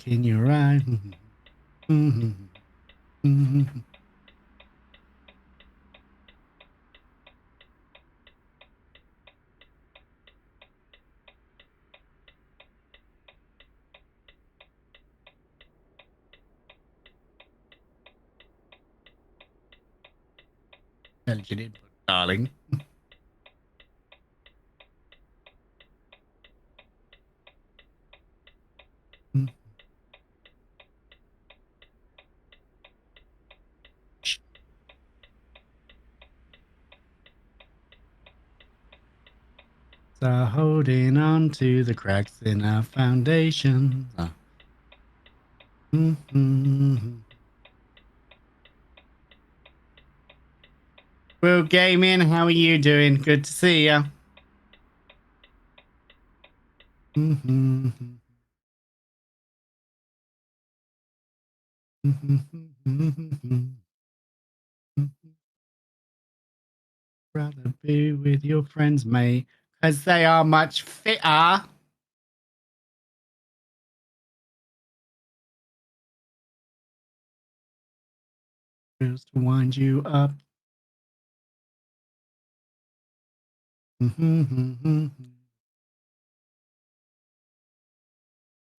look in your eye. Intelligent input, darling. So holding on to the cracks in our foundation. Well, Gaming, how are you doing? Good to see you. Rather be with your friends, mate, because they are much fitter. Just to wind you up.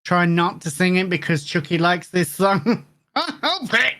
Try not to sing it because Chucky likes this song. Help it!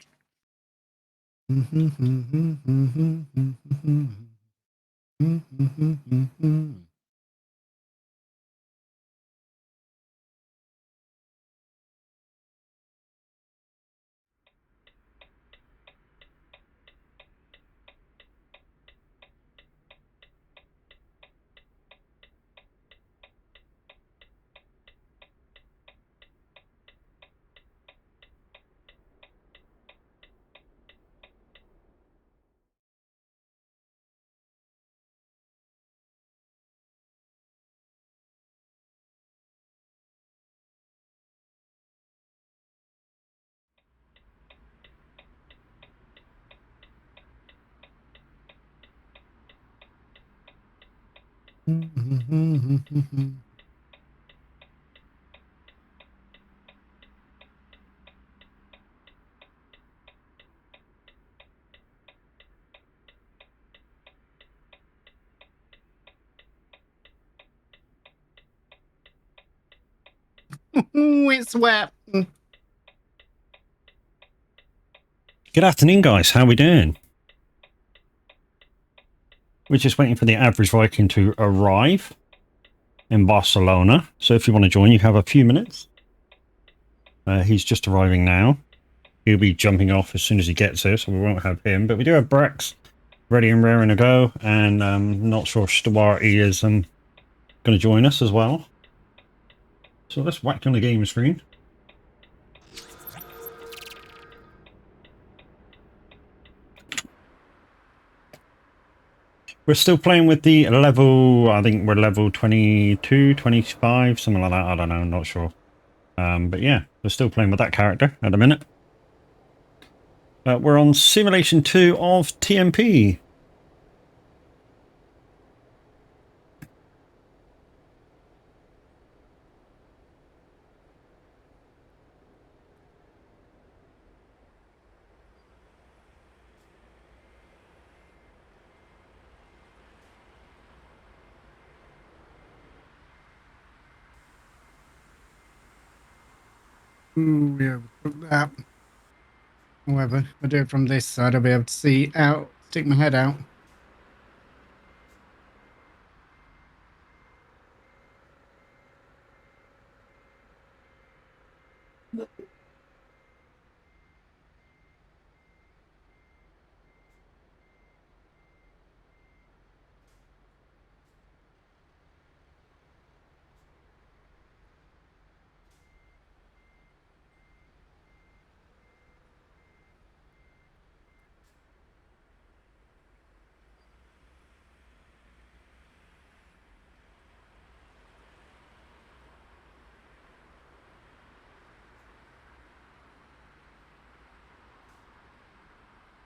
It's wet. Good afternoon, guys. How are we doing? We're just waiting for the average Viking to arrive in Barcelona. So if you want to join, you have a few minutes. He's just arriving now. He'll be jumping off as soon as he gets here, so we won't have him. But we do have Brex ready and raring to go. And I'm not sure if Stewarty is going to join us as well. So let's whack on the game screen. We're still playing with the level, I think we're level 22, 25, something like that. I don't know, I'm not sure. But yeah, we're still playing with that character at the minute. We're on Simulation 2 of TMP. Ooh, yeah, that. However, if I do it from this side, I'll be able to see out, stick my head out.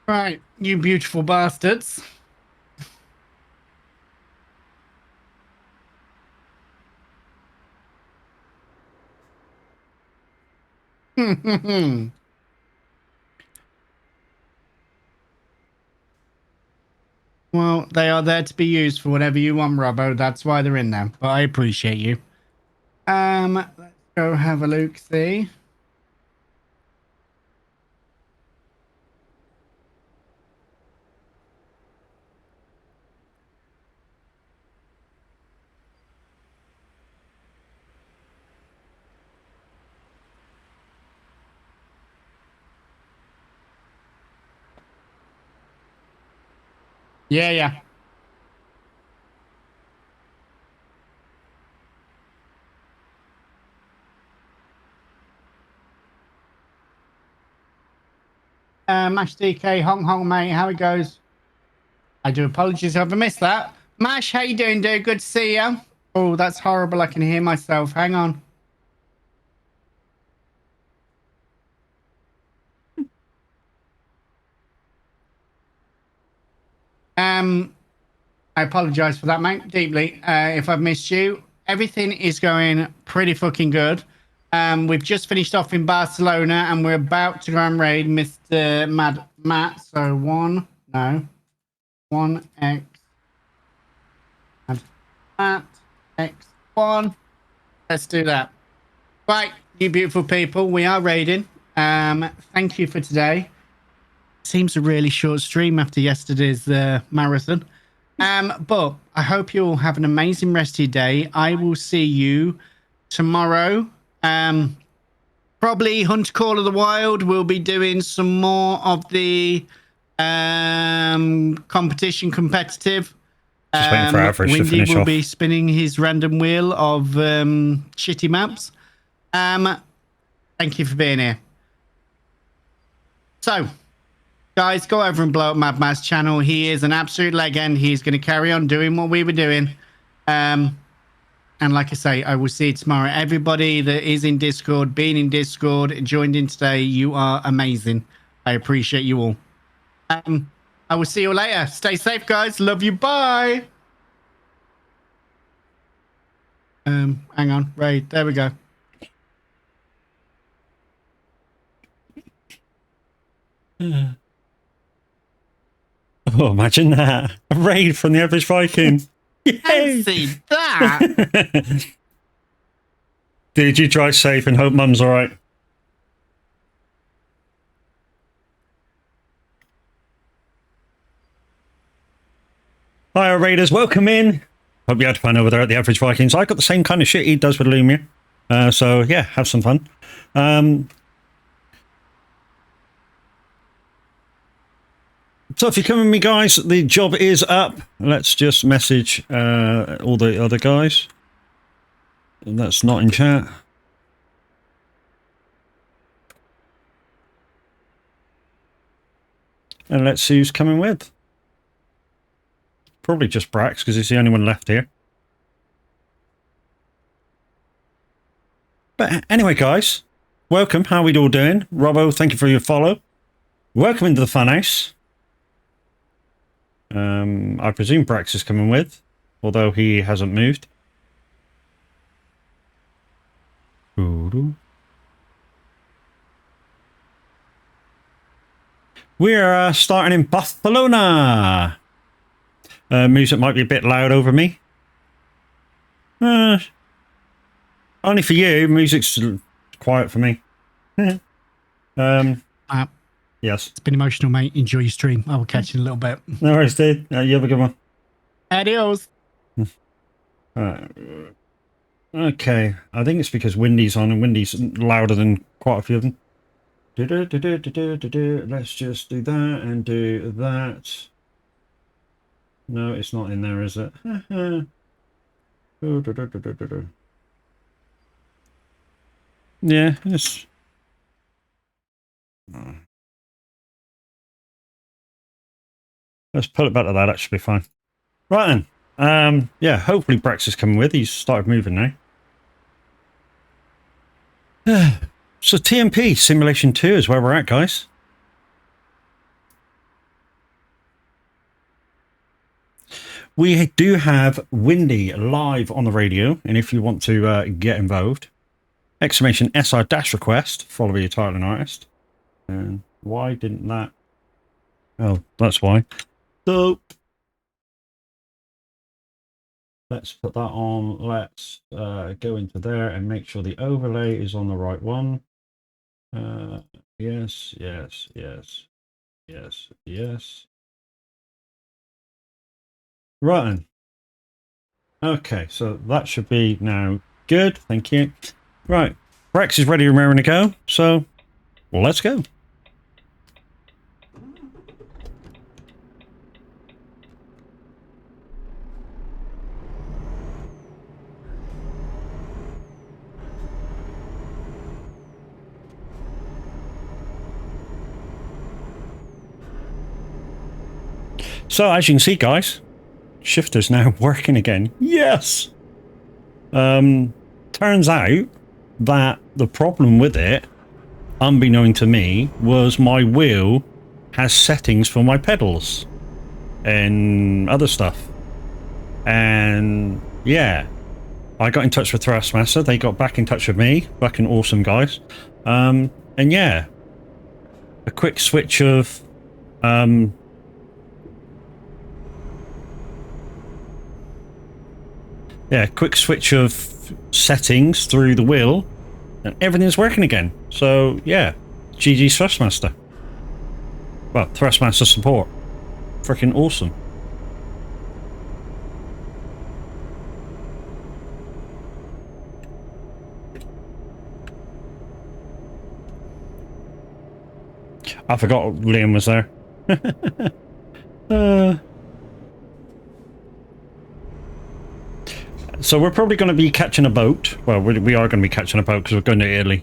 Right, you beautiful bastards. Well, they are there to be used for whatever you want, Robbo. That's why they're in there. But I appreciate you. Let's go have a look. See. Yeah, yeah. Mash DK, Hong Hong, mate. How it goes? I do apologize if I missed that. Mash, how you doing, dude? Good to see you. Oh, that's horrible. I can hear myself. Hang on. I apologize for that, mate, deeply. If I've missed you, everything is going pretty fucking good. We've just finished off in Barcelona and we're about to go and raid Mr. Mad Matt. So 1x Matt X1. Let's do that. Right, you beautiful people, we are raiding. Thank you for today. Seems a really short stream after yesterday's marathon. But I hope you all have an amazing rest of your day. I will see you tomorrow. Probably Hunt Call of the Wild. We'll be doing some more of the competitive. Just waiting for average Windy to finish will off. be spinning his random wheel of shitty maps. Thank you for being here. So, guys, go over and blow up Mad Matt's channel. He is an absolute legend. He's going to carry on doing what we were doing. And like I say, I will see you tomorrow. Everybody that is in Discord, being in Discord, joined in today, you are amazing. I appreciate you all. I will see you later. Stay safe, guys. Love you. Bye. Hang on. Right. There we go. Oh, imagine that. A raid from the average Viking. I see that. Did you drive safe and hope mum's all right? Hi, raiders. Welcome in. Hope you had fun over there at the average Vikings. I got the same kind of shit he does with Lumia. So, yeah, have some fun. So if you come with me, guys, the job is up. Let's just message all the other guys. That's not in chat. And let's see who's coming with. Probably just Brax, because he's the only one left here. But anyway, guys, welcome. How are we all doing? Robbo, thank you for your follow. Welcome into the funhouse. I presume Brax is coming with, although he hasn't moved. We're starting in Barcelona. Music might be a bit loud over me. Only for you. Music's quiet for me. Yes. It's been emotional, mate. Enjoy your stream. I will catch you in a little bit. No worries, dude. You have a good one. Adios. Okay. I think it's because Windy's on, and Windy's louder than quite a few of them. Let's just do that and do that. No, it's not in there, is it? Yeah, it's... Let's pull it back to that. That should be fine. Right then. Yeah, hopefully Brax is coming with. He's started moving now. So TMP Simulation 2 is where we're at, guys. We do have Windy live on the radio, and if you want to get involved, exclamation SR dash request, follow your title and artist. And why didn't that? Oh, that's why. So let's put that on. Let's go into there and make sure the overlay is on the right one. Yes, yes, yes, yes, yes. Right then. Okay, so that should be now good. Thank you. Right, Rex is ready and raring to go. So let's go. So as you can see, guys, shifter's now working again. Yes. Turns out that the problem with it, unbeknown to me, was my wheel has settings for my pedals and other stuff. And yeah, I got in touch with Thrustmaster. They got back in touch with me. Fucking awesome guys. And yeah, a quick switch of quick switch of settings through the wheel, and everything's working again. So yeah, GG Thrustmaster. Well, Thrustmaster support. Freaking awesome. I forgot Liam was there. So we're probably going to be catching a boat. Well, we are going to be catching a boat because we're going to Italy.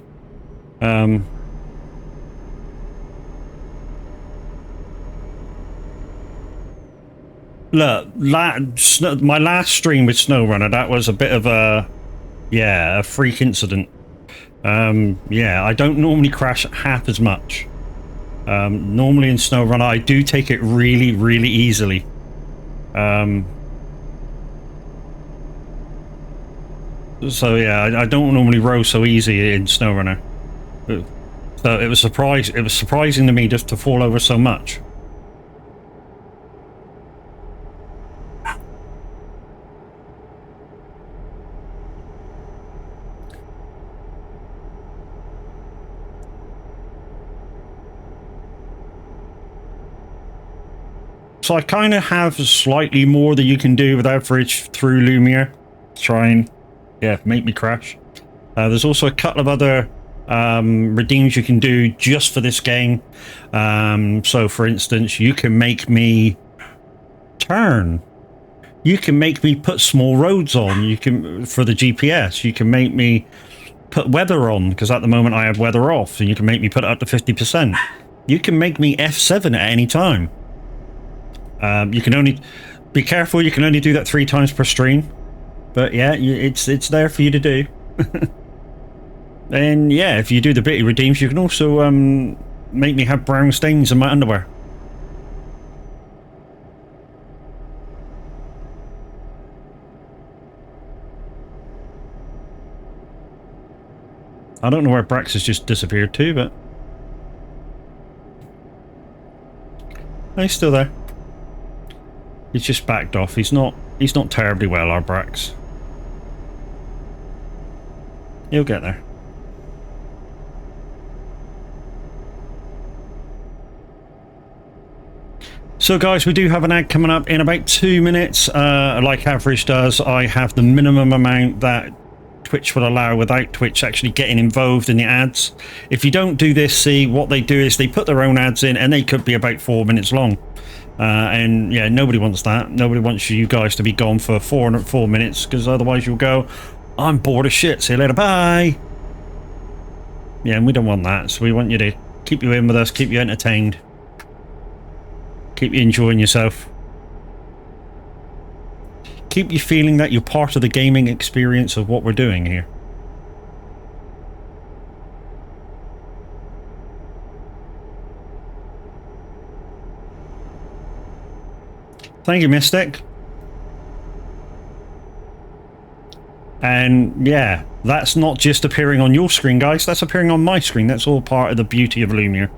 Look, my last stream with SnowRunner, that was a bit of a freak incident. Yeah, I don't normally crash half as much. Normally in SnowRunner, I do take it really, really easily. So yeah, I don't normally row so easy in SnowRunner. So it was surprising to me just to fall over so much. So I kind of have slightly more that you can do with average through Lumiere. Try and, yeah, make me crash. There's also a couple of other redeems you can do just for this game. So for instance, you can make me turn. You can make me put small roads on. You can, for the GPS, you can make me put weather on, because at the moment I have weather off, and you can make me put it up to 50%. You can make me F7 at any time. You can only be careful. You can only do that 3 times per stream, but yeah, it's there for you to do. And yeah, if you do the bitty redeems, you can also make me have brown stains in my underwear. I don't know where Brax has just disappeared to, but he's still there. He's just backed off. He's not terribly well, our Brax. He'll get there. So guys, we do have an ad coming up in about 2 minutes. Like Average does, I have the minimum amount that Twitch will allow without Twitch actually getting involved in the ads. If you don't do this, see, what they do is they put their own ads in, and they could be about 4 minutes long. And yeah, nobody wants that. Nobody wants you guys to be gone for 4 minutes, because otherwise you'll go, I'm bored as shit, see you later, bye. Yeah, and we don't want that, so we want you to keep you in with us, keep you entertained, keep you enjoying yourself, keep you feeling that you're part of the gaming experience of what we're doing here. Thank you, Mystic. And yeah, that's not just appearing on your screen, guys. That's appearing on my screen. That's all part of the beauty of Lumia.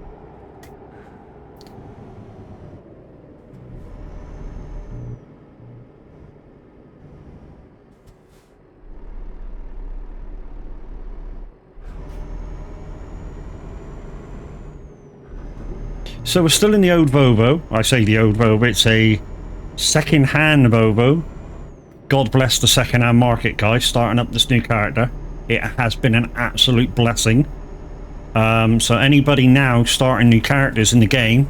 So we're still in the old Volvo. I say the old Volvo, it's a second-hand Volvo. God bless the second-hand market, guys, starting up this new character. It has been an absolute blessing. So anybody now starting new characters in the game,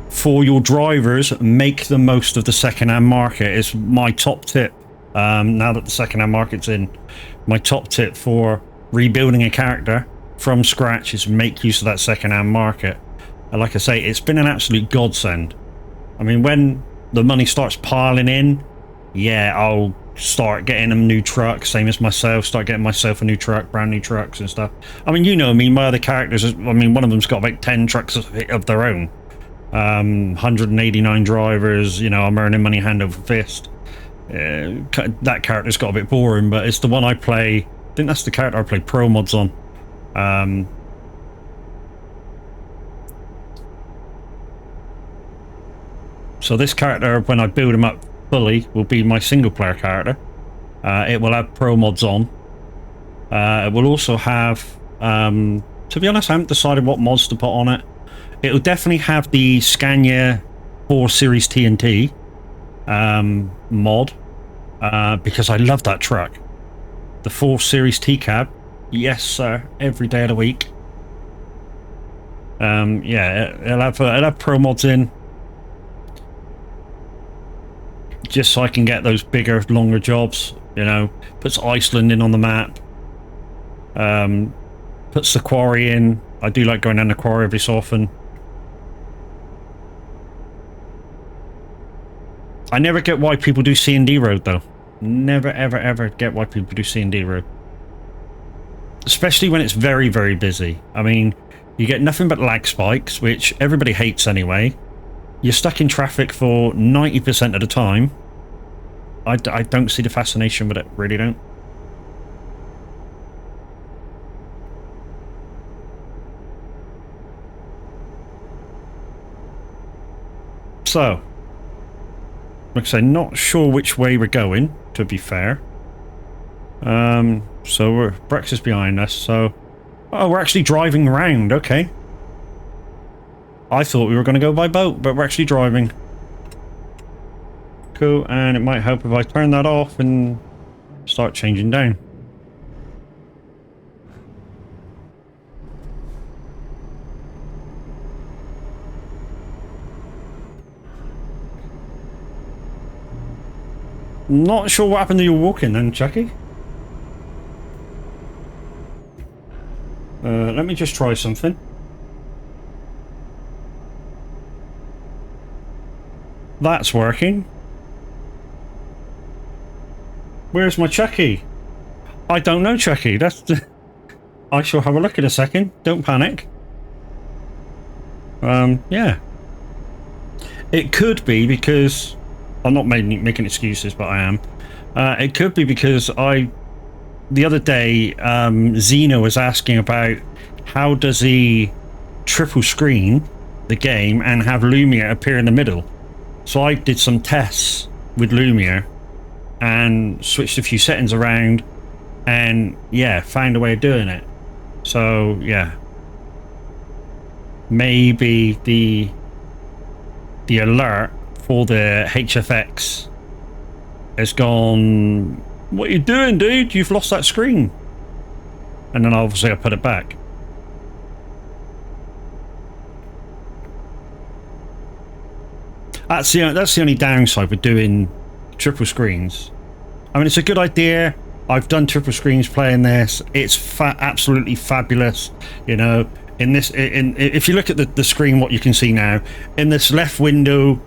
for your drivers, make the most of the second-hand market is my top tip. Now that the second-hand market's in, my top tip for rebuilding a character from scratch is make use of that second-hand market. And like I say, it's been an absolute godsend. I mean, when the money starts piling in, yeah, I'll start getting a new truck, same as myself, start getting myself a new truck, brand new trucks and stuff. I mean, you know me, my other characters, I mean, one of them's got about 10 trucks of their own. 189 drivers, you know, I'm earning money hand over fist. That character's got a bit boring, but it's the one I play, I think that's the character I play pro mods on. So this character, when I build him up fully, will be my single player character. It will have pro mods on. It will also have, to be honest, I haven't decided what mods to put on it. It will definitely have the Scania 4 Series TNT mod, because I love that truck. The 4 Series T-Cab, yes sir, every day of the week. Yeah, it'll have pro mods in. Just so I can get those bigger, longer jobs, you know. Puts Iceland in on the map. Puts the quarry in. I do like going down the quarry every so often. I never get why people do C&D road though. Never ever ever get why people do C&D road. Especially when it's very, very busy. I mean, you get nothing but lag spikes, which everybody hates anyway. You're stuck in traffic for 90% of the time. I don't see the fascination with it, really don't. So, like I say, not sure which way we're going, to be fair. So Brexit's behind us, so... Oh, we're actually driving around, okay. I thought we were going to go by boat, but we're actually driving. Cool, and it might help if I turn that off and start changing down. Not sure what happened to your walking then, Chucky. Let me just try something. That's working. Where's my Chucky? I don't know, Chucky. That's... I shall have a look in a second. Don't panic. Yeah. It could be because... I'm not making excuses, but I am. It could be because the other day, Xeno was asking about how does he triple screen the game and have Lumia appear in the middle. So I did some tests with Lumia and switched a few settings around and yeah, found a way of doing it. So yeah, maybe the alert for the HFX has gone, what are you doing, dude? You've lost that screen. And then obviously I put it back. That's the only downside with doing triple screens. I mean, it's a good idea. I've done triple screens playing this. It's absolutely fabulous. You know, in this, if you look at the screen, what you can see now in this left window,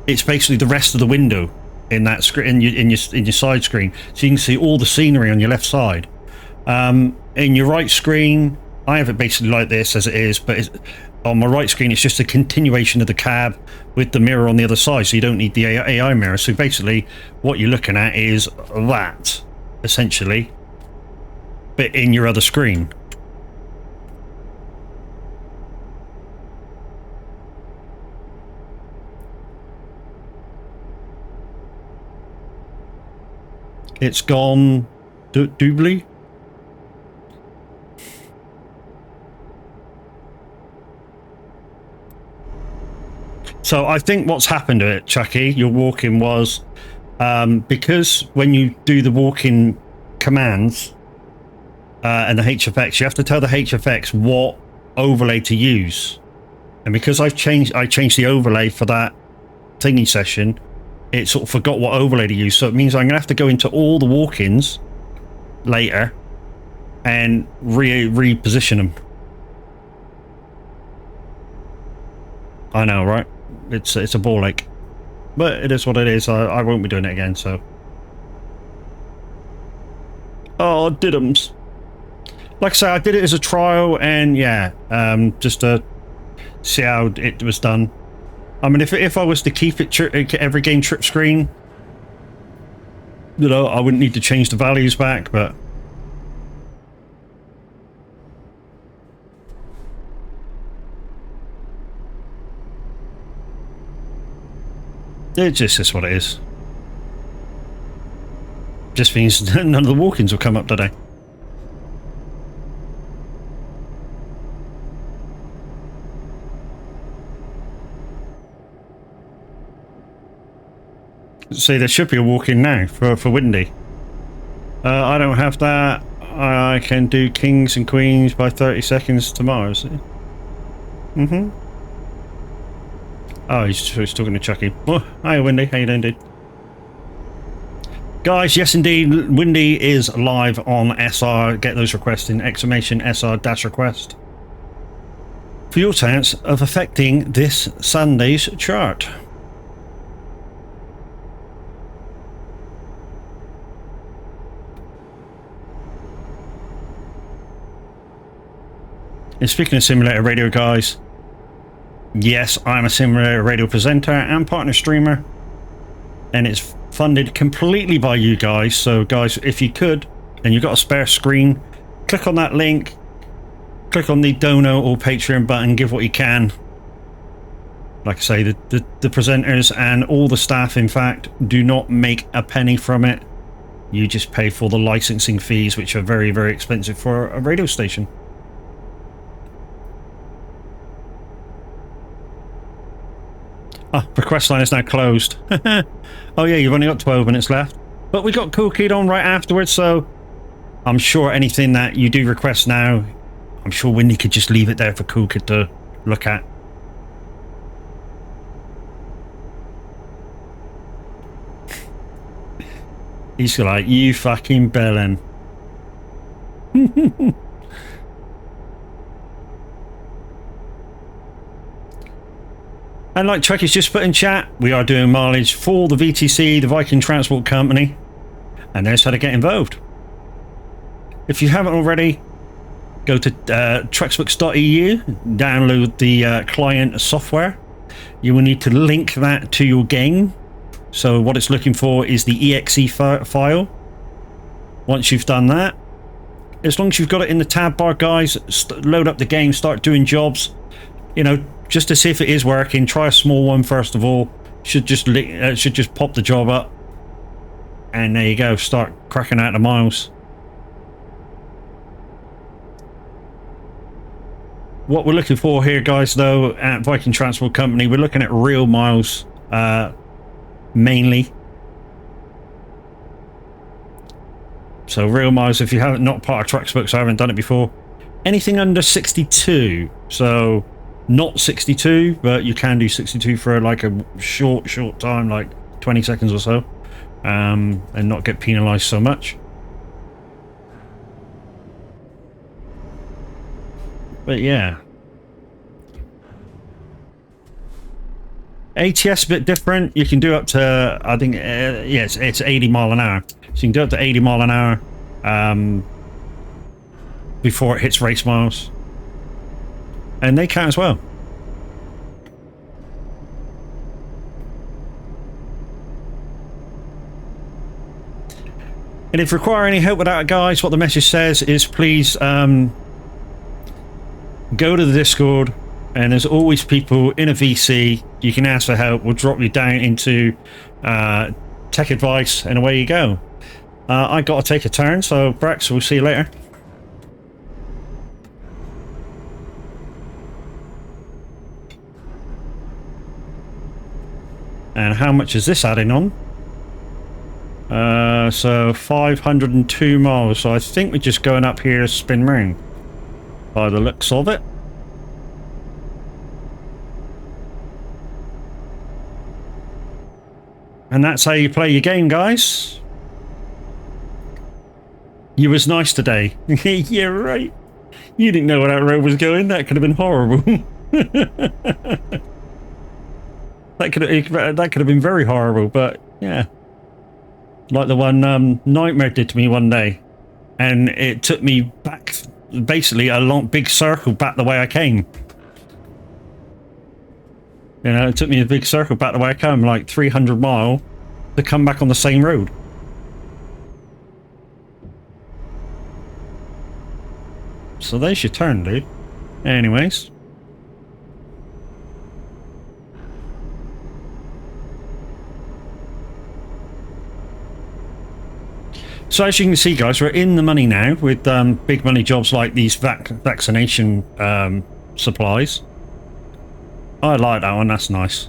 it's basically the rest of the window in that screen in your side screen, so you can see all the scenery on your left side. In your right screen, I have it basically like this as it is, but on my right screen it's just a continuation of the cab with the mirror on the other side, so you don't need the AI mirror. So basically what you're looking at is that, essentially, but in your other screen. It's gone doubly. So I think what's happened to it, Chucky, your walking was because when you do the walking commands and the HFX, you have to tell the HFX what overlay to use. And because I changed the overlay for that thingy session, it sort of forgot what overlay to use. So it means I'm gonna have to go into all the walk-ins later and reposition them. I know, right? It's a ball ache, but it is what it is. I won't be doing it again. So, oh, didums. Like I say, I did it as a trial, and yeah, just to see how it was done. I mean, if I was to keep it every game trip screen, you know, I wouldn't need to change the values back, but it just is what it is. Just means none of the walk-ins will come up today. See, there should be a walk-in now for Windy. I don't have that. I can do kings and queens by 30 seconds tomorrow. See? Mm-hmm. Oh, he's talking to Chucky. Oh, hi, Windy. How you doing, dude? Guys, yes, indeed. Windy is live on SR. Get those requests in exclamation SR-request for your chance of affecting this Sunday's chart. And speaking of simulator radio, guys, yes, I'm a simulator radio presenter and partner streamer, and it's funded completely by you guys. So guys, if you could, and you've got a spare screen, click on that link, click on the Dono or Patreon button, give what you can. Like I say, the presenters and all the staff, in fact, do not make a penny from it. You just pay for the licensing fees, which are very, very expensive for a radio station. Ah, request line is now closed. Oh yeah, you've only got 12 minutes left. But we got Cool Kid on right afterwards, so I'm sure anything that you do request now, I'm sure Windy could just leave it there for Cool Kid to look at. He's like, you fucking bellend. And like Chucky's just put in chat, we are doing mileage for the VTC, the Viking Transport Company, and there's how to get involved. If you haven't already, go to trucksbooks.eu, download the client software. You will need to link that to your game. So what it's looking for is the exe file. Once you've done that, as long as you've got it in the tab bar, guys, load up the game, start doing jobs, you know, just to see if it is working. Try a small one first of all. Should just pop the job up, and there you go. Start cracking out the miles. What we're looking for here, guys, though, at Viking Transport Company, we're looking at real miles mainly. So real miles, if you haven't, not part of Trucks Books, I haven't done it before. Anything under 62, so not 62, but you can do 62 for like a short time, like 20 seconds or so, and not get penalized so much. But yeah, ATS a bit different. You can do up to, I think, yes, it's 80 mile an hour. So you can do up to 80 mile an hour before it hits race miles. And they count as well. And if you require any help with that, guys, what the message says is please go to the Discord, and there's always people in a VC. You can ask for help. We'll drop you down into tech advice, and away you go. I got to take a turn, so Brax, we'll see you later. And how much is this adding on? So 502 miles. So I think we're just going up here to spin round by the looks of it. And that's how you play your game, guys. You was nice today. Yeah, right. You didn't know where that road was going. That could have been horrible. that could have been very horrible, but yeah. Like the one Nightmare did to me one day, and it took me back, basically a long big circle back the way I came. You know, it took me a big circle back the way I came, like 300 mile, to come back on the same road. So there's your turn, dude. Anyways. So as you can see, guys, we're in the money now with big money jobs like these vaccination supplies. I like that one, that's nice.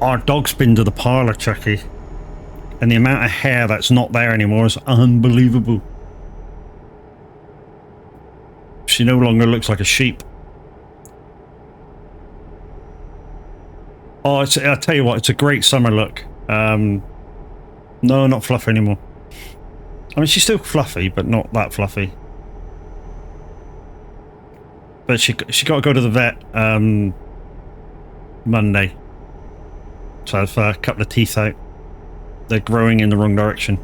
Our dog's been to the parlour, Chucky, and the amount of hair that's not there anymore is unbelievable. She no longer looks like a sheep. Oh, I'll tell you what, it's a great summer look. No, not fluffy anymore. I mean, she's still fluffy, but not that fluffy. But she got to go to the vet Monday. So I've a couple of teeth out. They're growing in the wrong direction.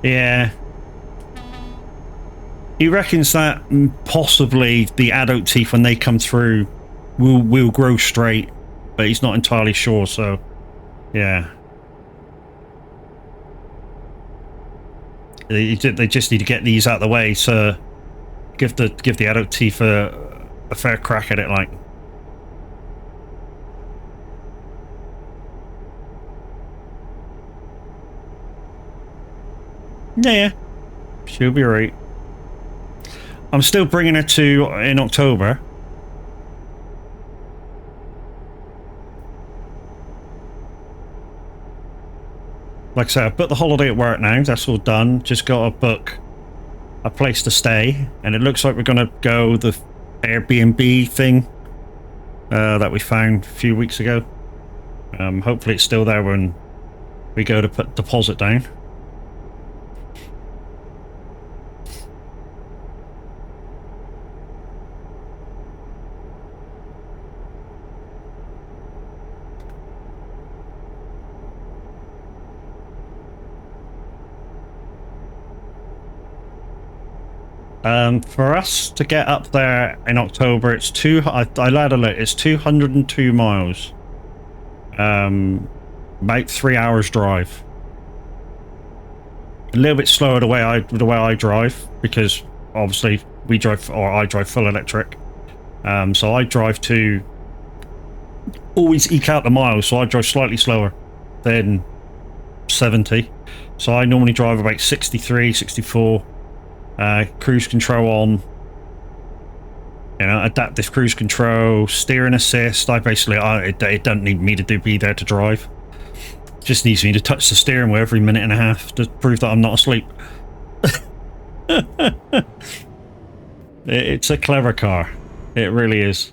Yeah. He reckons that possibly the adult teeth, when they come through, will grow straight, but he's not entirely sure, so yeah. They just need to get these out of the way to give the adult teeth a fair crack at it, like. Yeah, she'll be right. I'm still bringing her to in October. Like I said, I've booked the holiday at work now. That's all done. Just got to book a place to stay, and it looks like we're going to go the Airbnb thing that we found a few weeks ago. Hopefully it's still there when we go to put deposit down. For us to get up there in October, it's I had a look, it's 202 miles. About 3 hours drive. A little bit slower the way I drive, because obviously I drive full electric. So I drive to always eke out the miles, so I drive slightly slower than 70. So I normally drive about 63, 64. Cruise control on, You know, adaptive cruise control, steering assist. I basically, it doesn't need me to be there to drive. Just needs me to touch the steering wheel every minute and a half to prove that I'm not asleep. It's a clever car. It really is.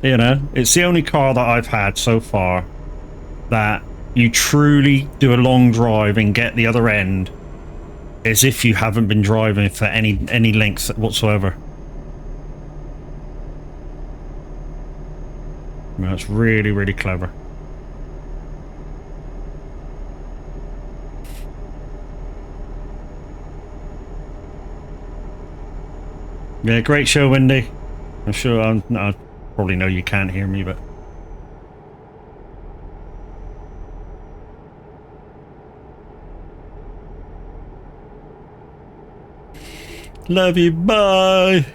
You know, it's the only car that I've had so far that you truly do a long drive and get the other end as if you haven't been driving for any length whatsoever. That's really, really clever. Yeah, great show, Wendy. I'm sure I probably know you can't hear me, but love you, bye.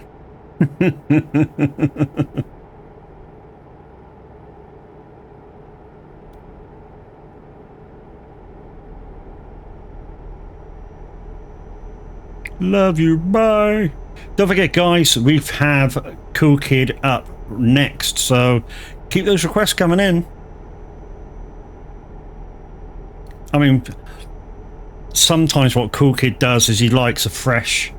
Love you, bye. Don't forget, guys, we have Cool Kid up next, so keep those requests coming in. I mean, sometimes what Cool Kid does is he likes a fresh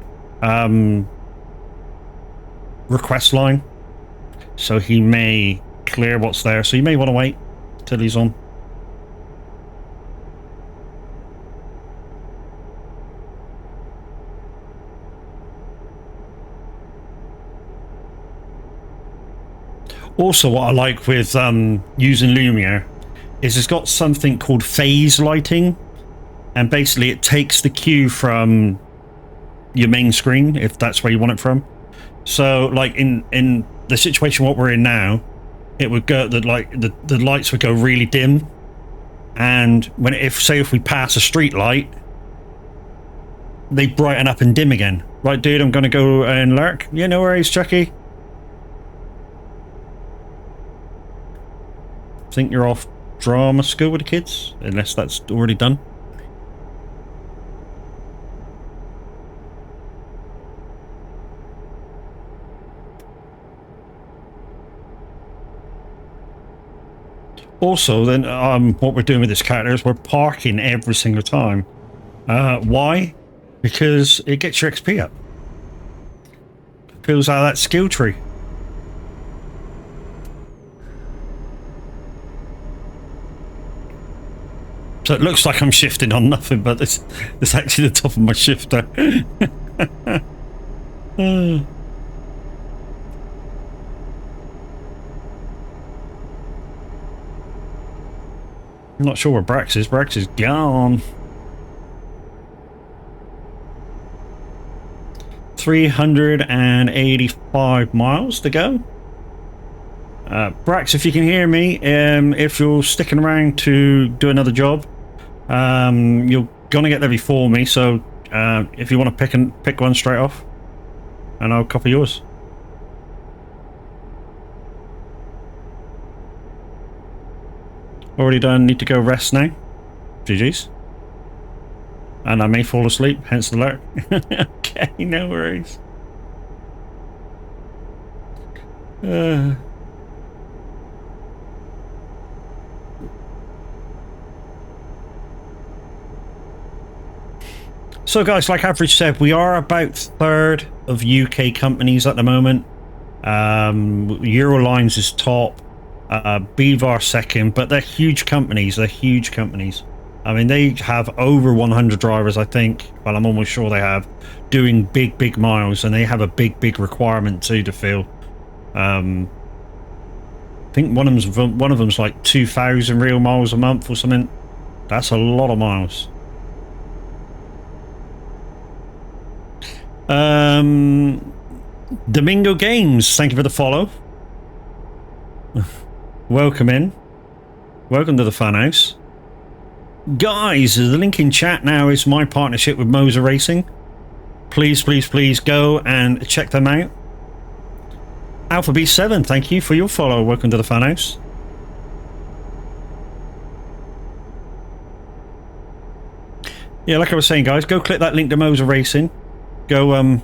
request line, so he may clear what's there, so you may want to wait till he's on. Also, what I like with using Lumia is it's got something called phase lighting, and basically it takes the cue from your main screen, if that's where you want it from. So, like in the situation what we're in now, it would go the lights would go really dim, and when if we pass a street light, they brighten up and dim again. Right, dude, I'm gonna go and lurk. Yeah, no worries, Chucky. Think you're off drama school with the kids, unless that's already done. Also, then what we're doing with this character is we're parking every single time. Why? Because it gets your XP up. Fills out that skill tree. So it looks like I'm shifting on nothing, but it's actually the top of my shifter. I'm not sure where Brax is. Brax is gone. 385 miles to go. Brax, if you can hear me, if you're sticking around to do another job, you're gonna get there before me, so if you want to pick one straight off, and I'll copy yours. Already done, need to go rest now. GG's. And I may fall asleep, hence the alert. Okay, no worries. So guys, like Average said, we are about third of UK companies at the moment. Eurolines is top, Bevar second, but they're huge companies. They're huge companies. I mean, they have over 100 drivers, I think. Well, I'm almost sure they have, doing big miles, and they have a big requirement too to fill. I think one of them's like 2,000 real miles a month or something. That's a lot of miles. Domingo Games, thank you for the follow. Welcome in. Welcome to the fun house. Guys, the link in chat now is my partnership with Moser Racing. Please go and check them out. Alpha B7, thank you for your follow. Welcome to the fun house. Yeah, like I was saying, guys, go click that link to Moser Racing. Go,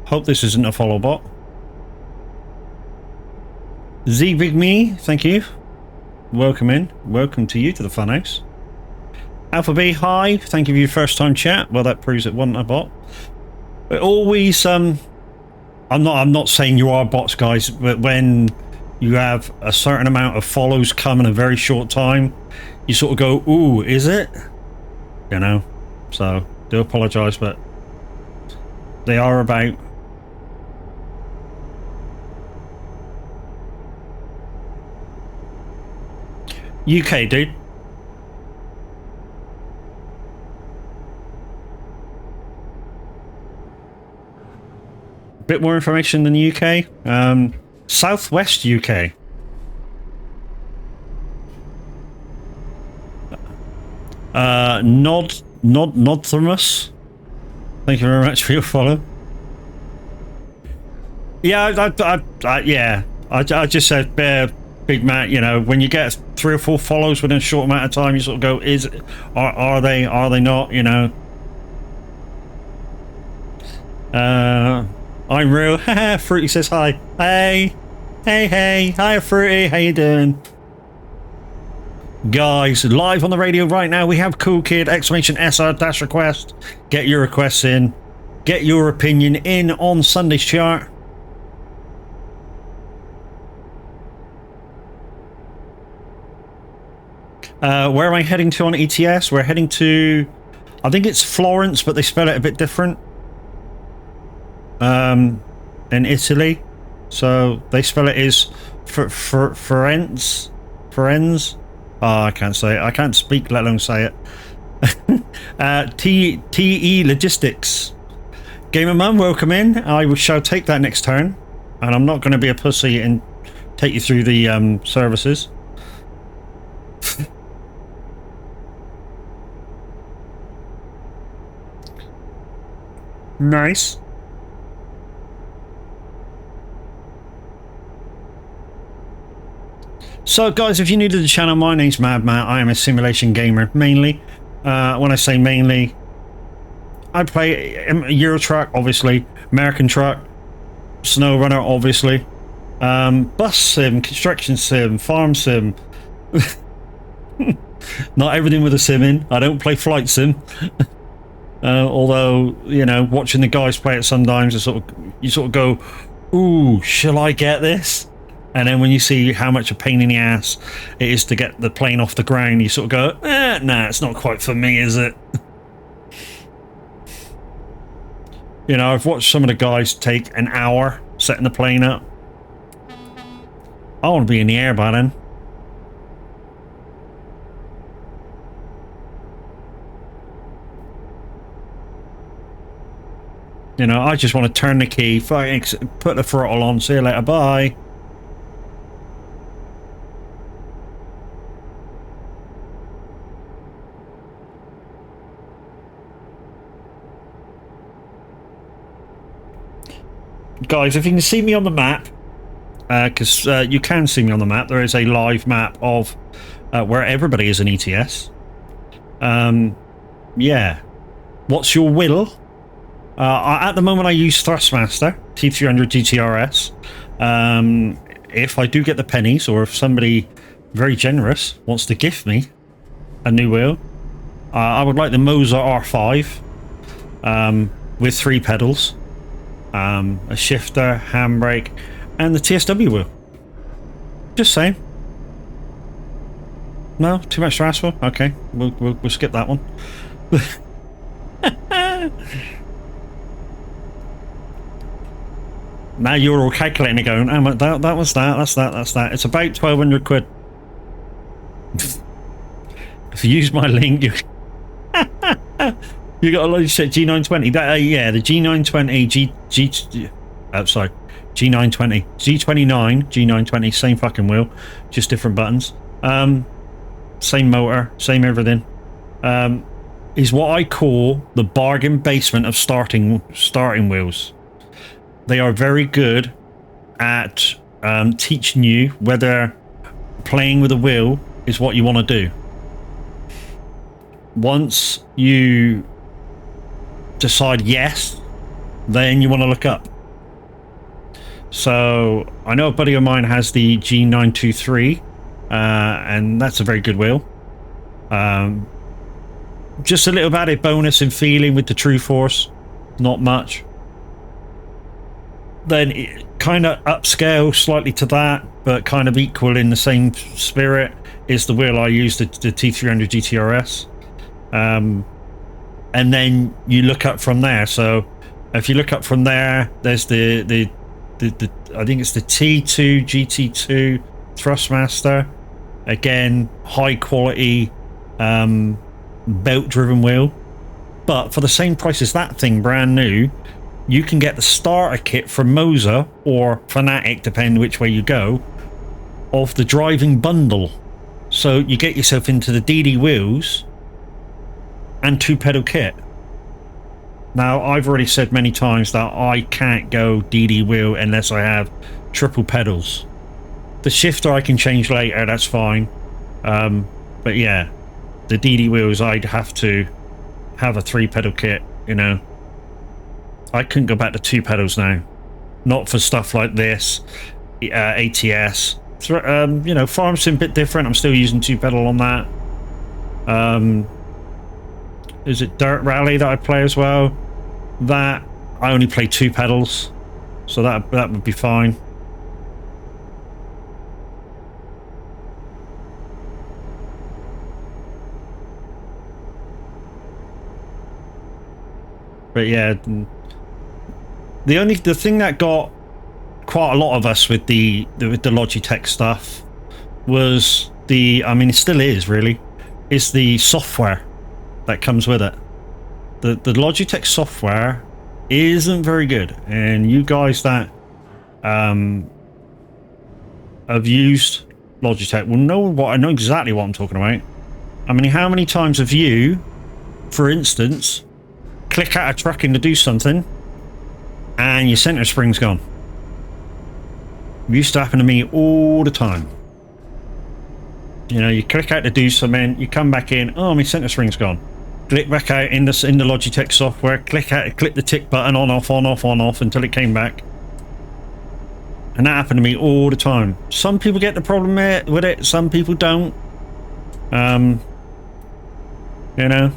hope this isn't a follow bot. Z Big Me, thank you. Welcome in. Welcome to you to the funhouse. Alpha B, hi. Thank you for your first time chat. Well, that proves it wasn't a bot. But always, I'm not saying you are bots, guys, but when you have a certain amount of follows come in a very short time, you sort of go, ooh, is it? You know, so do apologize, but they are about. UK, dude. Bit more information than the UK. Southwest UK. Nodthermus. Thank you very much for your follow. Yeah, I just said, Big Matt, you know, when you get 3 or 4 follows within a short amount of time, you sort of go, are they not, you know? I'm real. Fruity says hi. Hey, hi Fruity, how you doing? Guys, live on the radio right now, we have Cool Kid, exclamation SR dash request. Get your requests in. Get your opinion in on Sunday's chart. Where am I heading to on ETS? We're heading to, I think it's Florence, but they spell it a bit different. In Italy. So they spell it as Firenze. Oh, I can't say it. I can't speak, let alone say it. TE Logistics. Gamer Mum, welcome in. I shall take that next turn. And I'm not going to be a pussy and take you through the services. Nice. So guys, if you're new to the channel, my name's Mad Matt. I am a simulation gamer mainly. When I say mainly, I play Euro Truck, obviously, American Truck, Snow Runner, obviously, bus sim, construction sim, farm sim. Not everything with a sim in. I don't play flight sim. Although, you know, watching the guys play it sometimes, you sort of go, ooh, shall I get this? And then when you see how much a pain in the ass it is to get the plane off the ground, you sort of go, nah, it's not quite for me, is it? You know, I've watched some of the guys take an hour setting the plane up. I want to be in the air by then. You know, I just want to turn the key, put the throttle on, see you later, bye. Guys, if you can see me on the map, because you can see me on the map, there is a live map of where everybody is in ETS. Yeah. What's your will? At the moment I use Thrustmaster, T300 GTRS. If I do get the pennies, or if somebody very generous wants to gift me a new wheel, I would like the Moser R5 with 3 pedals. A shifter, handbrake, and the TSW wheel. Just saying. No, too much to ask for. Okay, we'll skip that one. Now you're all calculating and going, oh, that was that's that. It's about 1,200 quid. If you use my link, you got a lot of shit. G920. Yeah, the G920, G920, G29, G920, same fucking wheel, just different buttons. Same motor, same everything. Is what I call the bargain basement of starting wheels. They are very good at teaching you whether playing with a wheel is what you want to do. once you decide yes, then you want to look up. So I know a buddy of mine has the G923, and that's a very good wheel. Just a little added bonus in feeling with the True Force, not much. Then it kind of upscale slightly to that, but kind of equal in the same spirit is the wheel I use, the T300 GTRS. And then you look up from there. So if you look up from there, there's the I think it's the T2 GT2 Thrustmaster. Again, high quality belt driven wheel, but for the same price as that thing, brand new, you can get the starter kit from Moser or Fanatic, depending which way you go, of the driving bundle. So you get yourself into the DD wheels and 2-pedal kit. Now, I've already said many times that I can't go DD wheel unless I have triple pedals. The shifter I can change later, that's fine. But yeah, the DD wheels, I'd have to have a 3-pedal kit, you know. I couldn't go back to 2 pedals now. Not for stuff like this, ATS. You know, farm sim a bit different. I'm still using 2-pedal on that. Is it Dirt Rally that I play as well? That I only play 2 pedals, so that would be fine. But yeah, the thing that got quite a lot of us with the Logitech stuff was I mean, it still is really, is the software that comes with it. The Logitech software isn't very good, and you guys that have used Logitech will know I know exactly what I'm talking about. I mean, how many times have you, for instance, click out a tracking to do something and your center spring's gone? It used to happen to me all the time. You know, you click out to do something, you come back in, oh, my center spring's gone. Click back out in the Logitech software, click the tick button, on off until it came back. And that happened to me all the time. Some people get the problem with it, some people don't. You know,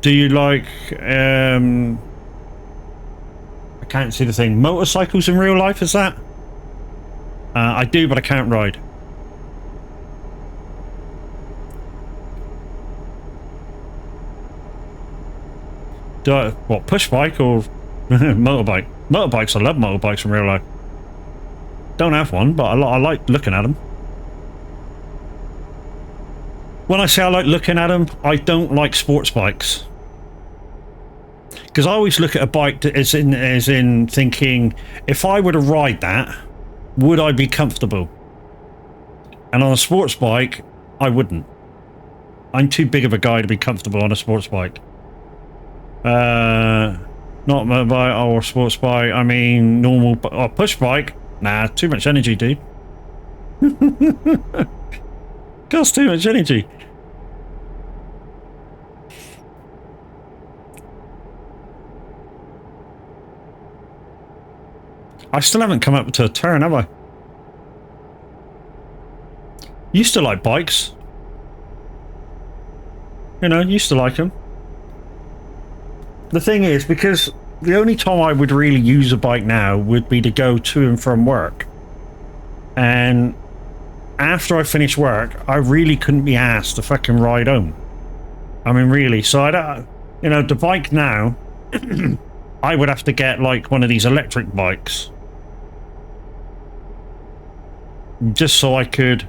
do you like I can't see the thing, motorcycles in real life, is that? I do, but I can't ride. Do I, what, push bike or motorbike? Motorbikes, I love motorbikes in real life. Don't have one, but I like looking at them. When I say I like looking at them, I don't like sports bikes. Because I always look at a bike as in thinking, if I were to ride that, would I be comfortable? And on a sports bike, I wouldn't. I'm too big of a guy to be comfortable on a sports bike. Not mobile or sports bike, I mean normal or push bike. Nah, too much energy, dude. Costs too much energy. I still haven't come up to a turn, have I? Used to like bikes. You know, used to like them. The thing is, because the only time I would really use a bike now would be to go to and from work. And after I finish work, I really couldn't be asked to fucking ride home. I mean, really. So I don't, you know, the bike now, I would have to get like one of these electric bikes. Just so I could,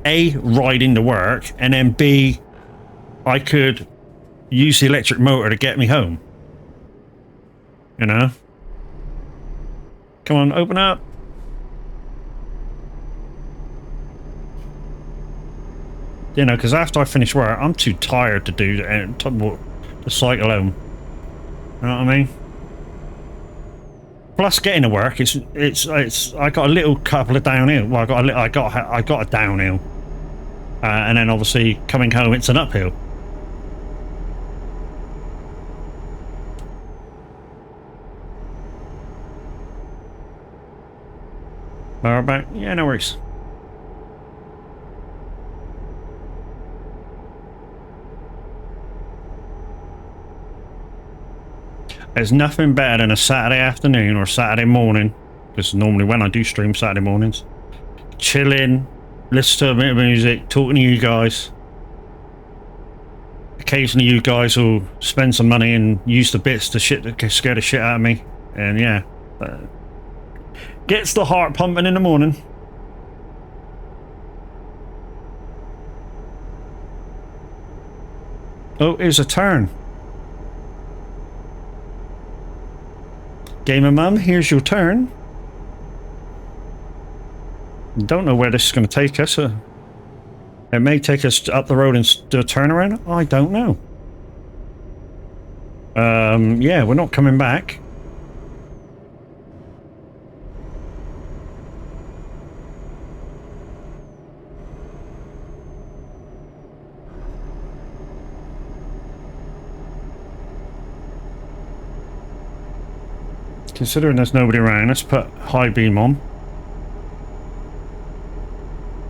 A, ride into work, and then B, I could use the electric motor to get me home. You know? Come on, open up. You know, because after I finish work, I'm too tired to do to cycle home. You know what I mean? Plus, getting to work, it's I got a little couple of downhill. Well, I got a downhill. and then obviously coming home it's an uphill. Power back, yeah, no worries. There's nothing better than a Saturday afternoon or Saturday morning, because normally when I do stream Saturday mornings, chilling, listen to a bit of music, talking to you guys. Occasionally you guys will spend some money and use the bits to scare the shit out of me, and yeah, gets the heart pumping in the morning. Oh, here's a turn. Gamer Mum, here's your turn. Don't know where this is going to take us. It may take us up the road and do a turnaround. I don't know. Yeah, we're not coming back. Considering there's nobody around, let's put high beam on.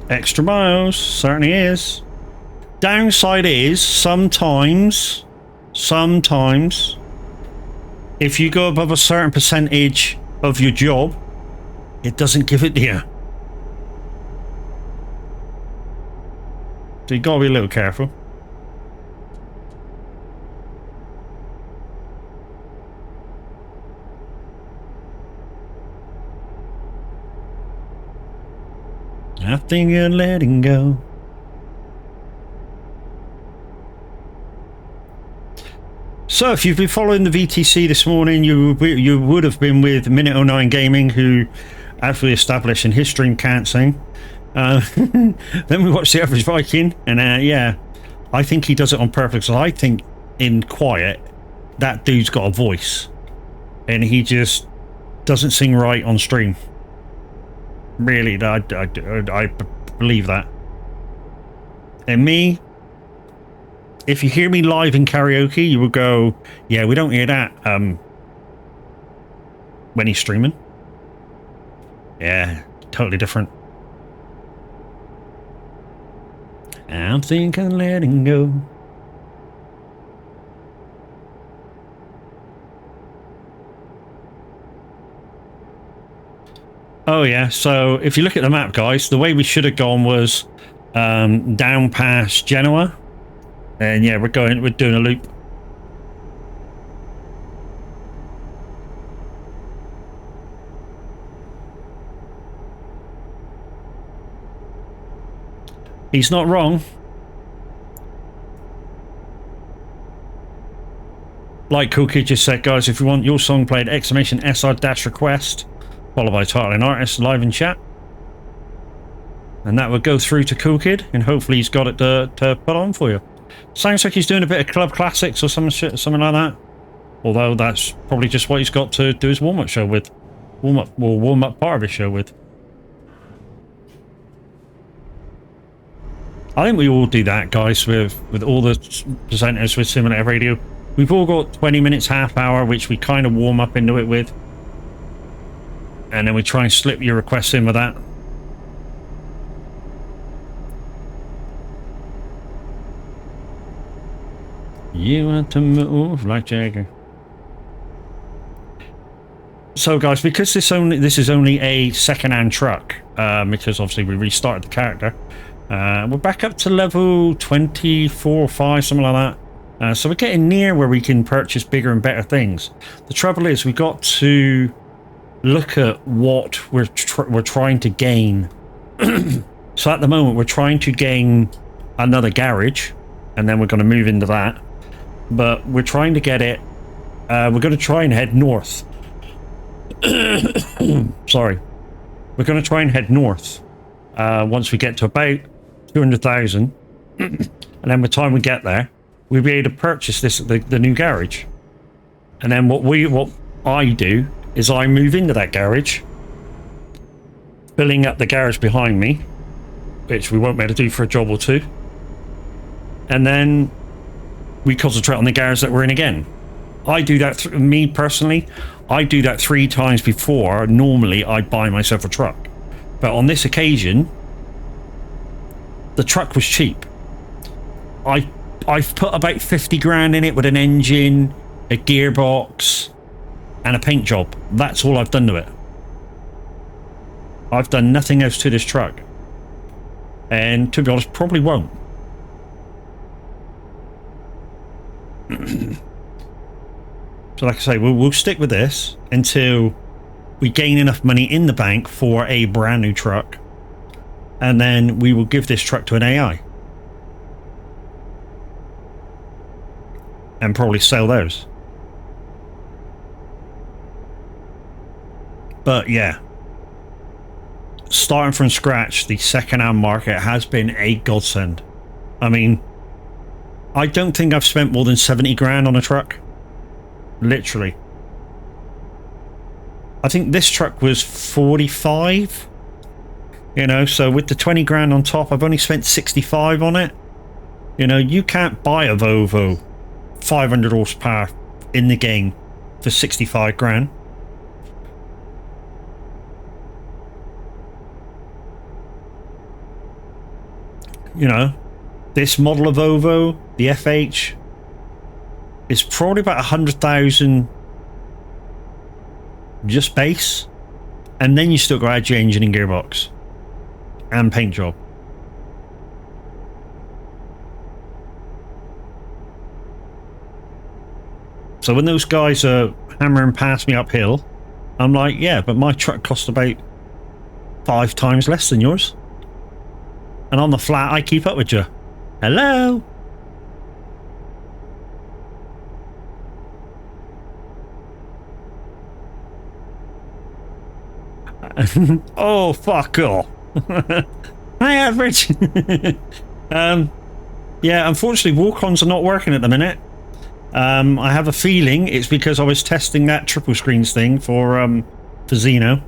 Extra miles, certainly is. Downside is, sometimes, if you go above a certain percentage of your job, it doesn't give it to you. So you gotta be a little careful. I think you're letting go. So if you've been following the VTC this morning, you would have been with Minute 09 Gaming, who actually established in his stream can't sing. Then we watched The Average Viking, and yeah, I think he does it on purpose. I think in quiet, that dude's got a voice, and he just doesn't sing right on stream. Really, I believe that. And me, if you hear me live in karaoke, you will go, yeah, we don't hear that when he's streaming. Yeah, totally different. I'm thinking letting go. Oh yeah, so if you look at the map, guys, the way we should have gone was down past Genoa, and yeah, we're doing a loop. He's not wrong. Like Cool Kid just said, guys, if you want your song played, !SR-request, followed by title and artist live in chat. And that would go through to Cool Kid, and hopefully he's got it to put on for you. Sounds like he's doing a bit of club classics or something like that. Although that's probably just what he's got to do his warm-up show with. Warm-up part of his show with. I think we all do that, guys, with all the presenters with Simulator Radio. We've all got 20 minutes, half hour, which we kind of warm up into it with. And then we try and slip your requests in with that. You want to move like Jagger. So guys, because this is only a second-hand truck, because obviously we restarted the character, we're back up to level 24 or 5, something like that. So we're getting near where we can purchase bigger and better things. The trouble is we've got to look at what we're trying to gain. So at the moment we're trying to gain another garage, and then we're going to move into that. But we're trying to get it, we're going to try and head north. Sorry. We're going to try and head north once we get to about 200,000. And then by the time we get there, we'll be able to purchase the new garage. And then what I do is I move into that garage, filling up the garage behind me, which we won't be able to do for a job or two. And then we concentrate on the garage that we're in again. I do that, me personally, I do that 3 times before. Normally, I'd buy myself a truck. But on this occasion, the truck was cheap. I've put about 50 grand in it with an engine, a gearbox, and a paint job. That's all I've done to it. I've done nothing else to this truck. And to be honest, probably won't. So like I say, we'll stick with this until we gain enough money in the bank for a brand new truck. And then we will give this truck to an AI. And probably sell those. But yeah, starting from scratch, the second-hand market has been a godsend. I mean, I don't think I've spent more than 70 grand on a truck. Literally. I think this truck was 45. You know, so with the 20 grand on top, I've only spent 65 on it. You know, you can't buy a Volvo 500 horsepower in the game for 65 grand. You know, this model of Volvo, the FH, is probably about 100,000 just base, and then you still got to add your engine and gearbox and paint job. So when those guys are hammering past me uphill, I'm like, yeah, but my truck cost about 5 times less than yours. And on the flat, I keep up with you. Hello? Oh, fuck off. Hi, average. Yeah, unfortunately, walk-ons are not working at the minute. I have a feeling it's because I was testing that triple screens thing for Zeno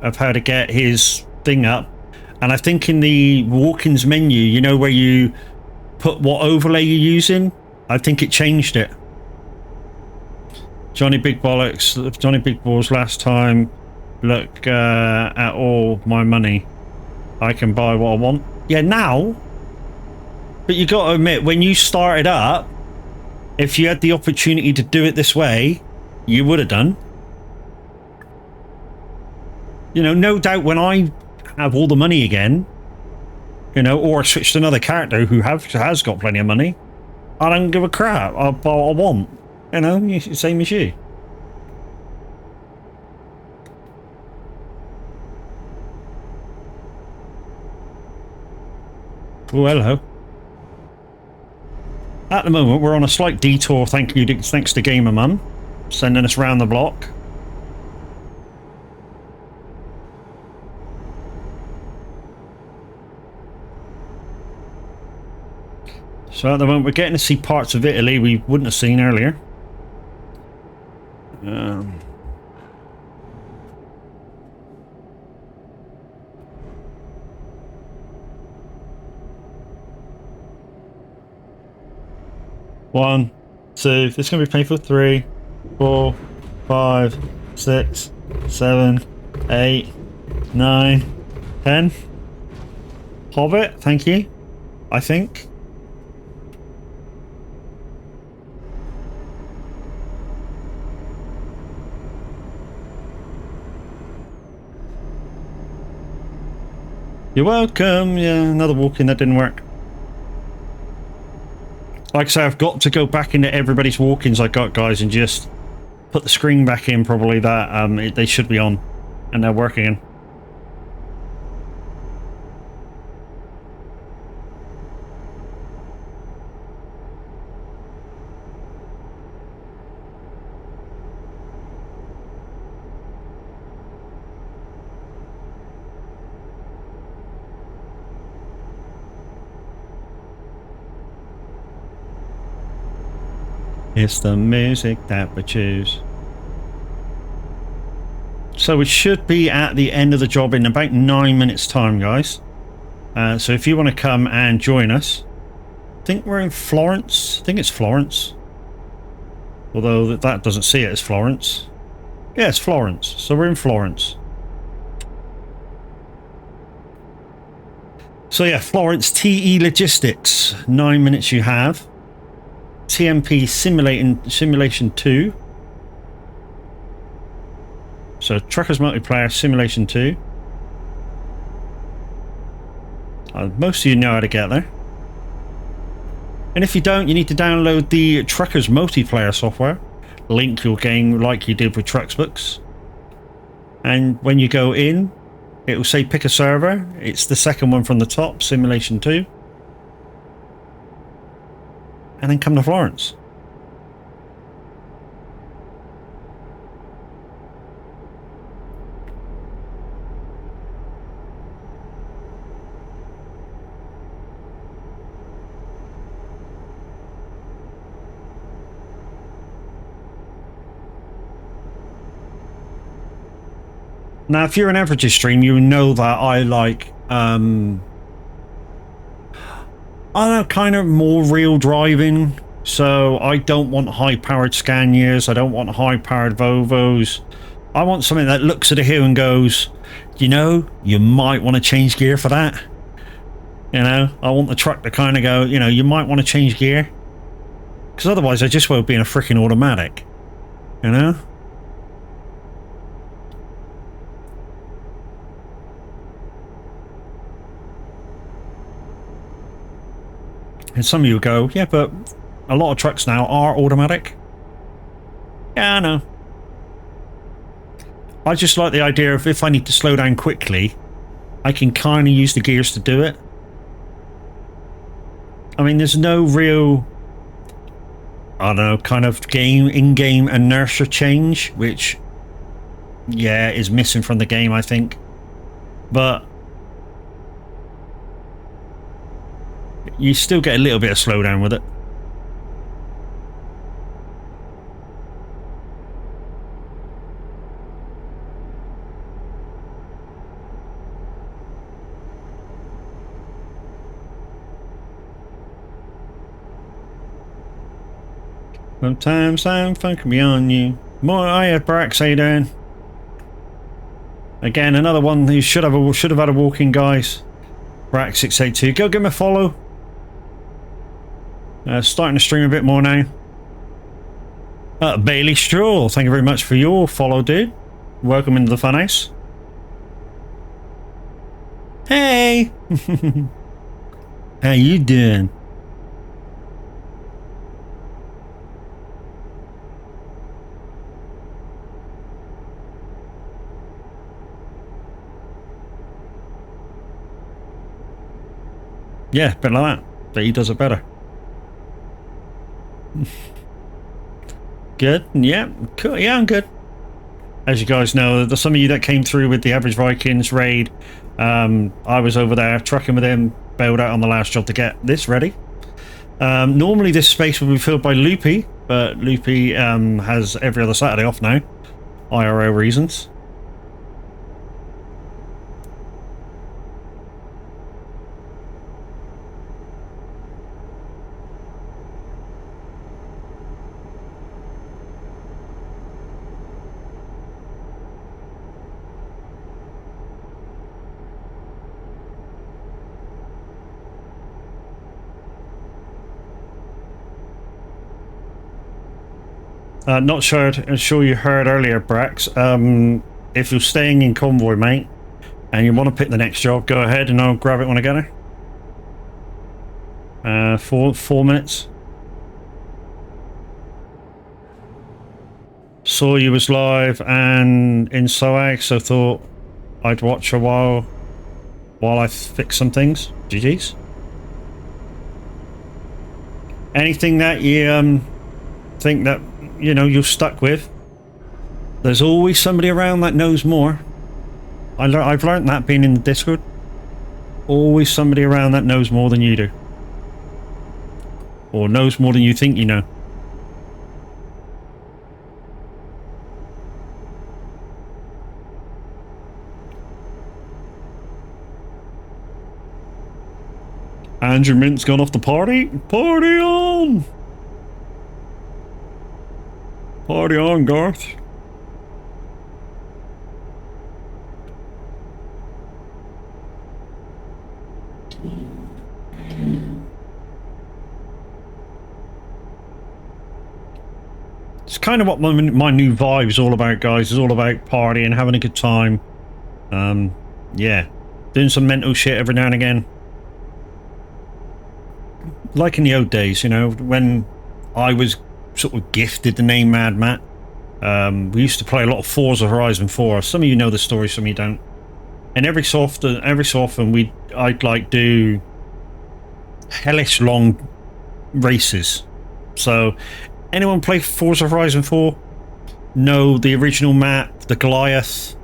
of how to get his thing up. And I think in the walk-ins menu, you know, where you put what overlay you're using, I think it changed it. Johnny Big Bollocks, Johnny Big Balls last time. Look at all my money. I can buy what I want. Yeah, now. But you got to admit, when you started up, if you had the opportunity to do it this way, you would have done. You know, no doubt when I have all the money again, you know, or switch to another character who has got plenty of money, I don't give a crap. I'll buy what I want. You know, same as you. Oh, hello. At the moment, we're on a slight detour, thanks to Gamer Mum, sending us round the block. So at the moment, we're getting to see parts of Italy we wouldn't have seen earlier. One, two, this is going to be painful. 3, 4, 5, 6, 7, 8, 9, 10. Hobbit, thank you. I think. You're welcome. Yeah, another walk-in that didn't work. Like I say, I've got to go back into everybody's walk-ins I got, guys, and just put the screen back in, probably, that they should be on, and they're working. It's the music that we choose. So we should be at the end of the job in about 9 minutes time, guys. So if you want to come and join us, I think we're in Florence. I think it's Florence. Although that doesn't see it as Florence. Yeah, it's Florence. So we're in Florence. So yeah, Florence TE Logistics. 9 minutes you have. TMP Simulation 2. So Truckers Multiplayer Simulation 2. Most of you know how to get there. And if you don't, you need to download the Truckers Multiplayer software. Link your game like you did with Trucksbooks. And when you go in, it will say pick a server. It's the second one from the top, Simulation 2. And then come to Florence. Now, if you're an average stream, you know that I like, I don't know, kind of more real driving. So I don't want high-powered Scanias. I don't want high-powered Volvos. I want something that looks at a hill and goes, you know, you might want to change gear for that. You know, I want the truck to kind of go, you know, you might want to change gear. Because otherwise I just won't be in a freaking automatic. You know? And some of you go, yeah, but a lot of trucks now are automatic. Yeah, I know. I just like the idea of if I need to slow down quickly, I can kind of use the gears to do it. I mean, there's no real, I don't know, kind of in-game inertia change, which, yeah, is missing from the game, I think. But you still get a little bit of slowdown with it. Sometimes I'm fucking beyond you. More, hiya, Brax, how you doing? Again, another one who should have had a walk-in, guys. Brax 682, go give him a follow. Starting to stream a bit more now. Bailey Stroll, thank you very much for your follow, dude. Welcome into the funhouse. Hey! How you doing? Yeah, a bit like that. But he does it better. Good. Yeah, cool. Yeah, I'm good. As you guys know, there's some of you that came through with the Average Vikings raid. I was over there trucking with him, bailed out on the last job to get this ready. Normally this space will be filled by Loopy, but Loopy has every other Saturday off now. IRL reasons. Not sure. I'm sure you heard earlier, Brax. If you're staying in convoy, mate, and you want to pick the next job, go ahead and I'll grab it when I get there. 4 minutes. Saw you was live and in SOAG, so thought I'd watch a while I fix some things. GG's. Anything that you think that you know you're stuck with, there's always somebody around that knows more. I've learned that being in the Discord. Always somebody around that knows more than you do, or knows more than you think you know. Andrew Mint's gone off the party. Party on! Party on, Garth. It's kind of what my new vibe is all about, guys. It's all about partying, having a good time. Yeah. Doing some mental shit every now and again. Like in the old days, you know, when I was sort of gifted the name Mad Matt. We used to play a lot of Forza Horizon 4. Some of you know the story, some of you don't. And every so often I'd like do hellish long races. So anyone play Forza Horizon 4? Know the original map, the Goliath.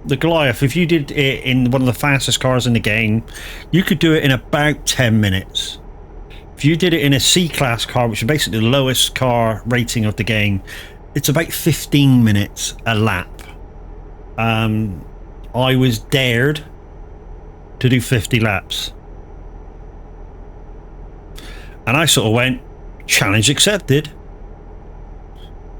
The Goliath, if you did it in one of the fastest cars in the game, you could do it in about 10 minutes. If you did it in a C-class car, which is basically the lowest car rating of the game, it's about 15 minutes a lap. I was dared to do 50 laps. And I sort of went, challenge accepted.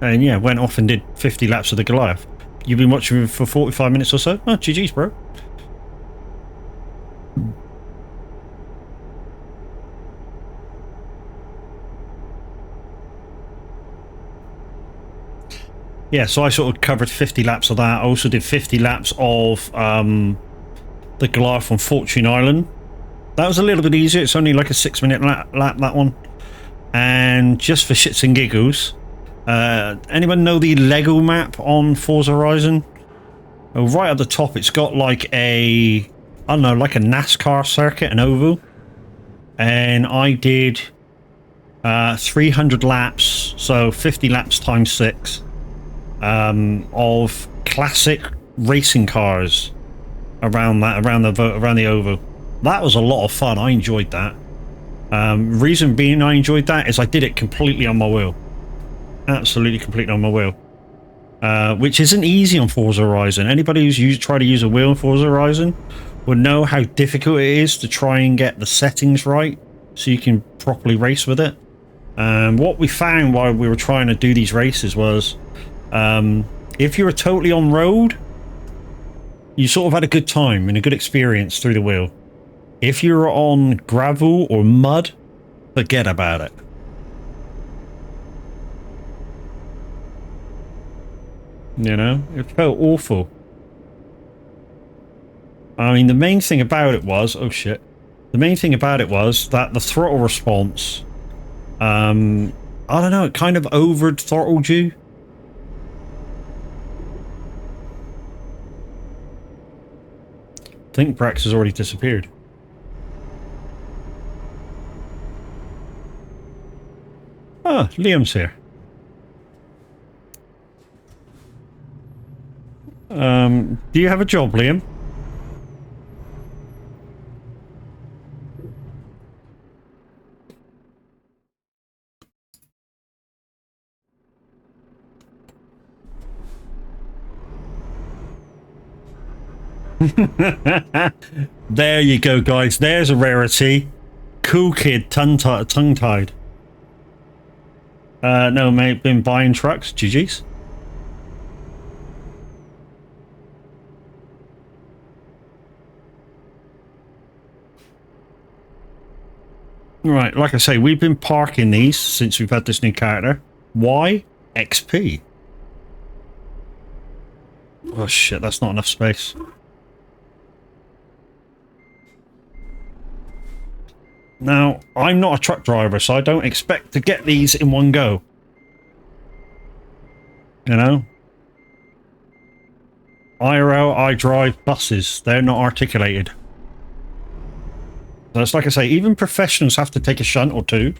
And yeah, went off and did 50 laps of the Goliath. You've been watching for 45 minutes or so? Oh, GG's, bro. Yeah, so I sort of covered 50 laps of that. I also did 50 laps of the Goliath on Fortune Island. That was a little bit easier. It's only like a 6-minute lap, that one. And just for shits and giggles, anyone know the Lego map on Forza Horizon? Oh, right at the top, it's got like I don't know, like a NASCAR circuit, an oval. And I did 300 laps, so 50 laps times 6. Of classic racing cars around the oval. That was a lot of fun. I enjoyed that. Reason being I enjoyed that is I did it completely on my wheel. Absolutely completely on my wheel. Which isn't easy on Forza Horizon. Anybody who's tried to use a wheel in Forza Horizon would know how difficult it is to try and get the settings right so you can properly race with it. What we found while we were trying to do these races was if you were totally on road, you sort of had a good time and a good experience through the wheel. If you were on gravel or mud, forget about it. You know, it felt awful. I mean, the main thing about it was, oh shit, the main thing about it was that the throttle response, I don't know, it kind of over throttled you. I think Brax has already disappeared. Ah, Liam's here. Do you have a job, Liam? There you go, guys. There's a rarity. Cool kid, tongue-tied. No, mate, been buying trucks. GG's. Right, like I say, we've been parking these since we've had this new character. Why? XP. Oh shit, that's not enough space. Now, I'm not a truck driver, so I don't expect to get these in one go. You know? IRL, I drive buses. They're not articulated. So it's like I say, even professionals have to take a shunt or two.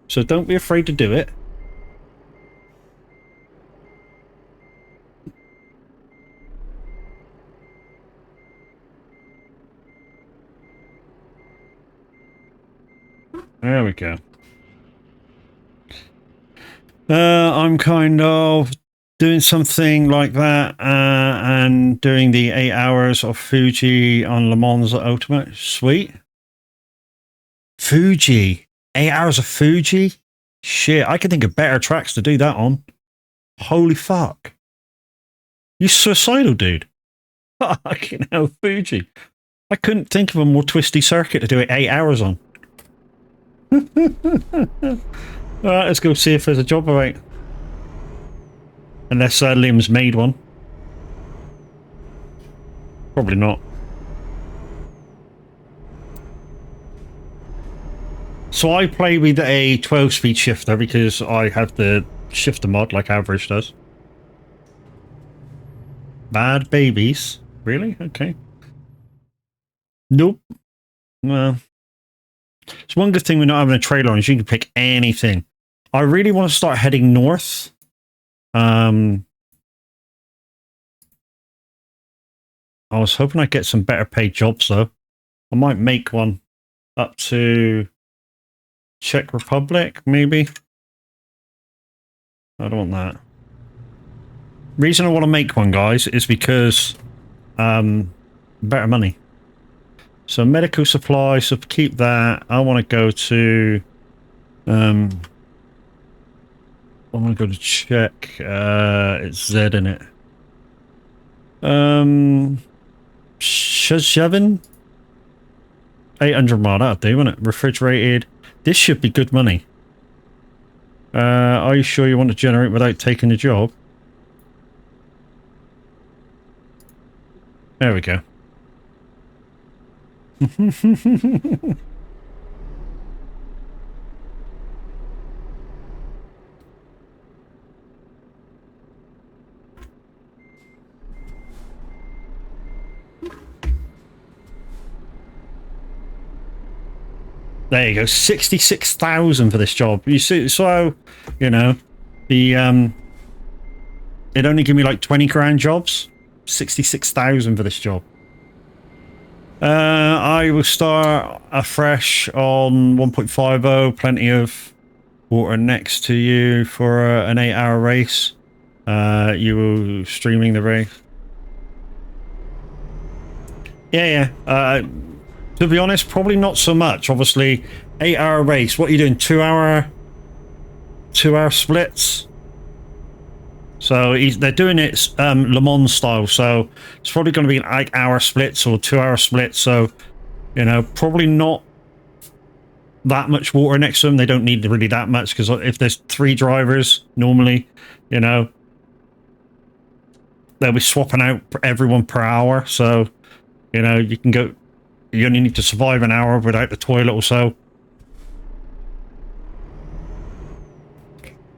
So don't be afraid to do it. There we go. I'm kind of doing something like that, and doing the 8 hours of Fuji on Le Mans Ultimate. Sweet. Fuji. 8 hours of Fuji? Shit, I could think of better tracks to do that on. Holy fuck. You suicidal, dude. Fucking hell, Fuji. I couldn't think of a more twisty circuit to do it 8 hours on. Alright, let's go see if there's a job right. Unless Liam's made one. Probably not. So I play with a 12-speed shifter because I have the shifter mod like Average does. Bad babies? Really? Okay. Nope. Well, it's one good thing we're not having a trailer on is you can pick anything. I really want to start heading north. I was hoping I'd get some better paid jobs though. I might make one up to Czech Republic, maybe. I don't want that. Reason I want to make one, guys, is because better money. So medical supplies, so keep that. I want to go to I want to go to Czech. It's Z in it. Szezevin? 800 mile, that'll do, won't it? Refrigerated. This should be good money. Are you sure you want to generate without taking the job? There we go. There you go, 66,000 for this job. You see, so you know, the it only give me like 20 grand jobs. 66,000 for this job. I will start afresh on 1.50. Plenty of water next to you for an 8-hour race. You will streaming the race. Yeah. To be honest, probably not so much. Obviously, 8-hour race. What are you doing? 2-hour splits. So they're doing it Le Mans style. So it's probably going to be like hour splits or 2-hour splits. So, you know, probably not that much water next to them. They don't need really that much because if there's 3 drivers normally, you know, they'll be swapping out everyone per hour. So, you know, you can go. You only need to survive an hour without the toilet or so.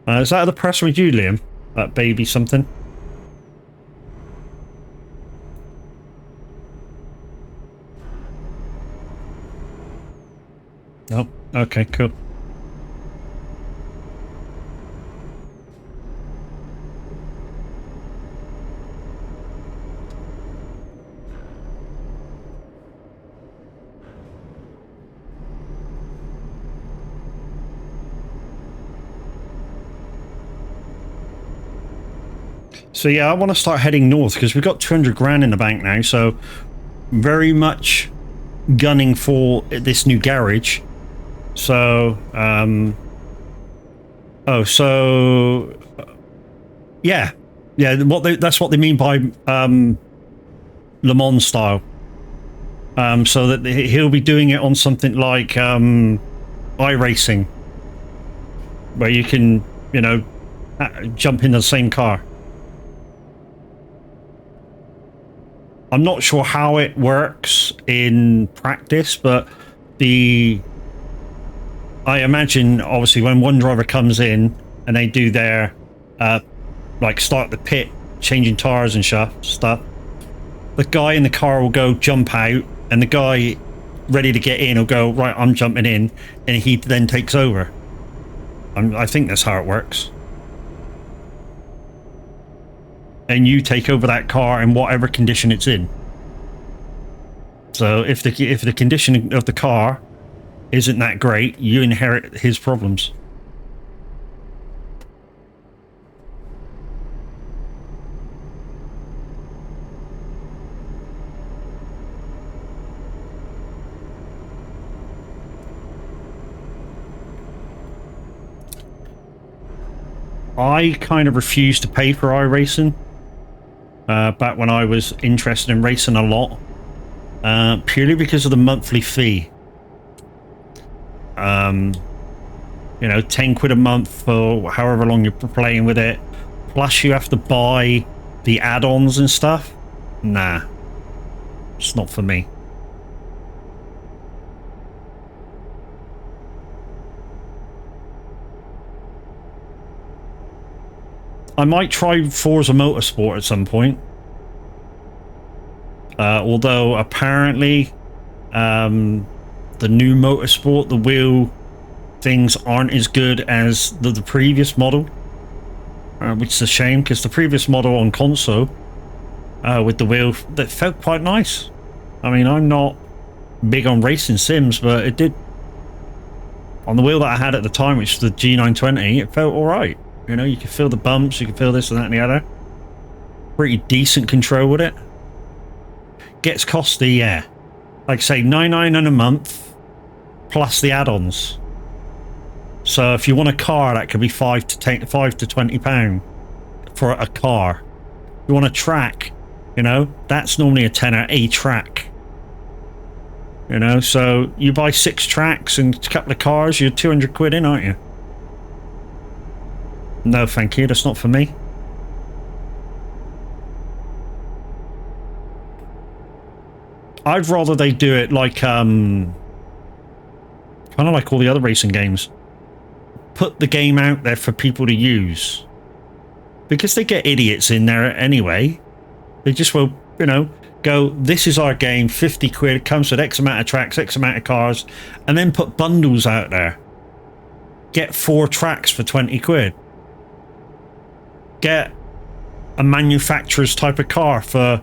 Is that the press with you, Liam? That baby something? Oh, okay, cool. So yeah, I want to start heading north because we've got 200 grand in the bank now. So very much gunning for this new garage. So, yeah. That's what they mean by Le Mans style. So that he'll be doing it on something like iRacing, where you can, you know, jump in the same car. I'm not sure how it works in practice, but I imagine obviously when one driver comes in and they do their like start the pit, changing tires and stuff, the guy in the car will go jump out, and the guy ready to get in will go, right, I'm jumping in, and he then takes over. I think that's how it works. And you take over that car in whatever condition it's in. So if the condition of the car isn't that great, you inherit his problems. I kind of refused to pay for iRacing back when I was interested in racing a lot, purely because of the monthly fee. You know, 10 quid a month for however long you're playing with it, plus you have to buy the add-ons and stuff. Nah, it's not for me. I might try Forza Motorsport at some point. Although apparently the new Motorsport, the wheel things aren't as good as the previous model. Which is a shame, because the previous model on console with the wheel, that felt quite nice. I mean, I'm not big on racing sims, but it did. On the wheel that I had at the time, which was the G920, it felt alright. You know, you could feel the bumps, you could feel this and that and the other. Pretty decent control with it. Gets costly, yeah. Like I say, $9.99 a month, plus the add-ons. So if you want a car, that could be £5 to £20 for a car. If you want a track, you know, that's normally a tenner a track. You know, so you buy 6 tracks and a couple of cars, you're 200 quid in, aren't you? No, thank you. That's not for me. I'd rather they do it like, kind of like all the other racing games. Put the game out there for people to use. Because they get idiots in there anyway. They just will, you know, go, this is our game, 50 quid, comes with X amount of tracks, X amount of cars, and then put bundles out there. Get 4 tracks for 20 quid. Get a manufacturer's type of car for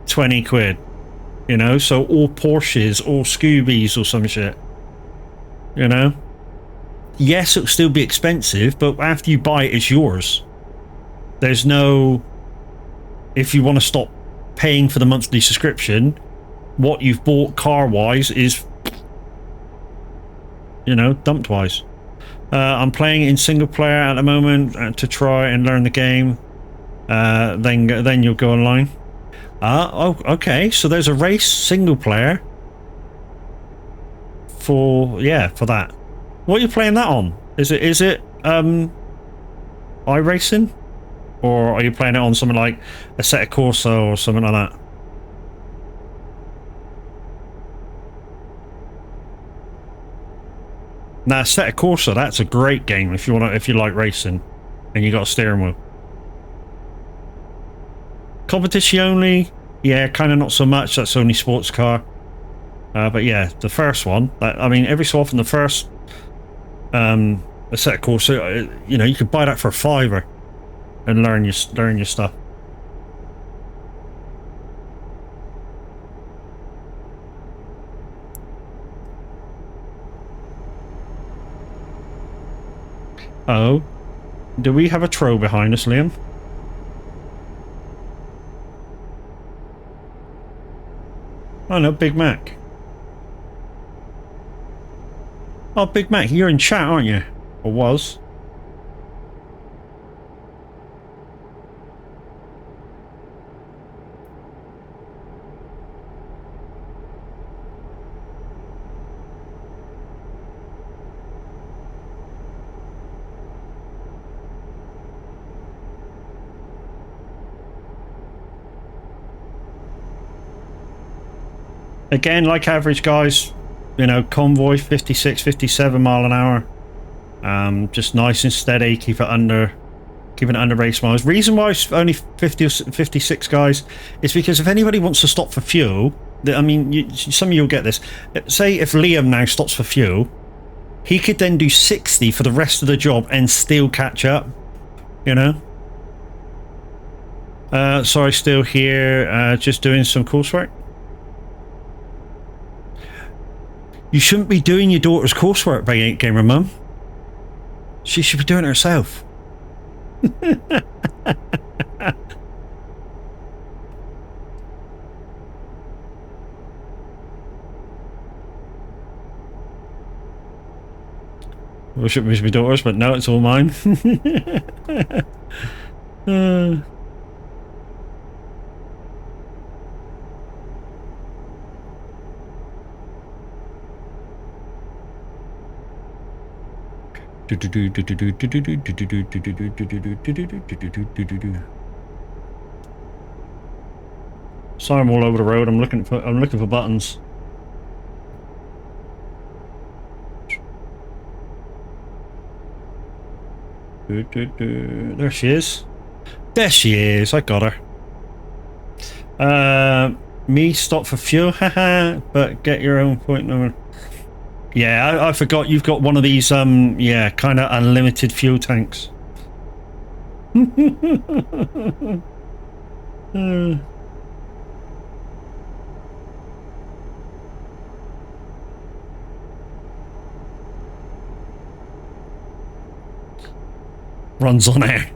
20 quid. You know, so all Porsches, all Scoobies or some shit. You know? Yes, it'll still be expensive, but after you buy it, it's yours. There's no... If you want to stop paying for the monthly subscription, what you've bought car-wise is, you know, dumped-wise. I'm playing in single player at the moment to try and learn the game. Then you'll go online. Oh, okay. So there's a race single player for that. What are you playing that on? Is it iRacing, or are you playing it on something like Assetto Corsa or something like that? Now, Assetto Corsa, that's a great game if you like racing, and you got a steering wheel. Competition only, yeah, kind of not so much. That's only sports car. But yeah, the first one. I mean, every so often the first Assetto Corsa, you know, you could buy that for £5 and learn your stuff. Oh, do we have a troll behind us, Liam? Oh no, Big Mac. Oh, Big Mac, you're in chat, aren't you? Or was? Again, like average guys, you know, convoy 56, 57 mile an hour. Just nice and steady, keep it under race miles. Reason why it's only 50 or 56 guys is because if anybody wants to stop for fuel, I mean, some of you'll get this. Say if Liam now stops for fuel, he could then do 60 for the rest of the job and still catch up, you know? Sorry, still here, just doing some coursework. You shouldn't be doing your daughter's coursework by Gamer Mum. She should be doing it herself. Wish it was my daughter's, but no, it's all mine. Sorry, I'm all over the road. I'm looking for buttons. There she is. There she is. I got her. Me stop for fuel, haha. But get your own point number. Yeah, I forgot you've got one of these. Yeah, kind of unlimited fuel tanks. Runs on air.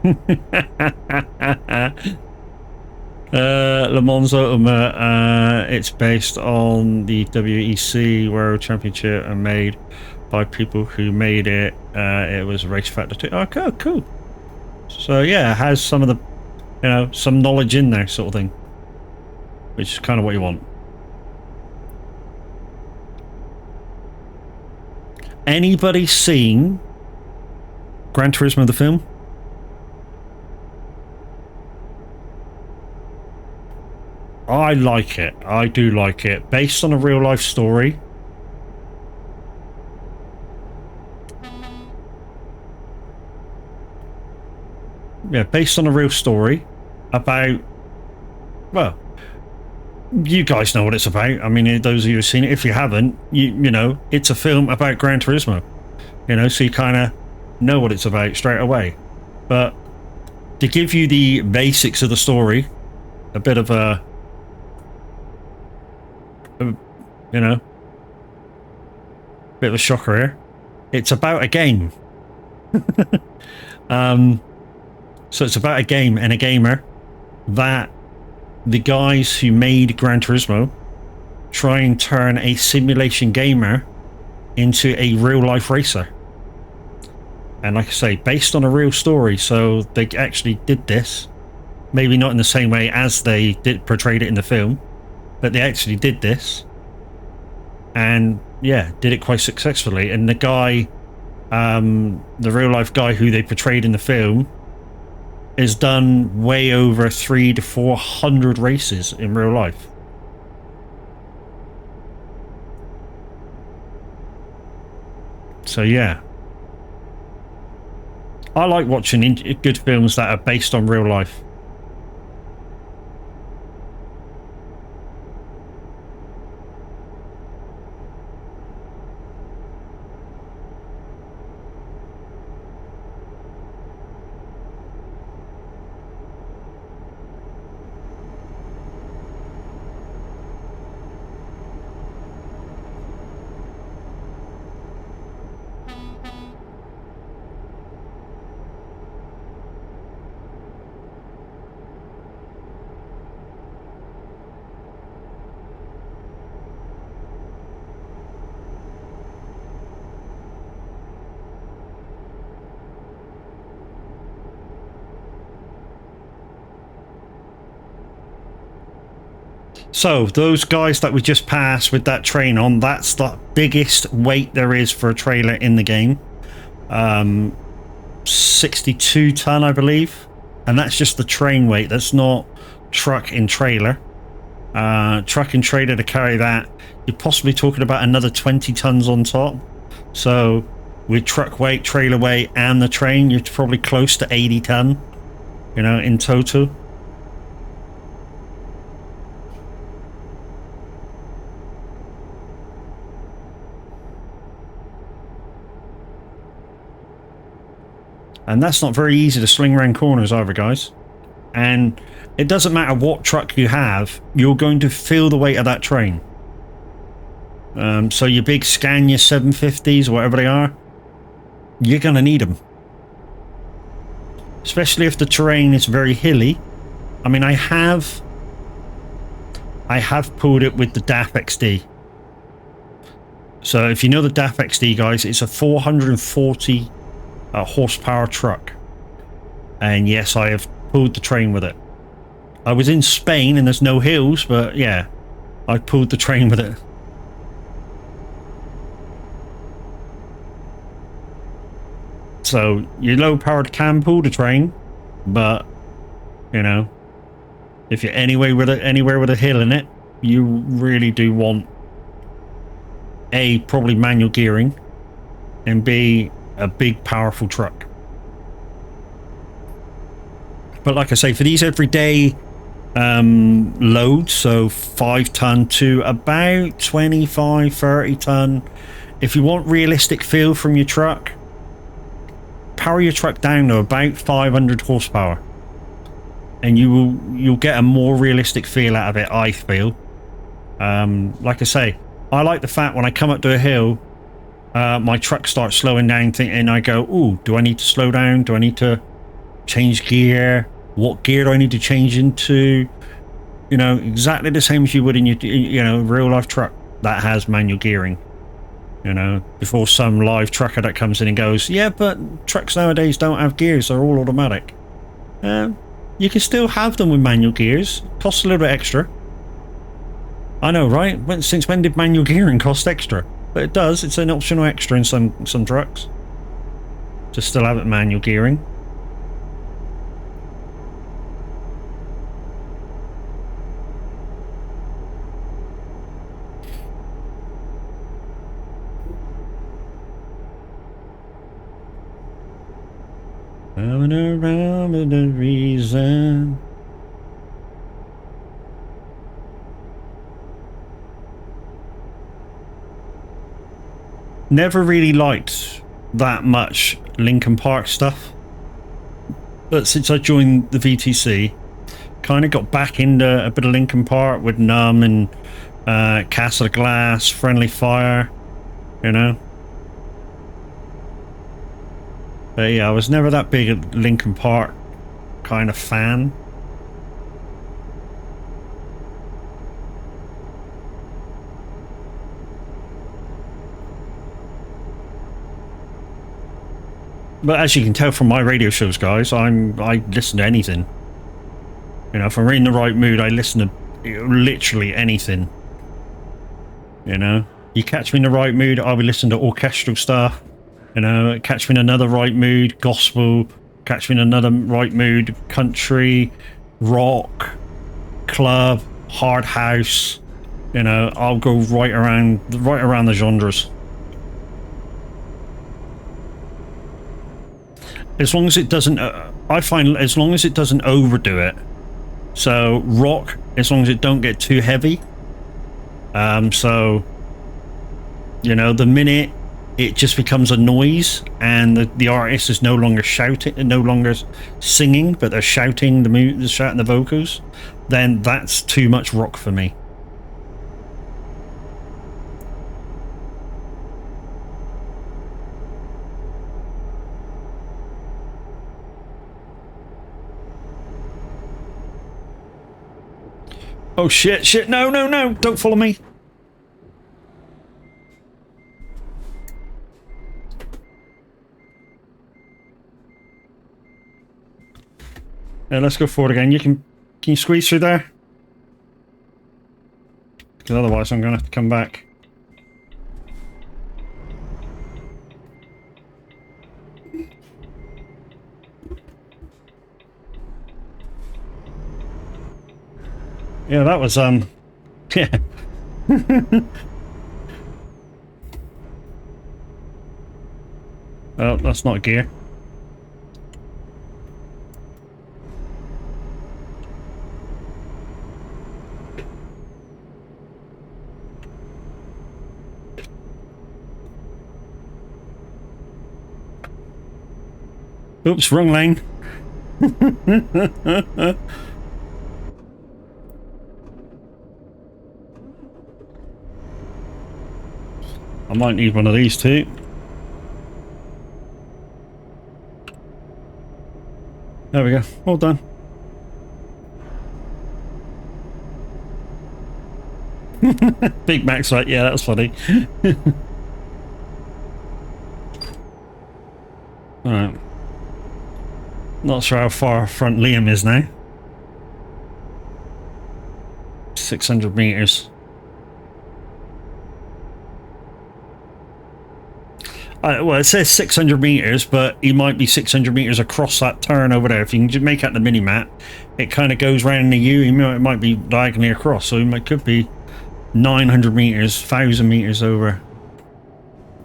Le Mans Ultimate, it's based on the WEC World Championship and made by people who made it. It was Race Factor 2. Okay, cool. So yeah, it has some of the, you know, some knowledge in there, sort of thing, which is kind of what you want. Anybody seen Gran Turismo the film? I like it. I do like it. Based on a real life story. Yeah, based on a real story about, well, you guys know what it's about. I mean, those of you who've seen it, if you haven't, you know, it's a film about Gran Turismo. You know, so you kind of know what it's about straight away. But to give you the basics of the story, a bit of a, you know, bit of a shocker here. It's about a game. So it's about a game and a gamer that the guys who made Gran Turismo try and turn a simulation gamer into a real life racer. And like I say, based on a real story, so they actually did this. Maybe not in the same way as they portrayed it in the film, but they actually did this. And yeah, did it quite successfully. And the guy, the real life guy who they portrayed in the film, has done way over 300 to 400 races in real life. So yeah, I like watching good films that are based on real life. So those guys that we just passed with that train on, that's the biggest weight there is for a trailer in the game. 62 ton, I believe. And that's just the train weight. That's not truck and trailer. Truck and trailer to carry that, you're possibly talking about another 20 tons on top. So with truck weight, trailer weight, and the train, you're probably close to 80 ton, you know, in total. And that's not very easy to swing around corners either, guys. And it doesn't matter what truck you have, you're going to feel the weight of that train. So your big Scania 750s, whatever they are, you're going to need them. Especially if the terrain is very hilly. I mean, I have pulled it with the DAF XD. So if you know the DAF XD, guys, it's a 440 horsepower truck. And yes, I have pulled the train with it. I was in Spain and there's no hills, but yeah, I pulled the train with it. So your low powered can pull the train, but you know, if you're anywhere with a hill in it, you really do want A, probably manual gearing, and B, a big powerful truck. But like I say, for these everyday loads, so 5 ton to about 25, 30 ton, if you want realistic feel from your truck, power your truck down to about 500 horsepower and you'll get a more realistic feel out of it, I feel. Like I say, I like the fact when I come up to a hill, my truck starts slowing down and I go, ooh, do I need to slow down? Do I need to change gear? What gear do I need to change into? You know, exactly the same as you would in your real life truck that has manual gearing. You know, before some live trucker that comes in and goes, yeah, but trucks nowadays don't have gears, they're all automatic. You can still have them with manual gears. Costs a little bit extra. I know, right? Since when did manual gearing cost extra? But it does, it's an optional extra in some trucks. To still have it manual gearing. Coming around with the reason. Never really liked that much Linkin Park stuff, but since I joined the VTC, kind of got back into a bit of Linkin Park with Numb and Castle of Glass, Friendly Fire, you know. But yeah, I was never that big a Linkin Park kind of fan. But as you can tell from my radio shows, guys, I listen to anything. You know, if I'm in the right mood, I listen to literally anything. You know, you catch me in the right mood, I'll be listening to orchestral stuff. You know, catch me in another right mood, gospel. Catch me in another right mood, country, rock, club, hard house. You know, I'll go right around the genres. As long as it doesn't, I find as long as it doesn't overdo it. So rock, as long as it don't get too heavy. So, you know, the minute it just becomes a noise and the artist is no longer shouting, no longer singing, but they're shouting the vocals, then that's too much rock for me. Oh shit, no, don't follow me. Yeah, let's go forward again. Can you squeeze through there? Because otherwise I'm gonna have to come back. Yeah, that was yeah. Oh, that's not a gear. Oops, wrong lane. I might need one of these too. There we go. All done. Big Mac's right. Yeah, that was funny. Alright. Not sure how far front Liam is now. 600 meters. Well, it says 600 meters, but he might be 600 meters across that turn over there. If you can just make out the mini-map, it kind of goes round the U. It might be diagonally across, so it could be 900 meters, 1,000 meters over.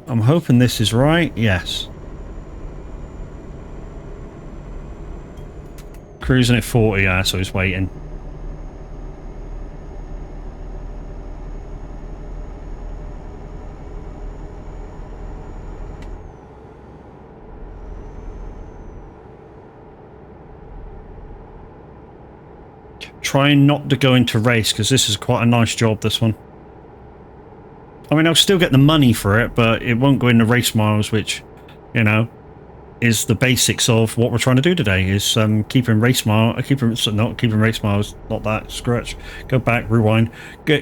I'm hoping this is right. Yes. Cruising at 40, yeah, so he's waiting. Trying not to go into race, because this is quite a nice job, this one. I mean, I'll still get the money for it, but it won't go into race miles, which, you know, is the basics of what we're trying to do today, is keeping race miles, not keeping race miles, not that, scratch, go back, rewind,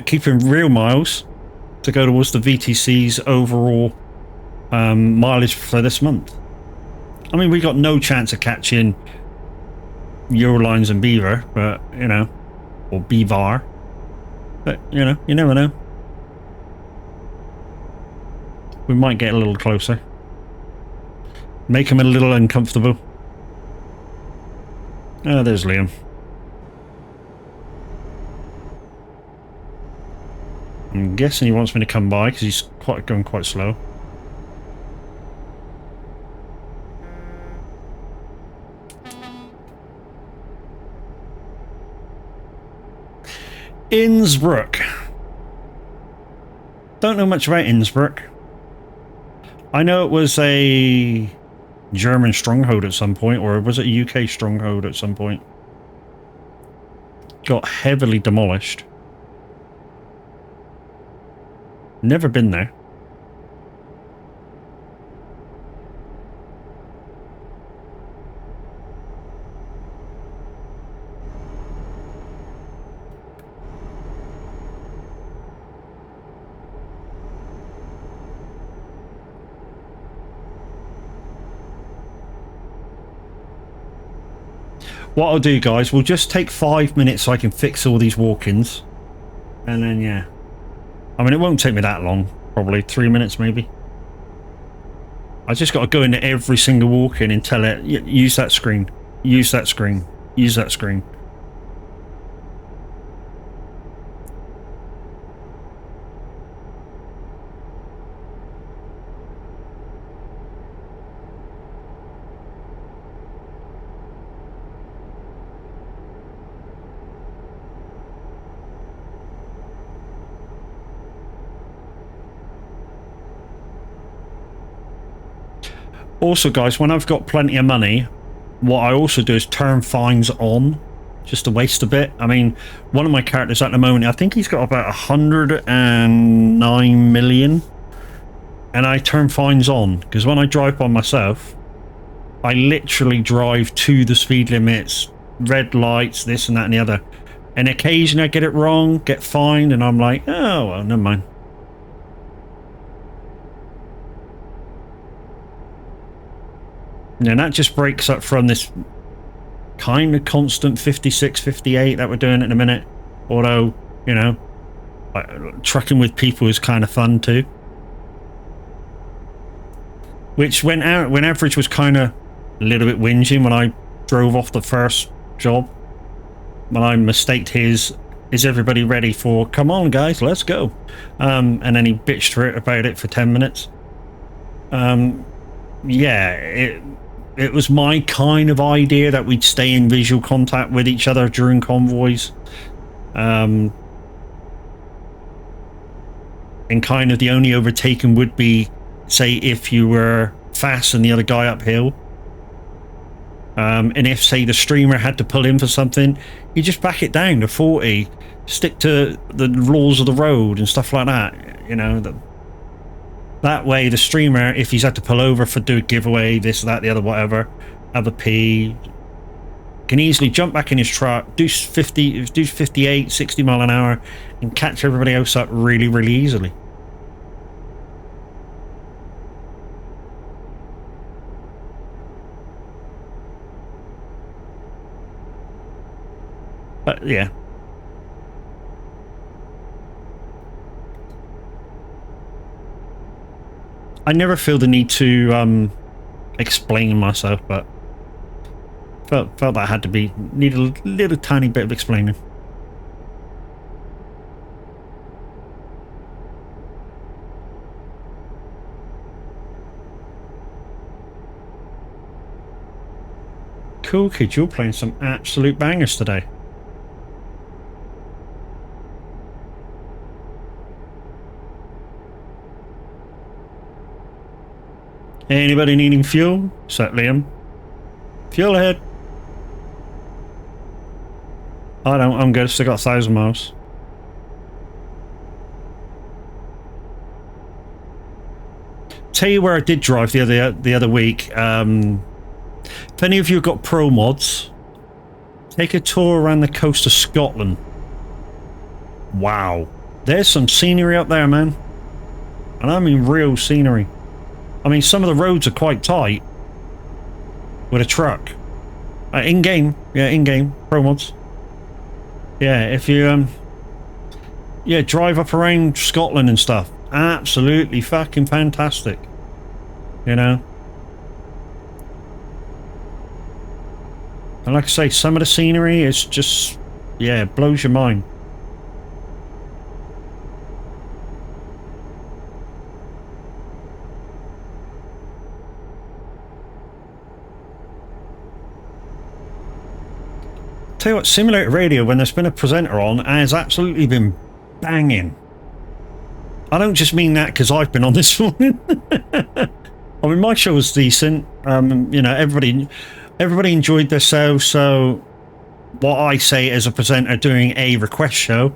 keeping real miles to go towards the VTC's overall mileage for this month. I mean, we got no chance of catching Eurolines and Beaver, but, you know, or Beavar, but, you know, you never know. We might get a little closer. Make him a little uncomfortable. Oh, there's Liam. I'm guessing he wants me to come by because he's going quite slow. Innsbruck. Don't know much about Innsbruck. I know it was a German stronghold at some point, or was it a UK stronghold at some point? Got heavily demolished. Never been there. What I'll do, guys, we'll just take 5 minutes so I can fix all these walk-ins. And then, yeah. I mean, it won't take me that long. Probably 3 minutes, maybe. I just got to go into every single walk-in and tell it, use that screen. Use that screen. Use that screen. Also, guys, when I've got plenty of money, what I also do is turn fines on, just to waste a bit. I mean, one of my characters at the moment, I think he's got about 109 million, and I turn fines on, because when I drive by myself, I literally drive to the speed limits, red lights, this and that and the other, and occasionally I get it wrong, get fined, and I'm like, oh, well, never mind. And that just breaks up from this kind of constant 56, 58 that we're doing at the minute. Although, you know, like, trucking with people is kind of fun too. Which when Average was kind of a little bit whinging when I drove off the first job. When I mistaked his, is everybody ready for, come on guys, let's go. And then he bitched about it for 10 minutes. Yeah, it was my kind of idea that we'd stay in visual contact with each other during convoys. And kind of the only overtaking would be, say, if you were fast and the other guy uphill. And if, say, the streamer had to pull in for something, you just back it down to 40, stick to the laws of the road and stuff like that, you know. That way, the streamer, if he's had to pull over for do a giveaway, this, that, the other, whatever, have a pee, can easily jump back in his truck, do 58, 60 mile an hour, and catch everybody else up really, really easily. yeah. I never feel the need to explain myself, but felt that I had to need a little tiny bit of explaining. Cool, kid, you're playing some absolute bangers today. Anybody needing fuel? Set Liam. Fuel ahead. I don't, I'm good, still got 1,000 miles. Tell you where I did drive the other week. If any of you have got pro mods, take a tour around the coast of Scotland. Wow. There's some scenery up there, man. And I mean real scenery. I mean, some of the roads are quite tight with a truck. In-game. Yeah, in-game. Pro mods. Yeah, if you, yeah, drive up around Scotland and stuff. Absolutely fucking fantastic. You know? And like I say, some of the scenery is just, yeah, it blows your mind. Tell you what, Simulator Radio, when there's been a presenter on, has absolutely been banging. I don't just mean that because I've been on this one. I mean, my show was decent. You know, everybody enjoyed themselves. So what I say as a presenter doing a request show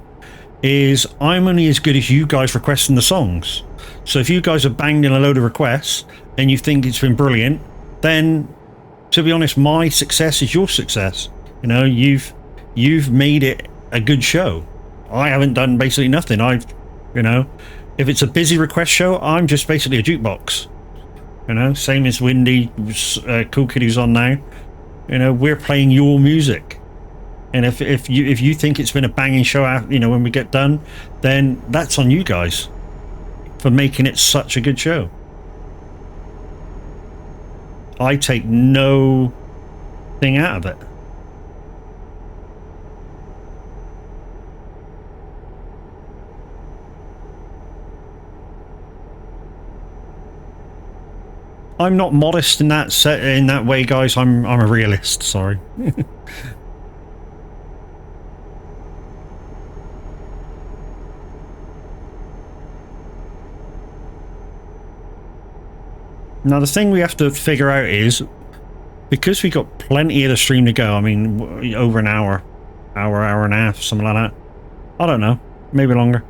is I'm only as good as you guys requesting the songs. So if you guys have banged in a load of requests and you think it's been brilliant, then to be honest, my success is your success. You know, you've made it a good show. I haven't done basically nothing. You know, if it's a busy request show, I'm just basically a jukebox. You know, same as Windy, Cool Kid who's on now. You know, we're playing your music. And if you think it's been a banging show, you know, when we get done, then that's on you guys for making it such a good show. I take no thing out of it. I'm not modest in that way, guys. I'm a realist. Sorry. Now the thing we have to figure out is, because we got plenty of the stream to go. I mean, over an hour and a half, something like that. I don't know, maybe longer.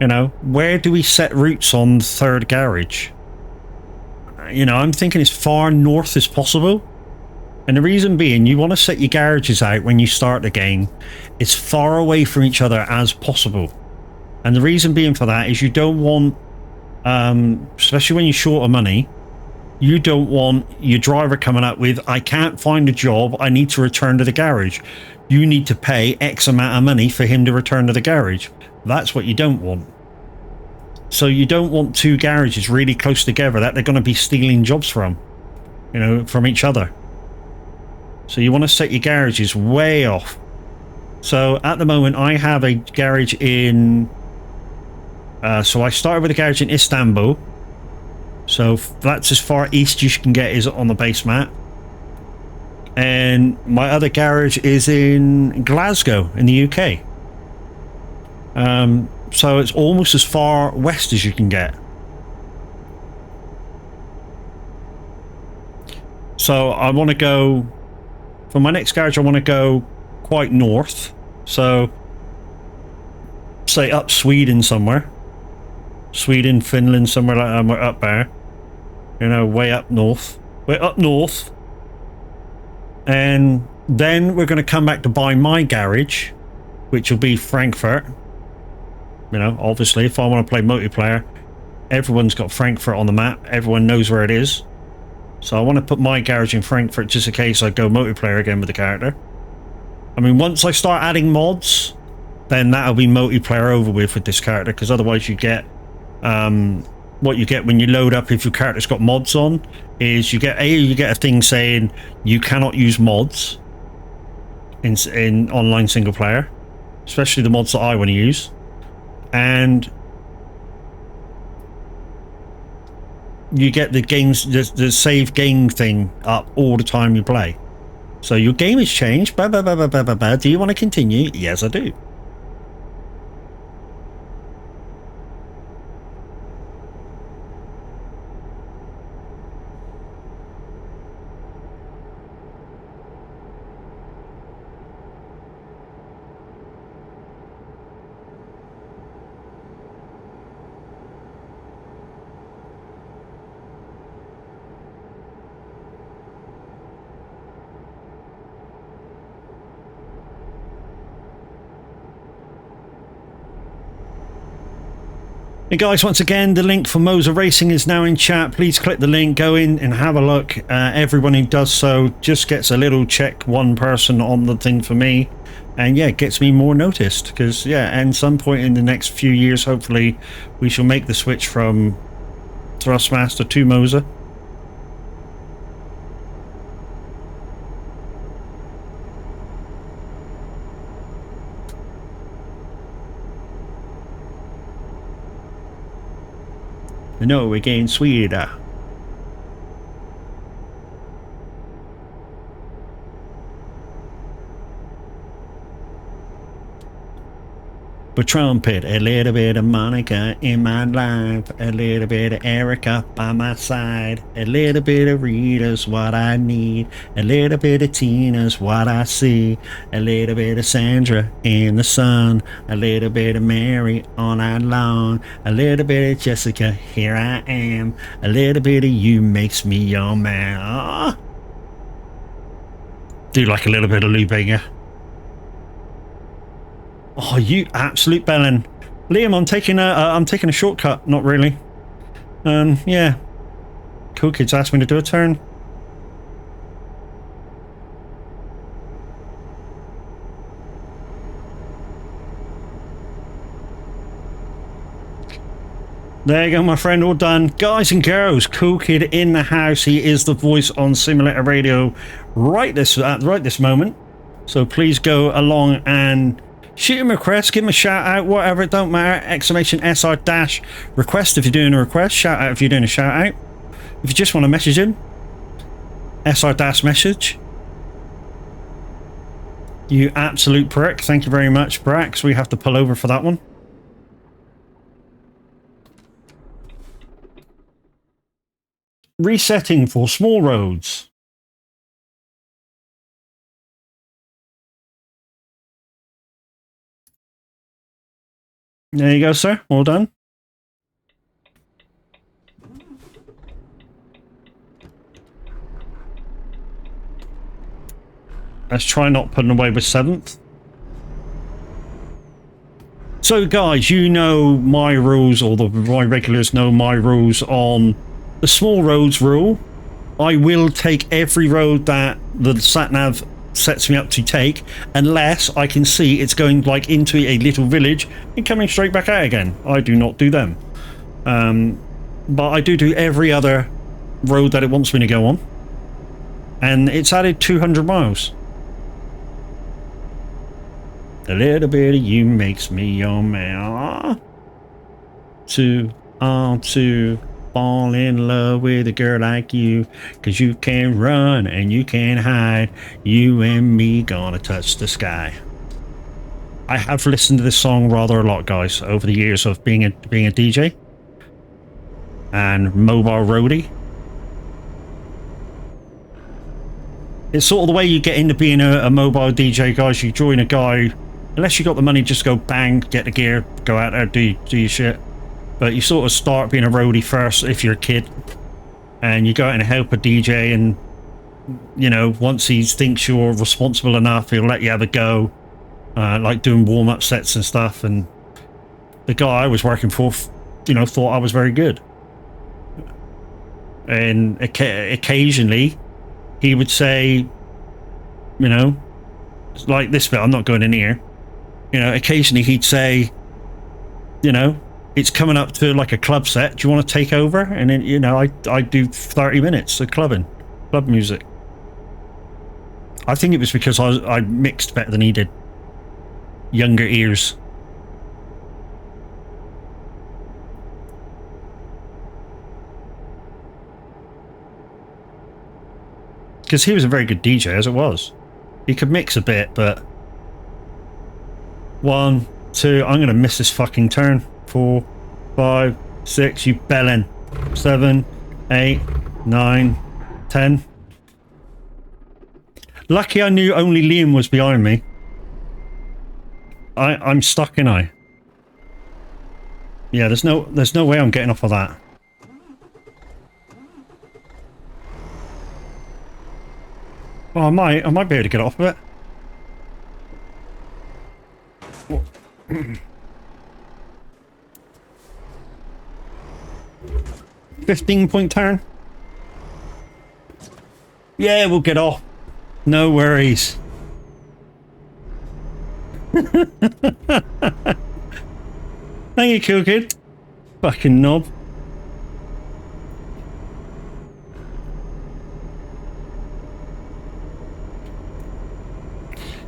You know, where do we set routes on the third garage? You know, I'm thinking as far north as possible. And the reason being, you want to set your garages out when you start the game as far away from each other as possible. And the reason being for that is you don't want, especially when you're short of money, you don't want your driver coming up with, I can't find a job, I need to return to the garage. You need to pay X amount of money for him to return to the garage. That's what you don't want. So you don't want two garages really close together that they're going to be stealing jobs from, you know, from each other. So you want to set your garages way off. So at the moment I have a garage in, so I started with a garage in Istanbul. So that's as far east as you can get is on the base map. And my other garage is in Glasgow in the UK. So it's almost as far west as you can get. So I want to go, for my next garage I want to go quite north. So say up Sweden somewhere. Sweden, Finland, somewhere like that. We're up there. You know, way up north. We're up north. And then we're going to come back to buy my garage, which will be Frankfurt. You know, obviously, if I want to play multiplayer, everyone's got Frankfurt on the map. Everyone knows where it is. So I want to put my garage in Frankfurt just in case I go multiplayer again with the character. I mean, once I start adding mods, then that'll be multiplayer over with this character, because otherwise you get what you get when you load up if your character's got mods on is you get a thing saying you cannot use mods in online single player, especially the mods that I want to use, and you get the games the save game thing up all the time you play. So your game has changed. Do you want to continue? Yes, I do. Hey guys, once again, the link for Moser Racing is now in chat. Please click the link, go in and have a look. Everyone who does so just gets a little check, one person on the thing for me. And yeah, it gets me more noticed. Because yeah, and some point in the next few years, hopefully, we shall make the switch from Thrustmaster to Moser. No, we're getting sweeter. But trumpet, a little bit of Monica in my life, a little bit of Erica by my side, a little bit of Rita's what I need, a little bit of Tina's what I see, a little bit of Sandra in the sun, a little bit of Mary all night long, a little bit of Jessica, here I am, a little bit of you makes me your man. Aww. Do like a little bit of Lou Bega. Oh, you absolute bellend. Liam, I'm taking a shortcut. Not really. Yeah. Cool Kids asked me to do a turn. There you go, my friend, all done. Guys and girls, Cool Kid in the house. He is the voice on Simulator Radio right this moment. So please go along and shoot him a request, give him a shout out, whatever, it don't matter. Exclamation SR dash request if you're doing a request, shout out if you're doing a shout out. If you just want to message him, SR dash message. You absolute prick. Thank you very much, Brax. We have to pull over for that one. Resetting for small roads. There you go, sir. All done. Let's try not putting away with 7th. So, guys, you know my rules, or my regulars know my rules on the small roads rule. I will take every road that the sat-nav sets me up to take, unless I can see it's going like into a little village and coming straight back out again. I do not do them. But I do every other road that it wants me to go on. And it's added 200 miles. A little bit of you makes me your man. To fall in love with a girl like you, cause you can run and you can hide, you and me gonna touch the sky. I have listened to this song rather a lot, guys, over the years of being a DJ and mobile roadie. It's sort of the way you get into being a mobile DJ, guys. You join a guy, unless you got the money, just go bang, get the gear, go out there, do your shit. But you sort of start being a roadie first if you're a kid, and you go out and help a DJ, and you know, once he thinks you're responsible enough, he'll let you have a go, like doing warm-up sets and stuff. And the guy I was working for, you know, thought I was very good, and occasionally he would say, you know, like this bit, I'm not going in here. You know, occasionally he'd say, you know, it's coming up to like a club set. Do you want to take over? And then, you know, I do 30 minutes of club music. I think it was because I mixed better than he did. Younger ears. Because he was a very good DJ as it was. He could mix a bit, but 1, 2, I'm gonna miss this fucking turn. 4, 5, 6, you bellend. 7, 8, 9, 10. Lucky I knew only Liam was behind me. I'm stuck, ain't I? Yeah, there's no way I'm getting off of that. Well, I might be able to get off of it. 15-point turn. Yeah, we'll get off. No worries. Thank you, cool kid. Fucking knob.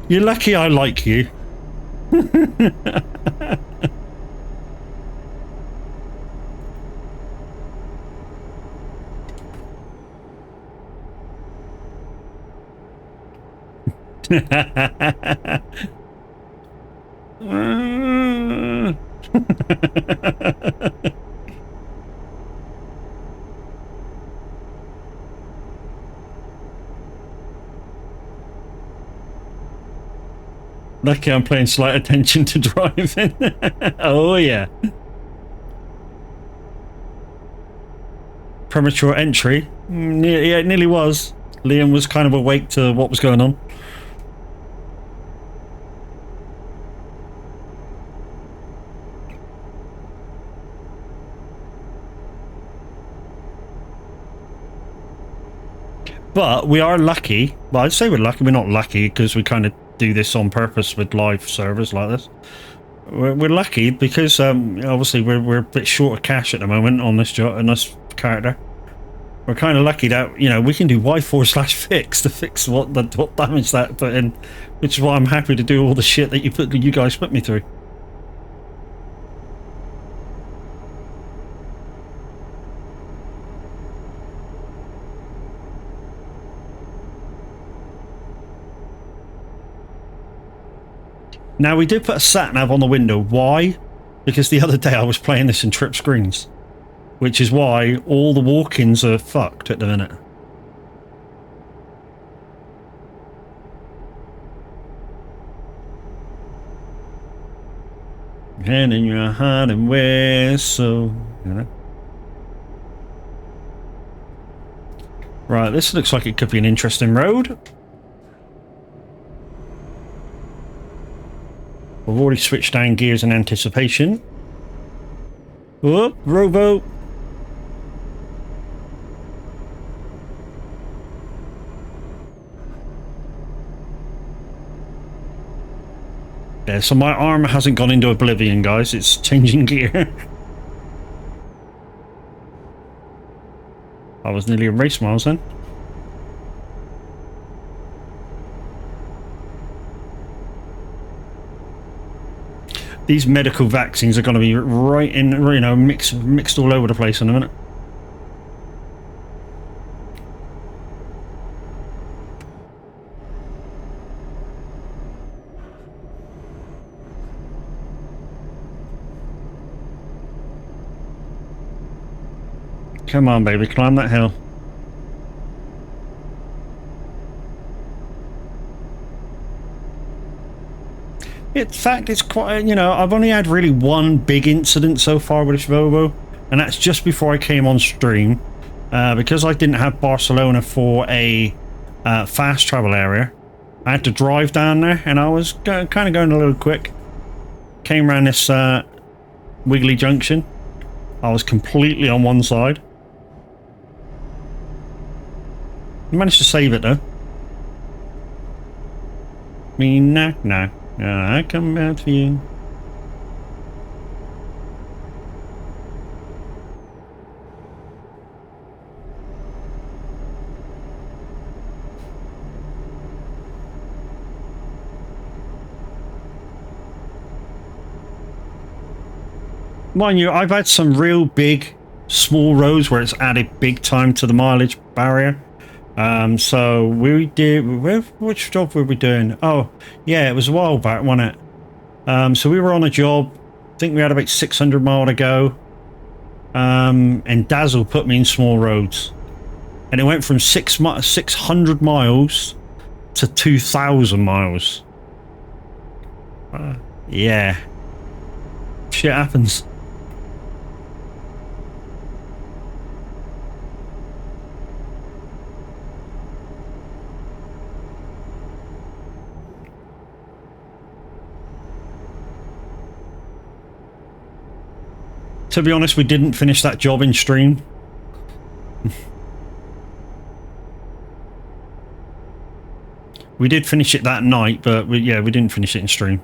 You're lucky I like you. Lucky I'm paying slight attention to driving. Oh yeah. Premature entry. Yeah, it nearly was. Liam was kind of awake to what was going on. But we are lucky. Well, I'd say we're lucky. We're not lucky because we kind of do this on purpose with live servers like this. We're lucky because obviously we're a bit short of cash at the moment on this job and this character. We're kind of lucky that, you know, we can do Y4/fix to fix what damage that put in, which is why I'm happy to do all the shit that you guys put me through. Now, we did put a sat-nav on the window. Why? Because the other day I was playing this in trip screens. Which is why all the walk-ins are fucked at the minute. Hand in your heart and whistle. You know? Right, this looks like it could be an interesting road. We've already switched down gears in anticipation. Whoop, rowboat. Yeah, so my arm hasn't gone into oblivion, guys. It's changing gear. I was nearly a race miles then. These medical vaccines are going to be right in, you know, mixed all over the place in a minute. Come on, baby, climb that hill. In fact, it's quite, you know, I've only had really one big incident so far with this Volvo, and that's just before I came on stream. Because I didn't have Barcelona for a fast travel area, I had to drive down there, and I was kind of going a little quick. Came around this wiggly junction. I was completely on one side. Managed to save it though. Me knock knock. I come back for you. Mind you, I've had some real big, small roads where it's added big time to the mileage barrier. So we did. Which job were we doing? Oh, yeah, it was a while back, wasn't it? So we were on a job. I think we had about 600 mile to go. And Dazzle put me in small roads, and it went from 600 miles to 2,000 miles. Yeah, shit happens. To be honest, we didn't finish that job in stream. We did finish it that night, but we didn't finish it in stream.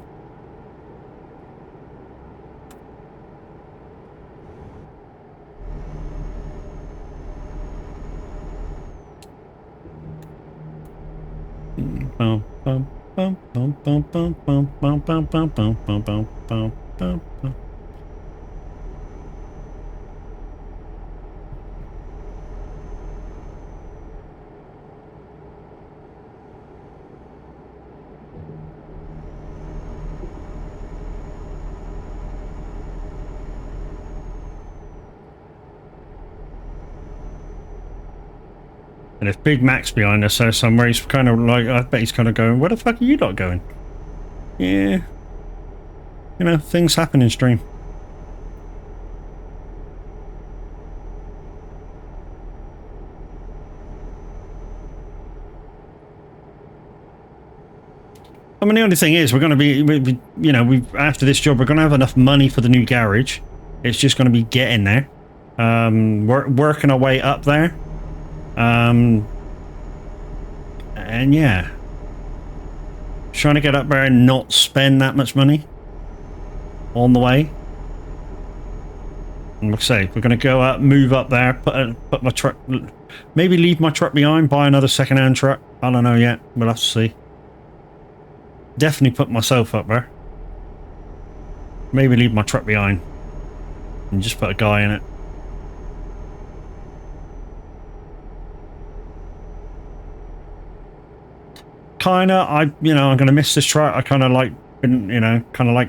And if Big Mac's behind us there somewhere, he's kind of like, I bet he's kind of going, where the fuck are you not going? Yeah. You know, things happen in stream. I mean, the only thing is, we're going to be, you know, after this job, we're going to have enough money for the new garage. It's just going to be getting there. We're working our way up there. And yeah, trying to get up there and not spend that much money on the way. And like I say, we're going to go up, move up there, put my truck, maybe leave my truck behind, buy another second-hand truck. I don't know yet. We'll have to see. Definitely put myself up there. Maybe leave my truck behind and just put a guy in it. Kinda, I'm gonna miss this truck. I kind of like,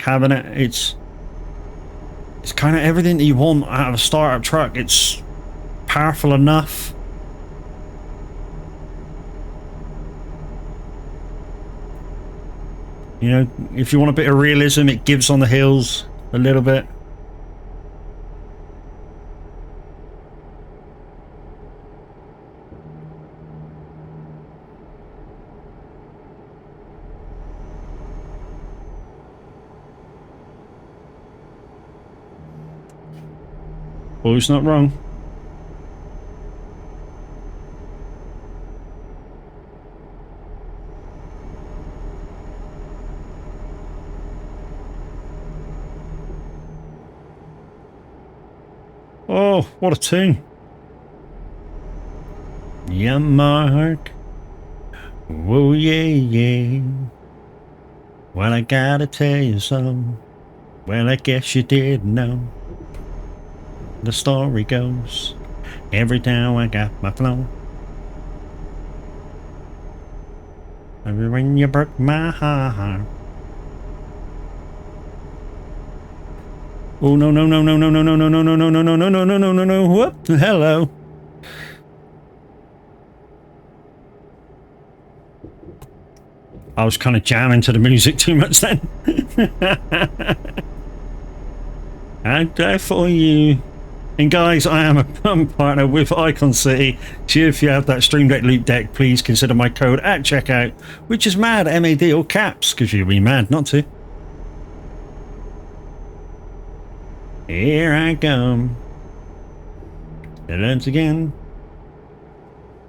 having it. It's kind of everything that you want out of a startup truck. It's powerful enough. You know, if you want a bit of realism, it gives on the hills a little bit. Boy's not wrong. Oh, what a tune. Yeah, Mark. Whoa, yeah, yeah. Well, I gotta tell you something. Well, I guess you didn't know. The story goes, every time I got my flow, when you broke my heart. Oh no no no no no no no no no no no no no no no no no no no! Whoop! Hello. I was kind of jamming to the music too much then. I'd die for you. And guys, I am a partner with Icon City. So if you have that Stream Deck Loop Deck, please consider my code at checkout, which is MAD, M-A-D, or caps, because you'll be mad not to. Here I come. Once again.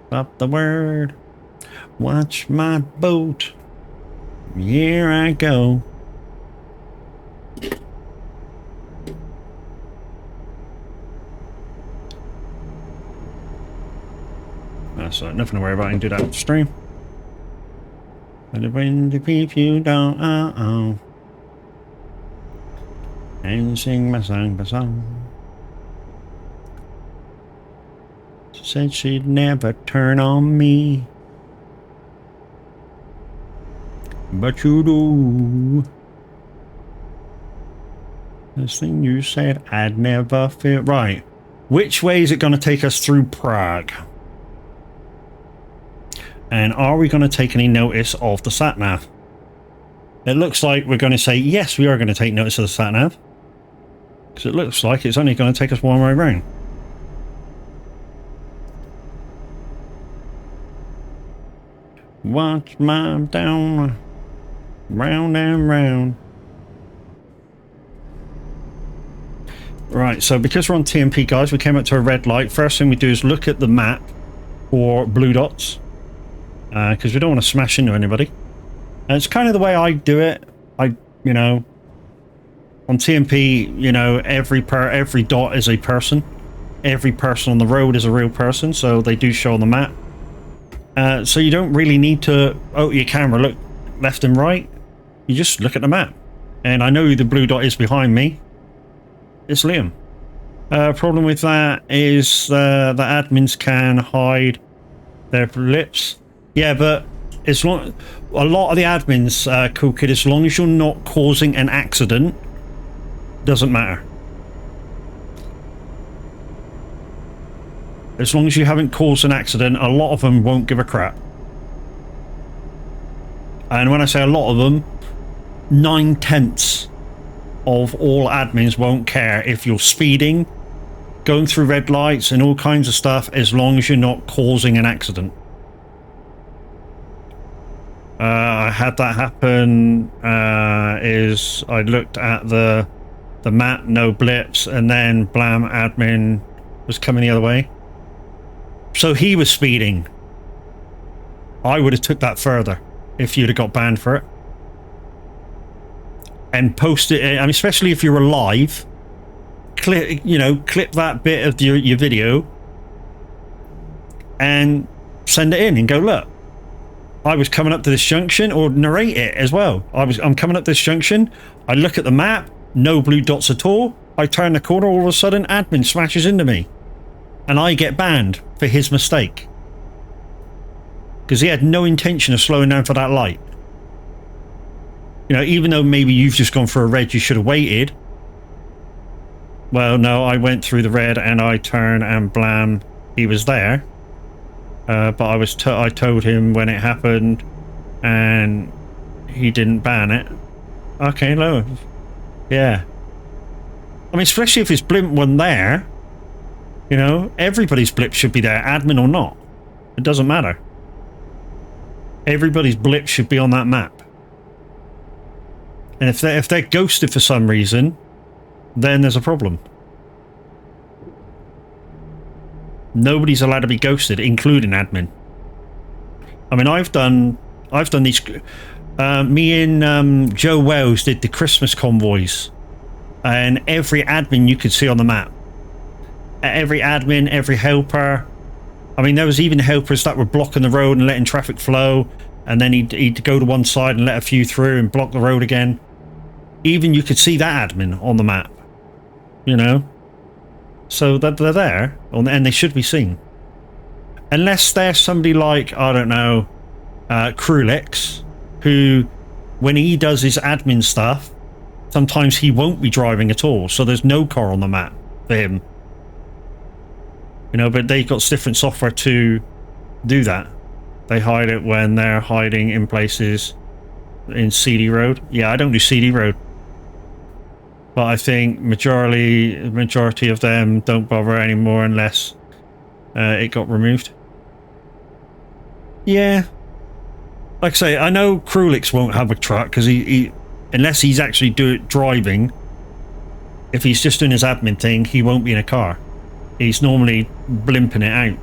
Stop the word. Watch my boat. Here I go. That's nothing to worry about. I can do that stream. And when the people don't, and sing my song. She said she'd never turn on me. But you do. This thing you said I'd never feel. Right. Which way is it going to take us through Prague? And are we going to take any notice of the sat-nav? It looks like we're going to say, yes, we are going to take notice of the sat-nav. Because it looks like it's only going to take us one way round. Watch my down, round and round. Right, so because we're on TMP, guys, we came up to a red light. First thing we do is look at the map for blue dots. Because we don't want to smash into anybody. And it's kind of the way I do it. You know, on TMP, you know, every dot is a person. Every person on the road is a real person, so they do show on the map. So you don't really need to open your camera, look left and right. You just look at the map. And I know who the blue dot is behind me. It's Liam. Problem with that is the admins can hide their blips. Yeah, but as long a lot of the admins, Cool Kid, as long as you're not causing an accident, doesn't matter. As long as you haven't caused an accident, a lot of them won't give a crap. And when I say a lot of them, 9/10 of all admins won't care if you're speeding, going through red lights and all kinds of stuff, as long as you're not causing an accident. I had that happen. Is I looked at the map, no blips, and then blam, admin was coming the other way. So he was speeding. I would have took that further if you'd have got banned for it. And post it, I mean, especially if you're alive, clip that bit of your video and send it in and go, look, I was coming up to this junction, or narrate it as well. I'm coming up this junction, I look at the map, no blue dots at all, I turn the corner, all of a sudden admin smashes into me. And I get banned for his mistake. Because he had no intention of slowing down for that light. You know, even though maybe you've just gone for a red, you should have waited. Well, no, I went through the red and I turned and blam, he was there. But I told him when it happened and he didn't ban it. Okay, no. Yeah. I mean, especially if his blimp wasn't there. You know, everybody's blip should be there, admin or not. It doesn't matter. Everybody's blip should be on that map. And if they're ghosted for some reason, then there's a problem. Nobody's allowed to be ghosted, including admin. I mean, I've done these. Me and Joe Wells did the Christmas convoys, and every admin you could see on the map. Every admin, every helper. I mean, there was even helpers that were blocking the road and letting traffic flow, and then he'd go to one side and let a few through and block the road again. Even you could see that admin on the map, you know. So they're there, and they should be seen. Unless there's somebody like, I don't know, Krulix, who, when he does his admin stuff, sometimes he won't be driving at all, so there's no car on the map for him. You know, but they've got different software to do that. They hide it when they're hiding in places in CD Road. Yeah, I don't do CD Road. But I think majority of them don't bother anymore unless it got removed. Yeah. Like I say, I know Krulix won't have a truck because he unless he's actually driving, if he's just doing his admin thing, he won't be in a car. He's normally blimping it out.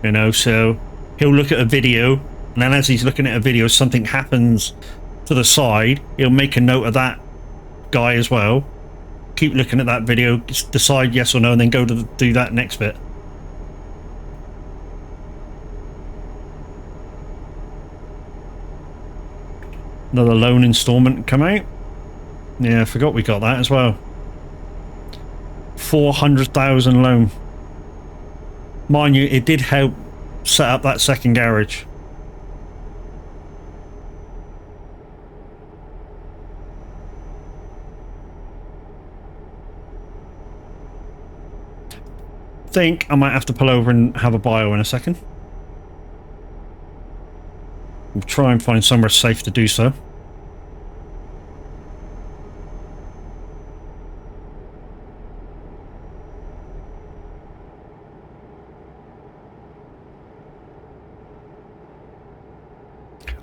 You know, so he'll look at a video, and then as he's looking at a video, something happens to the side, it'll make a note of that guy as well. Keep looking at that video, decide yes or no, and then go to do that next bit. Another loan installment come out. Yeah, I forgot we got that as well. 400,000 loan. Mind you, it did help set up that second garage. Think I might have to pull over and have a bio in a second. We'll try and find somewhere safe to do so.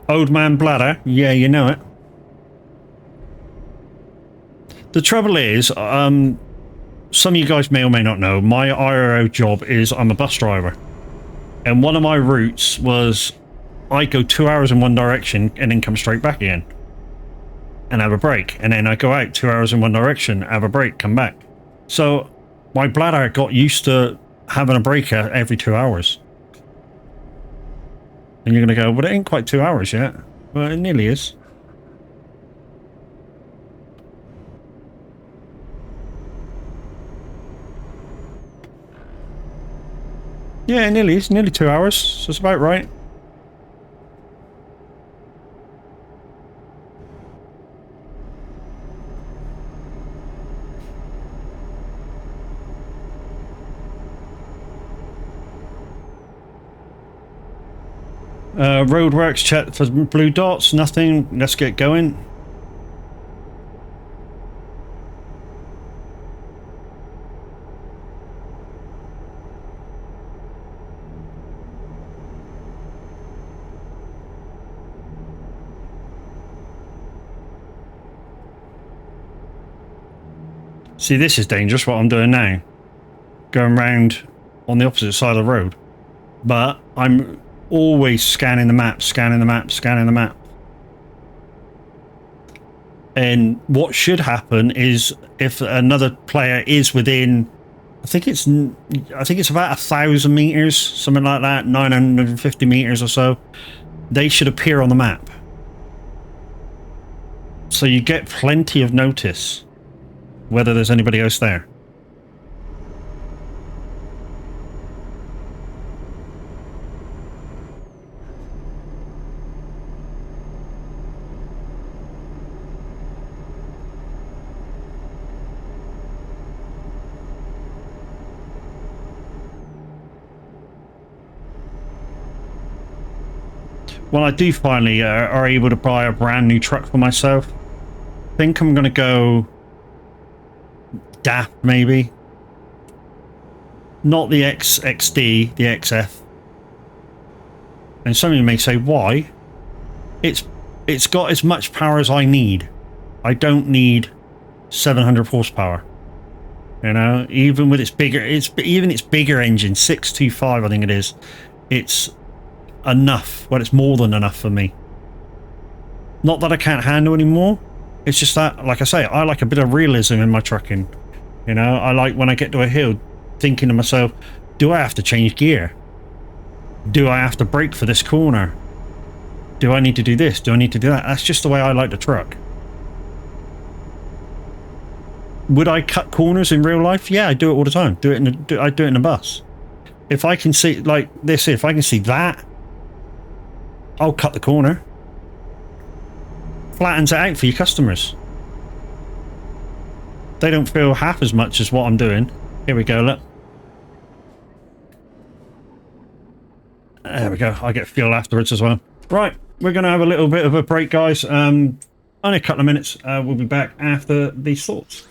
Old man bladder, yeah, you know it. The trouble is, some of you guys may or may not know, my IRO job is I'm a bus driver. And one of my routes was I go 2 hours in one direction and then come straight back again. And have a break. And then I go out 2 hours in one direction, have a break, come back. So my bladder got used to having a break every 2 hours. And you're going to go, well, it ain't quite 2 hours yet. Well, it nearly is. Yeah, it nearly is. Nearly 2 hours. So it's about right. Roadworks, check for blue dots, nothing. Let's get going. See, this is dangerous, what I'm doing now. Going round on the opposite side of the road. But I'm always scanning the map, scanning the map, scanning the map. And what should happen is if another player is within, I think it's about 1,000 meters, something like that, 950 meters or so, they should appear on the map. So you get plenty of notice whether there's anybody else there. When I do finally are able to buy a brand new truck for myself, I think I'm going to go DAF maybe. Not the XD, the XF. And some of you may say, why? It's got as much power as I need. I don't need 700 horsepower. You know, even with its bigger engine, 625 I think it is. It's enough. Well, it's more than enough for me. Not that I can't handle anymore. It's just that, like I say, I like a bit of realism in my trucking. You know, I like when I get to a hill thinking to myself, do I have to change gear? Do I have to brake for this corner? Do I need to do this? Do I need to do that? That's just the way I like the truck. Would I cut corners in real life? Yeah, I do it all the time. I do it in a bus. If I can see, like this, if I can see that, I'll cut the corner. Flattens it out for your customers. They don't feel half as much as what I'm doing. Here we go, look. There we go. I get fuel afterwards as well. Right, we're going to have a little bit of a break, guys. Only a couple of minutes. We'll be back after these thoughts.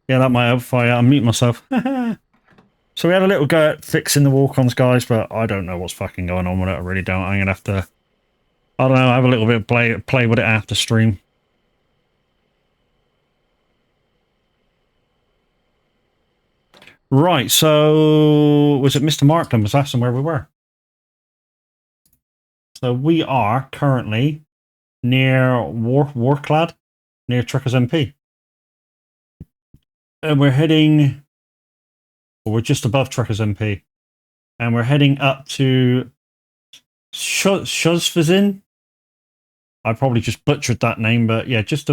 Yeah, that might help if I unmute myself. So we had a little go at fixing the walk-ons, guys, but I don't know what's fucking going on with it. I really don't. I'm going to have to, I don't know, have a little bit of play with it after stream. Right, so was it Mr. Markland was asking where we were? So we are currently near Warclad, near Truckers MP. And we're heading, or we're just above Truckers MP. And we're heading up to Shuzvazin. I probably just butchered that name, but yeah, just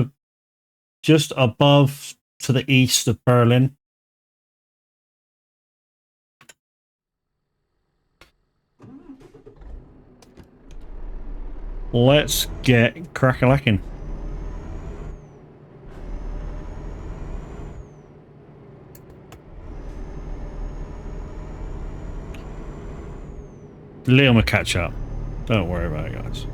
above to the east of Berlin. Let's get crack-a-lacking. Liam will catch up. Don't worry about it, guys.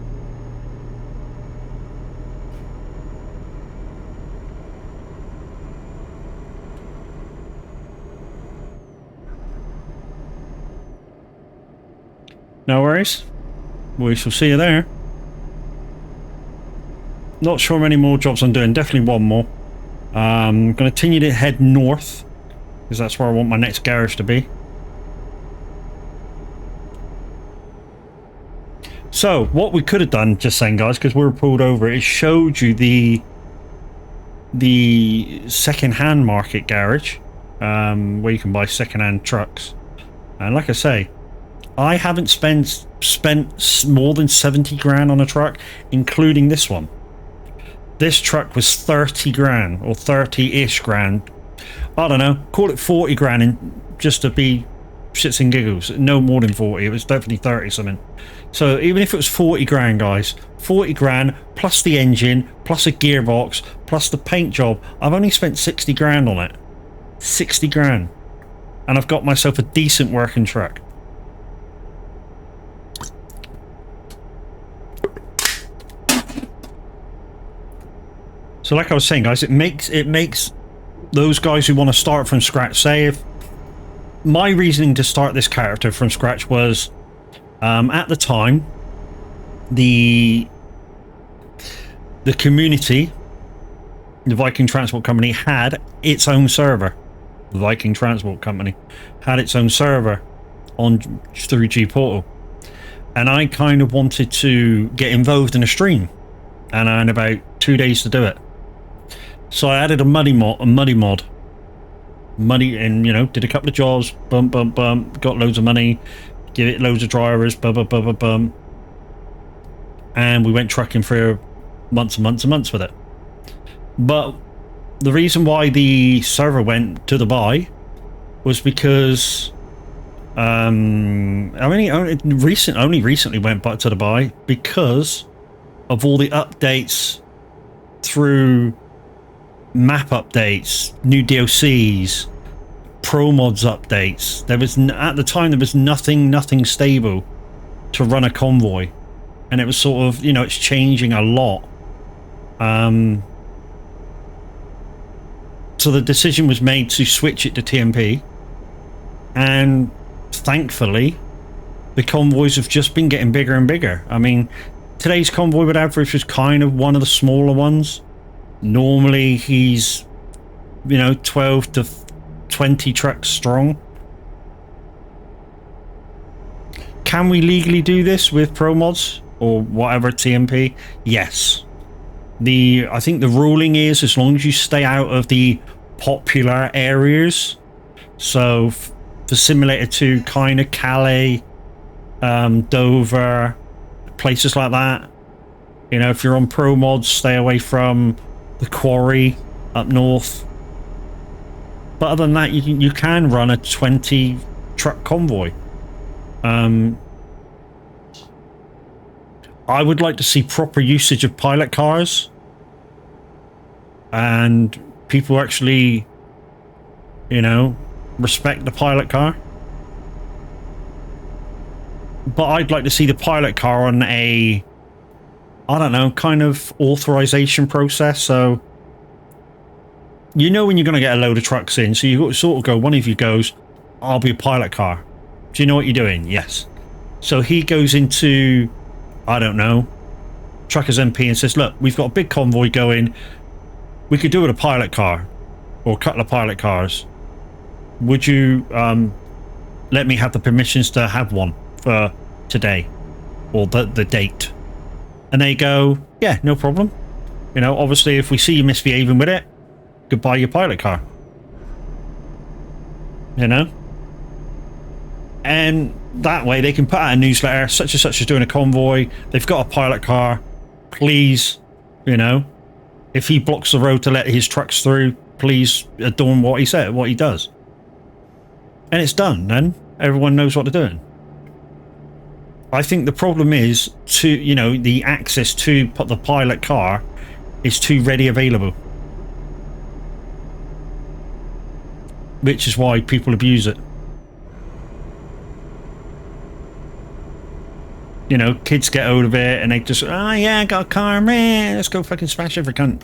No worries. We shall see you there. Not sure how many more jobs I'm doing. Definitely one more. I'm going to continue to head north, because that's where I want my next garage to be. So, what we could have done, just saying, guys, because we were pulled over, is showed you the second-hand market garage, where you can buy second-hand trucks. And like I say, I haven't spent more than 70 grand on a truck, including this one. This truck was 30 grand, or 30-ish grand. I don't know, call it 40 grand, and just to be shits and giggles. No more than 40, it was definitely 30 something. So even if it was 40 grand, guys, 40 grand plus the engine, plus a gearbox, plus the paint job, I've only spent 60 grand on it. 60 grand. And I've got myself a decent working truck. So like I was saying, guys, it makes those guys who want to start from scratch, say if my reasoning to start this character from scratch was at the time the community, the Viking Transport Company, had its own server. The Viking Transport Company had its own server on through G Portal, and I kind of wanted to get involved in a stream, and I had about 2 days to do it. So I added a muddy mod, and you know, did a couple of jobs, bump, got loads of money, give it loads of drivers, bum, and we went trucking for months and months and months with it. But the reason why the server went to Dubai was because only recently went back to Dubai because of all the updates through map updates, new DLCs, pro mods updates. There was at the time there was nothing stable to run a convoy, and it was sort of, you know, it's changing a lot. So the decision was made to switch it to TMP, and thankfully the convoys have just been getting bigger and bigger. I mean, today's convoy with average was kind of one of the smaller ones. Normally he's, you know, 12 to 20 trucks strong. Can we legally do this with pro mods or whatever TMP? Yes. I think the ruling is as long as you stay out of the popular areas. So for Simulator 2, kind of Calais, Dover, places like that. You know, if you're on pro mods, stay away from the quarry up north. But other than that, you can run a 20 truck convoy. I would like to see proper usage of pilot cars, and people actually, you know, respect the pilot car. But I'd like to see the pilot car on a, I don't know, kind of authorization process. So you know when you're going to get a load of trucks in, so you sort of go, one of you goes, I'll be a pilot car. Do you know what you're doing? Yes. So he goes into, I don't know, Truckers MP and says, look, we've got a big convoy going. We could do it a pilot car or a couple of pilot cars. Would you let me have the permissions to have one for today or the date? And they go, yeah, no problem. You know, obviously, if we see you misbehaving with it, goodbye your pilot car. You know? And that way they can put out a newsletter, such and such is doing a convoy, they've got a pilot car, please, you know, if he blocks the road to let his trucks through, please adorn what he said, what he does. And it's done, then. Everyone knows what they're doing. I think the problem is, you know, the access to the pilot car is too ready available. Which is why people abuse it. You know, kids get hold of it and they just, oh yeah, I got a car, man, let's go fucking smash every cunt.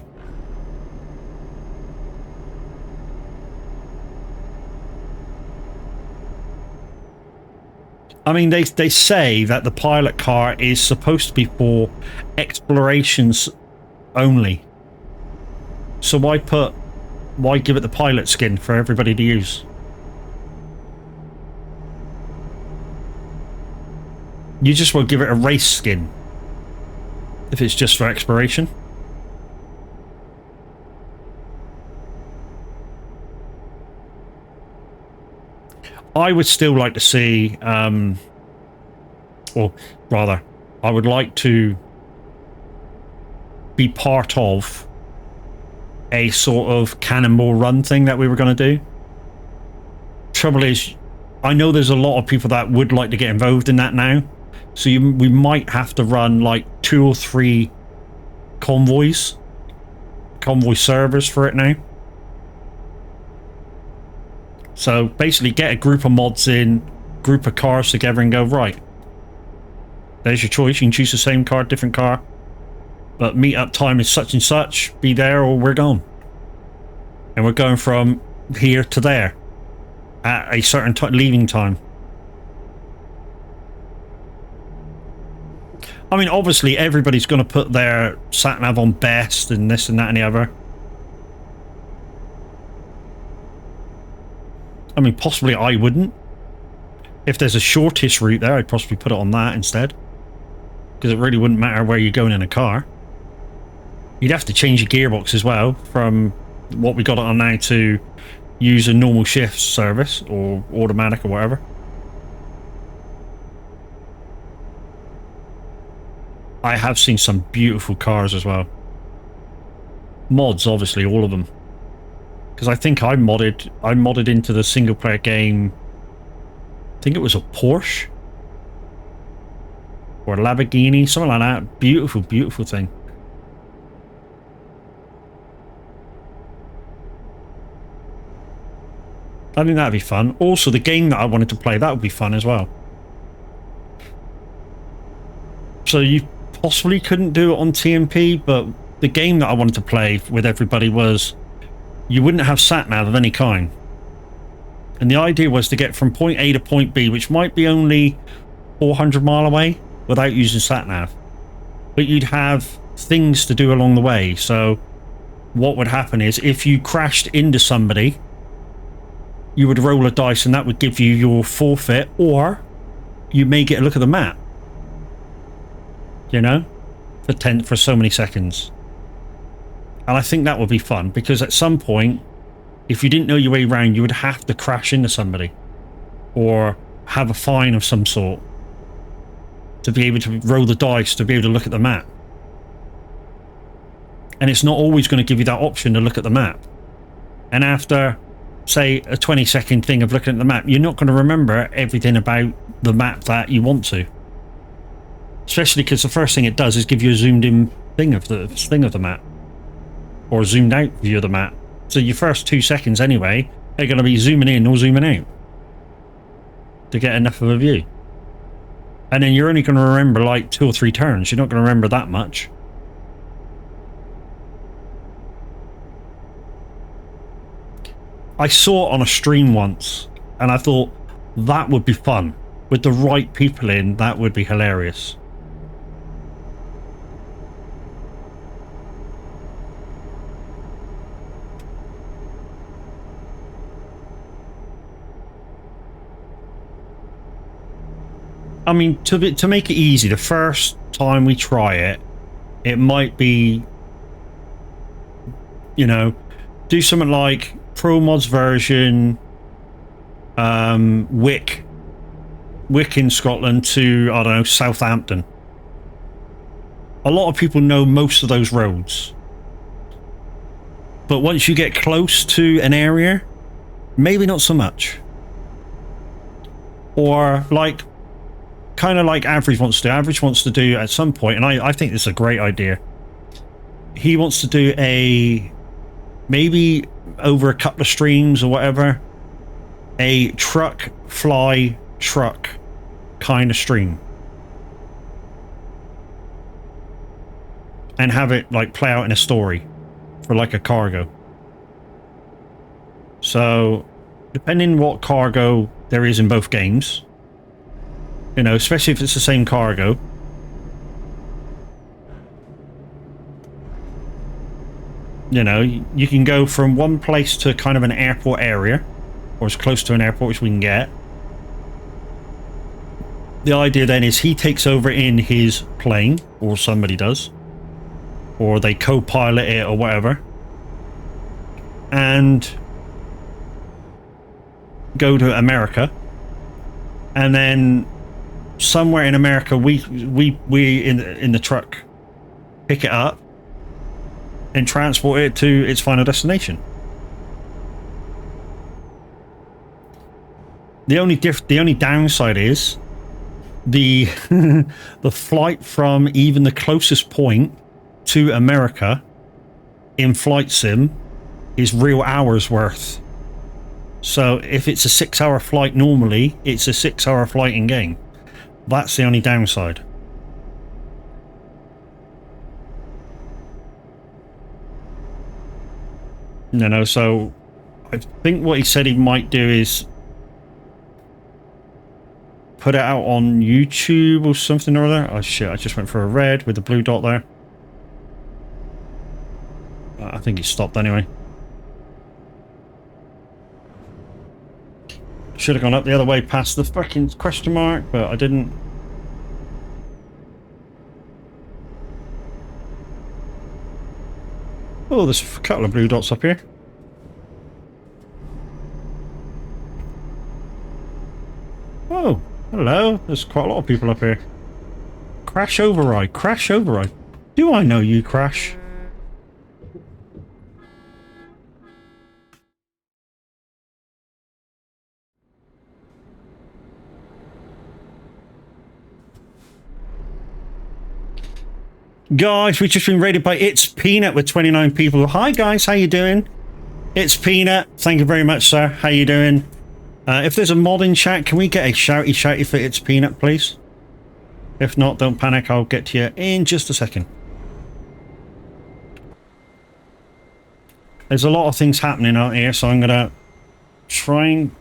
I mean, they say that the pilot car is supposed to be for explorations only. So why give it the pilot skin for everybody to use? You just will give it a race skin if it's just for exploration. I would still like to see, or rather, I would like to be part of a sort of cannonball run thing that we were going to do. Trouble is, I know there's a lot of people that would like to get involved in that now. So we might have to run like 2 or 3 convoy servers for it now. So basically get a group of mods in, group of cars together and go, right, there's your choice. You can choose the same car, different car. But meet-up time is such and such. Be there or we're gone. And we're going from here to there at a certain leaving time. I mean, obviously, everybody's going to put their sat-nav on best and this and that and the other. I mean, possibly I wouldn't. If there's a shortest route there, I'd possibly put it on that instead. Because it really wouldn't matter where you're going in a car. You'd have to change your gearbox as well from what we got it on now to use a normal shift service or automatic or whatever. I have seen some beautiful cars as well. Mods, obviously, all of them. Because I think I modded into the single player game. I think it was a Porsche or a Lamborghini, something like that. Beautiful, beautiful thing. I think that'd be fun. Also, the game that I wanted to play, that would be fun as well. So you possibly couldn't do it on TMP, but the game that I wanted to play with everybody was you wouldn't have sat-nav of any kind. And the idea was to get from point A to point B, which might be only 400 mile away, without using sat-nav. But you'd have things to do along the way. So what would happen is if you crashed into somebody, you would roll a dice and that would give you your forfeit, or you may get a look at the map. You know, for so many seconds. And I think that would be fun, because at some point, if you didn't know your way around, you would have to crash into somebody or have a fine of some sort to be able to roll the dice, to be able to look at the map. And it's not always going to give you that option to look at the map. And after, say, a 20-second thing of looking at the map, you're not going to remember everything about the map that you want to. Especially because the first thing it does is give you a zoomed in thing of the map, or a zoomed out view of the map. So your first 2 seconds anyway are going to be zooming in or zooming out to get enough of a view. And then you're only going to remember like 2 or 3 turns. You're not going to remember that much. I saw it on a stream once, and I thought that would be fun. With the right people in, that would be hilarious. I mean, to make it easy, the first time we try it, it might be, you know, do something like Pro Mods version, Wick in Scotland to, I don't know, Southampton. A lot of people know most of those roads. But once you get close to an area, maybe not so much. Or like, kind of like Average wants to do. Average wants to do at some point, and I think this is a great idea. He wants to do maybe over a couple of streams or whatever, a truck fly truck kind of stream. And have it like play out in a story for like a cargo. So depending what cargo there is in both games, you know, especially if it's the same cargo, you know, you can go from one place to kind of an airport area, or as close to an airport as we can get. The idea then is he takes over in his plane, or somebody does, or they co-pilot it or whatever, and go to America, and then somewhere in America we in the truck pick it up and transport it to its final destination. The only downside is the the flight from even the closest point to America in Flight Sim is real hours worth. So if it's a 6-hour flight normally, it's a 6-hour flight in game. That's the only downside. You know, so I think what he said he might do is put it out on YouTube or something or other. Oh shit, I just went for a red with the blue dot there. I think he stopped anyway. Should have gone up the other way past the fucking question mark, but I didn't. Oh, there's a couple of blue dots up here. Oh, hello. There's quite a lot of people up here. Crash override. Crash override. Do I know you, Crash? Guys, we've just been raided by It's Peanut with 29 people. Hi guys, how you doing? It's Peanut. Thank you very much, sir. How you doing? If there's a mod in chat, can we get a shouty for It's Peanut, please? If not, don't panic. I'll get to you in just a second. There's a lot of things happening out here, so I'm gonna try and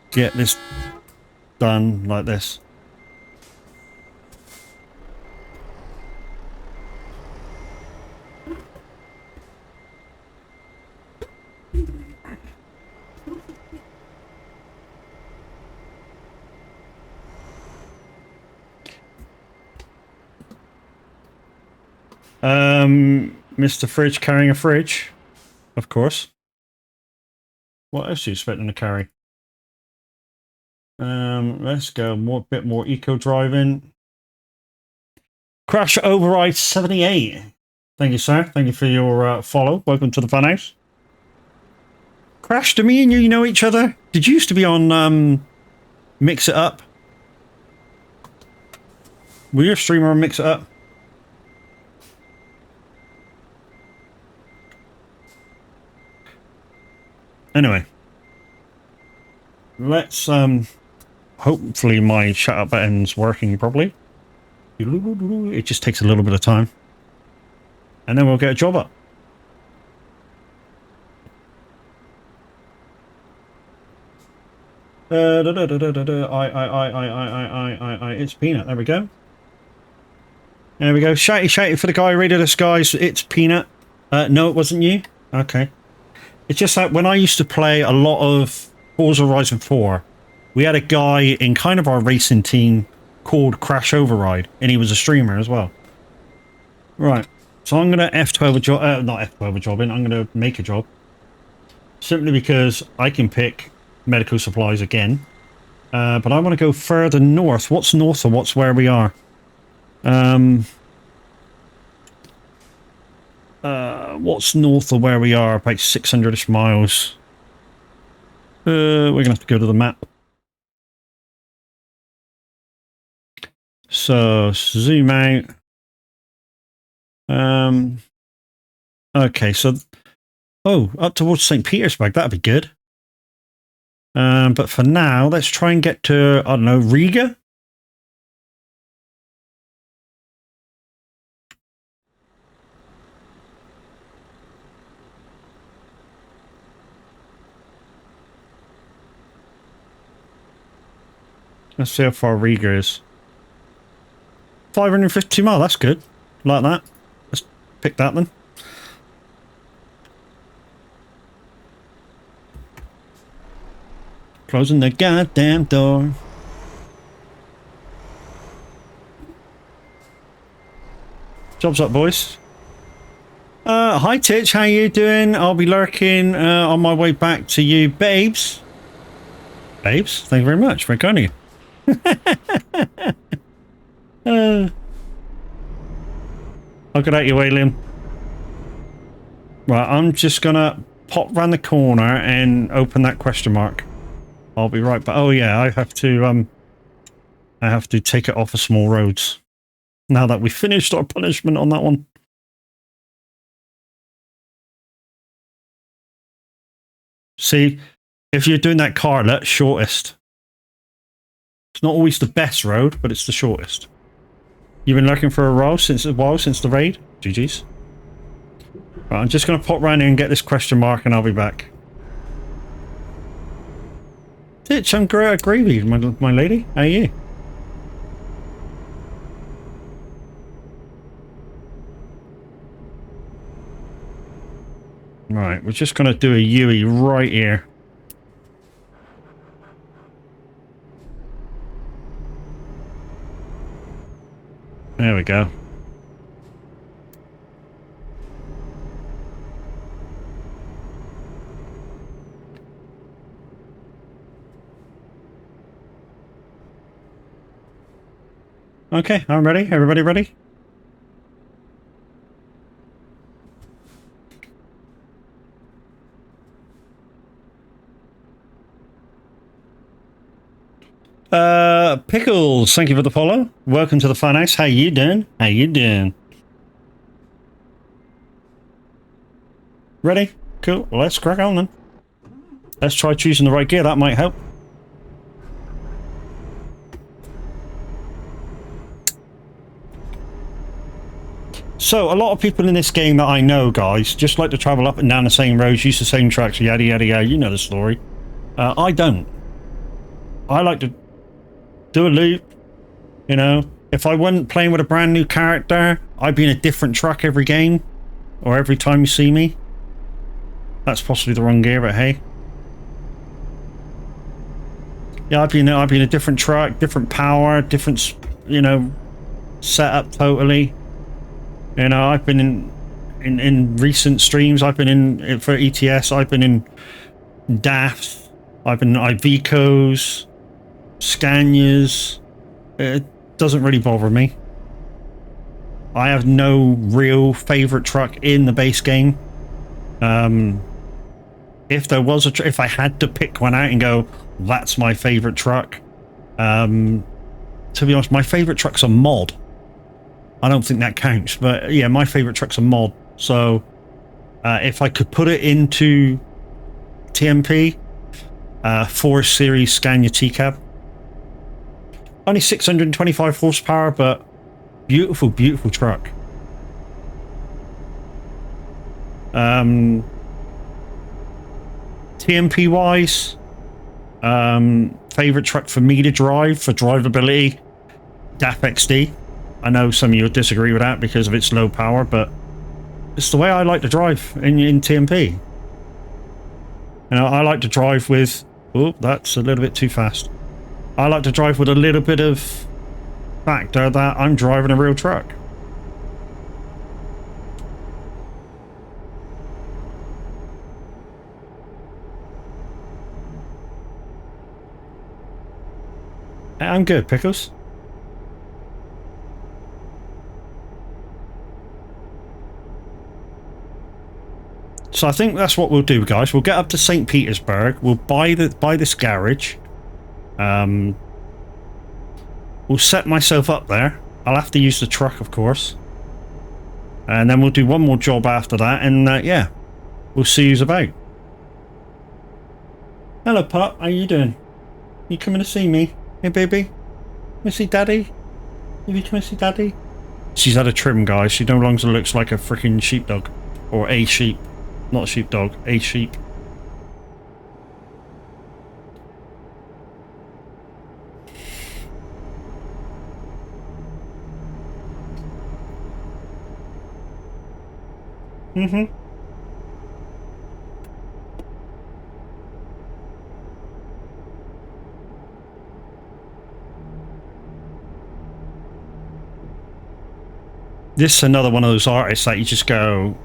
get this done like this. Mr. Fridge carrying a fridge, of course. What else are you expecting to carry? Let's go bit more eco driving. Crash Override 78. Thank you, sir. Thank you for your follow. Welcome to the funhouse. Crash, do me and you know each other? Did you used to be on Mix It Up? Were you a streamer on Mix It Up? Anyway, let's hopefully my shut up button's working properly. It just takes a little bit of time, and then we'll get a job up. It's Peanut. There we go. There we go. Shouty, shouty for the guy. Radio the skies. It's Peanut. No, it wasn't you. Okay. It's just that when I used to play a lot of Forza Horizon 4, we had a guy in kind of our racing team called Crash Override, and he was a streamer as well. Right. So I'm going to F12 a job. Not F12 a job in. I'm going to make a job. Simply because I can pick medical supplies again. But I want to go further north. What's north of what's where we are? What's north of where we are? About 600-ish miles. We're going to have to go to the map. So, zoom out. Okay, so... Oh, up towards St. Petersburg. That'd be good. But for now, let's try and get to, I don't know, Riga? Let's see how far Riga is. 552 miles, that's good. Like that. Let's pick that then. Closing the goddamn door. Job's up, boys. Hi Titch, how you doing? I'll be lurking on my way back to you, babes. Babes, thank you very much. Very kind of you. I'll get out your way, Liam. Right, I'm just gonna pop round the corner and open that question mark. I'll be right back. Oh yeah, I have to take it off of small roads. Now that we've finished our punishment on that one. See, if you're doing that carlet, shortest. It's not always the best road, but it's the shortest. You've been looking for a while since the raid? GG's. Right, I'm just going to pop round here and get this question mark and I'll be back. Ditch, I'm gravy, my lady. How are you? Right, we're just going to do a Yui right here. There we go. Okay, I'm ready. Everybody ready? Pickles, thank you for the follow. Welcome to the Fun House. How you doing? How you doing? Ready? Cool. Well, let's crack on then. Let's try choosing the right gear. That might help. So, a lot of people in this game that I know, guys, just like to travel up and down the same roads, use the same tracks, yada yada yada. You know the story. I don't. I like to do a loop. You know, if I wasn't playing with a brand new character, I'd be in a different truck every game, or every time you see me. That's possibly the wrong gear, but hey. Yeah, I'd be in a different truck, different power, different, you know, setup totally. You know, I've been in recent streams. I've been in for ETS. I've been in DAF. I've been in Ivecos, Scanias. It doesn't really bother me. I have no real favorite truck in the base game. If there was if I had to pick one out and go, that's my favorite truck. To be honest, my favorite truck's a mod. I don't think that counts, but yeah, my favorite truck's a mod. So if I could put it into TMP, 4 Series Scania T-Cab. Only 625 horsepower, but beautiful, beautiful truck. TMP wise, favorite truck for me to drive for drivability, DAF XD. I know some of you would disagree with that because of its low power, but it's the way I like to drive in TMP. You know, I like to drive with... Oh, that's a little bit too fast. I like to drive with a little bit of factor that I'm driving a real truck. I'm good, Pickles. So I think that's what we'll do, guys. We'll get up to St. Petersburg. We'll buy this garage. We'll set myself up there. I'll have to use the truck, of course. And then we'll do one more job after that. And yeah, we'll see who's about. Hello, pup. How you doing? You coming to see me? Hey, baby. Come and see daddy? You come and see daddy? She's had a trim, guys. She no longer looks like a freaking sheepdog. Or a sheep. Not a sheepdog, a sheep. Mm-hmm. This is another one of those artists that you just go,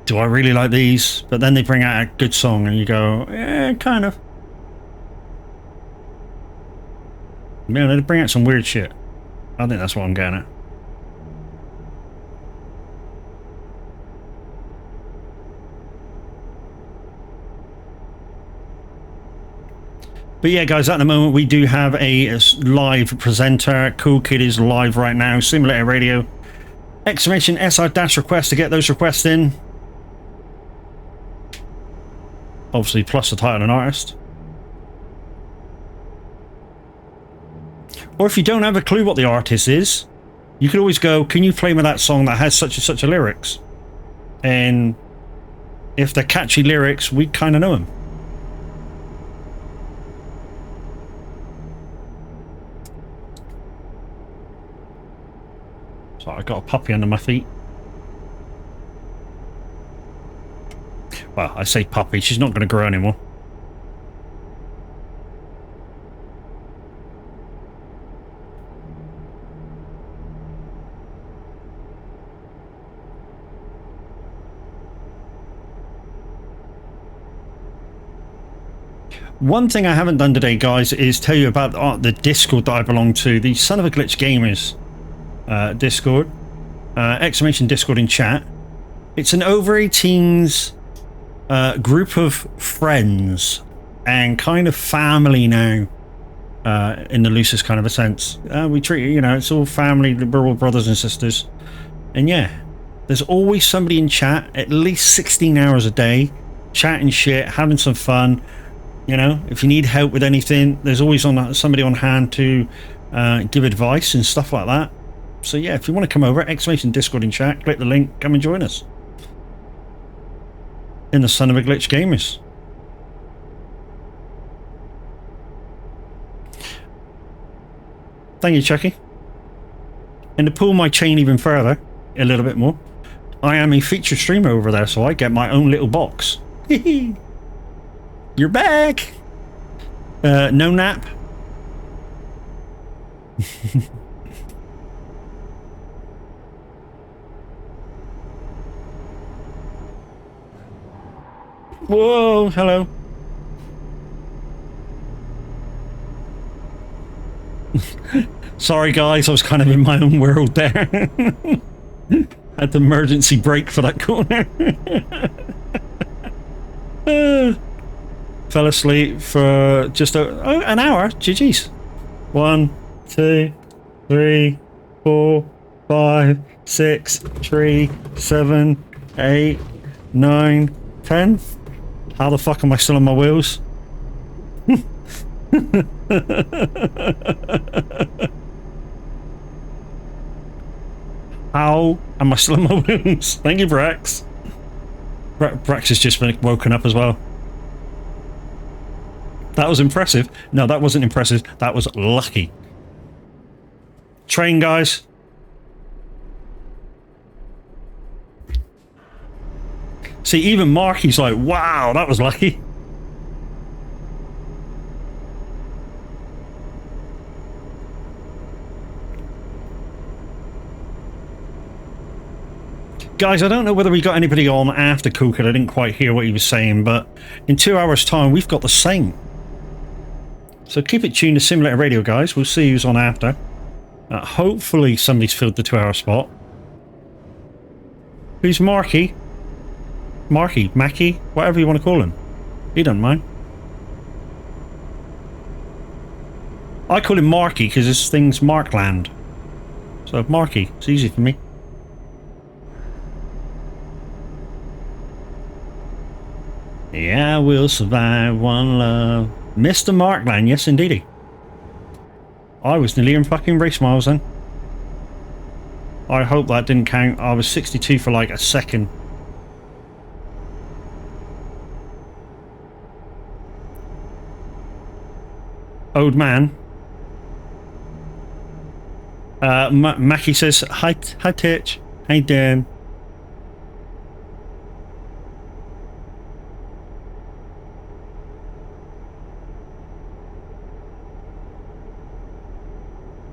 do I really like these? But then they bring out a good song and you go, yeah, kind of. Man, they bring out some weird shit. I think that's what I'm getting at. But yeah, guys, at the moment we do have a live presenter. Cool Kid is live right now. Simulator Radio. Exclamation SR-request to get those requests in. Obviously, plus the title and artist. Or if you don't have a clue what the artist is, you could always go, can you play me that song that has such and such a lyrics? And if they're catchy lyrics, we kind of know them. So I got a puppy under my feet. Well, I say puppy, she's not going to grow anymore. One thing I haven't done today, guys, is tell you about the Discord that I belong to, the Son of a Glitch Gamers Discord. Exclamation Discord in chat. It's an over 18s group of friends and kind of family now, in the loosest kind of a sense. We treat it, you know, it's all family, we're all brothers and sisters. And yeah, there's always somebody in chat, at least 16 hours a day, chatting shit, having some fun. You know, if you need help with anything, there's always somebody on hand to give advice and stuff like that. So yeah, if you want to come over, exclamation Discord in chat, click the link, come and join us in the Son of a Glitch Gamers. Thank you, Chucky. And to pull my chain even further, a little bit more, I am a featured streamer over there, so I get my own little box. You're back! No nap. Whoa, hello. Sorry guys, I was kind of in my own world there. Had the emergency brake for that corner. Fell asleep for just an hour. GG's. 1, 2, 3, 4, 5, 6, 3, 7, 8, 9, 10. How the fuck am I still on my wheels? How am I still on my wheels? Thank you, Brax. Brax has just been woken up as well. That was impressive. No, that wasn't impressive. That was lucky. Train, guys. See, even Marky's like, wow, that was lucky. Guys, I don't know whether we got anybody on after Cooker. I didn't quite hear what he was saying, but in 2 hours' time, we've got the same. So keep it tuned to Simulator Radio, guys. We'll see who's on after. Hopefully somebody's filled the 2-hour spot. Who's Marky? Marky, Mackie, whatever you want to call him. He don't mind. I call him Marky because this thing's Markland. So Marky, it's easy for me. Yeah, we'll survive, one love. Mr. Markland, yes indeedy. I was nearly in fucking race miles then. I hope that didn't count. I was 62 for like a second. Old man. Mackie says, hi Titch. How you doing?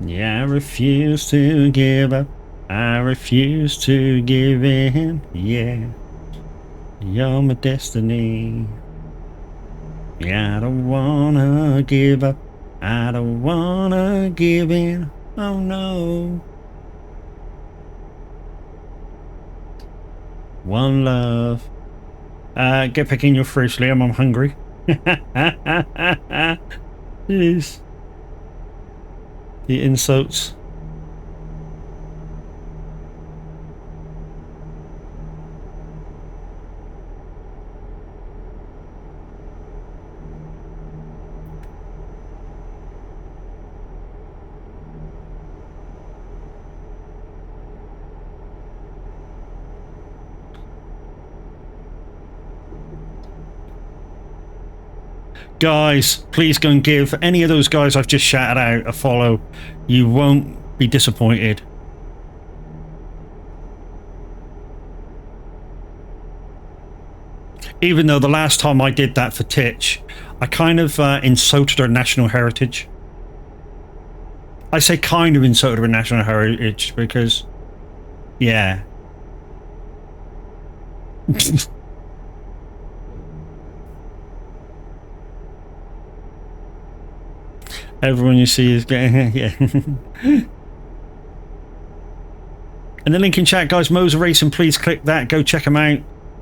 Yeah, I refuse to give up. I refuse to give in. Yeah, you're my destiny. Yeah, I don't wanna give up. I don't wanna give in. Oh no. One love. Get back in your fridge, Liam. I'm hungry. Jeez. The insults. Guys, please go and give any of those guys I've just shouted out a follow. You won't be disappointed. Even though the last time I did that for Titch, I kind of insulted her national heritage. I say kind of insulted her national heritage because, yeah. Everyone you see is getting, yeah. And the link in chat, guys, Moser Racing, please click that. Go check them out.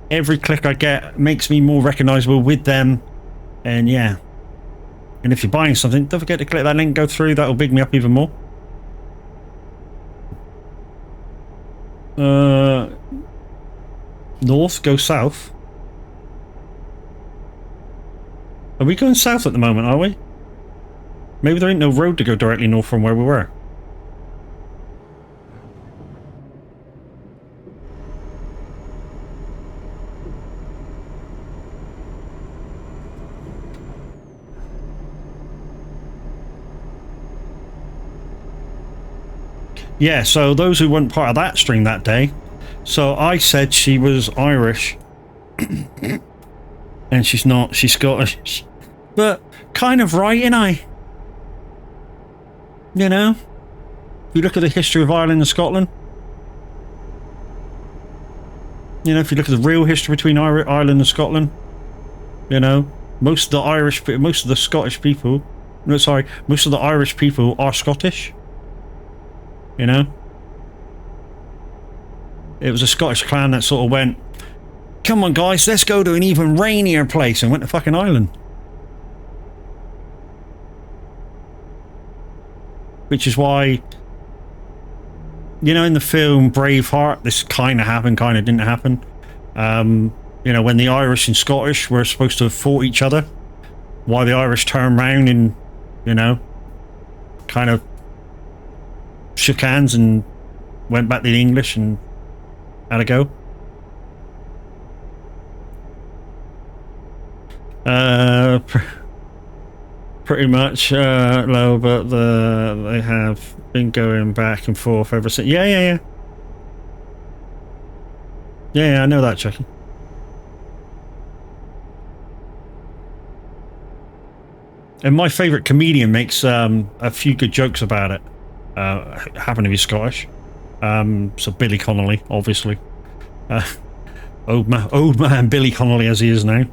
Every click I get makes me more recognizable with them. And yeah. And if you're buying something, don't forget to click that link, go through. That'll big me up even more. North, go south. Are we going south at the moment, are we? Maybe there ain't no road to go directly north from where we were. Yeah, so those who weren't part of that stream that day, so I said she was Irish. And she's not, she's Scottish. But kind of right, ain't I? You know, if you look at the history of Ireland and Scotland, you know, if you look at the real history between Ireland and Scotland, you know, most of the Scottish people, no, sorry, most of the Irish people are Scottish. You know, it was a Scottish clan that sort of went, come on guys, let's go to an even rainier place, and went to fucking Ireland. Which is why, you know, in the film Braveheart, this kind of happened, kind of didn't happen. You know, when the Irish and Scottish were supposed to have fought each other, why the Irish turned round and, you know, kind of shook hands and went back to the English and had a go. pretty much low, but they have been going back and forth ever since. Yeah, I know that, Chucky. And my favourite comedian makes a few good jokes about it. Happen to be Scottish. So Billy Connolly, obviously. Old man Billy Connolly as he is now.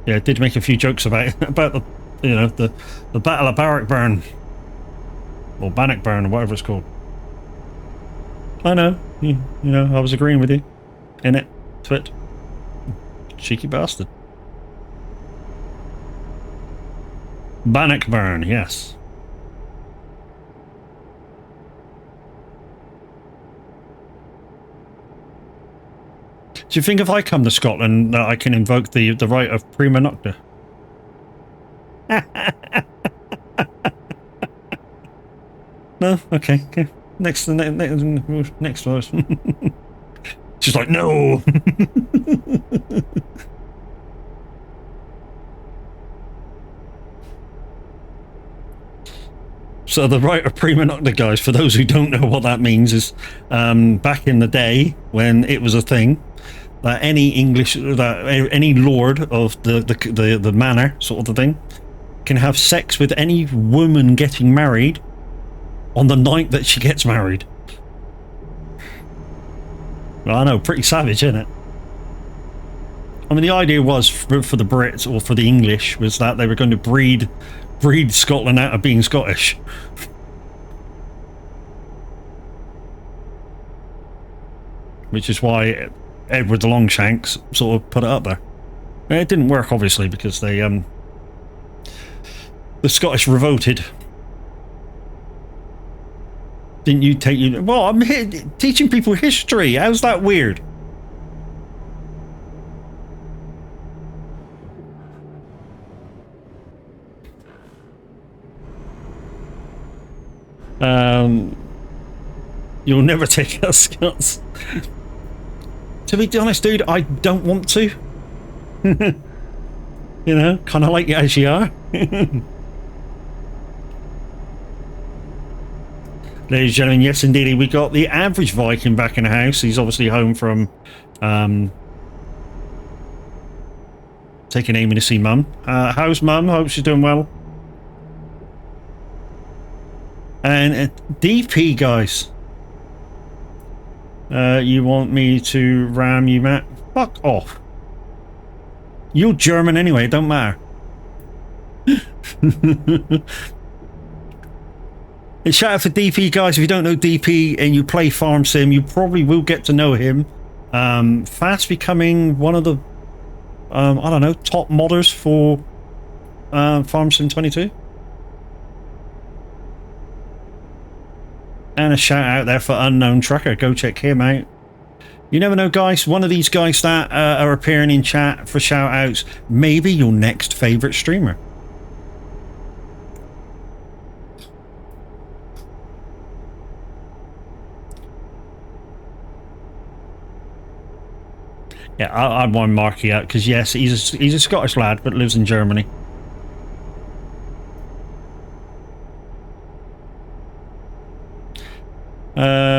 Yeah, did make a few jokes about the the Battle of Bannockburn or Bannockburn or whatever it's called. I know, you know, I was agreeing with you in it. Twit, cheeky bastard. Bannockburn, yes. Do you think if I come to Scotland that I can invoke the right of prima nocta? No? Okay. Next verse. She's like, no! So the right of prima nocta, guys, for those who don't know what that means, is back in the day when it was a thing, that any lord of the manor sort of thing can have sex with any woman getting married on the night that she gets married. Well, I know, pretty savage, isn't it? I mean, the idea was for the Brits or for the English was that they were going to breed Scotland out of being Scottish. Which is why Edward the Longshanks sort of put it up there. It didn't work, obviously, because they the Scottish revolted. Didn't you take you? Well, I'm teaching people history. How's that weird? You'll never take us Scots. To be honest, dude, I don't want to. You know, kind of like you as you are. Ladies and gentlemen, yes indeed, we got the average Viking back in the house. He's obviously home from taking aiming to see Mum. How's Mum? Hope she's doing well. And DP, guys. You want me to ram you, Matt? Fuck off. You're German anyway, it don't matter. And shout out for DP, guys. If you don't know DP and you play Farm Sim, you probably will get to know him. Fast becoming one of the, I don't know, top modders for Farm Sim 22. And a shout out there for Unknown Trucker. Go check him out. You never know, guys. One of these guys that are appearing in chat for shout outs, maybe your next favourite streamer. Yeah, I'd want Marky out because yes, he's a Scottish lad but lives in Germany.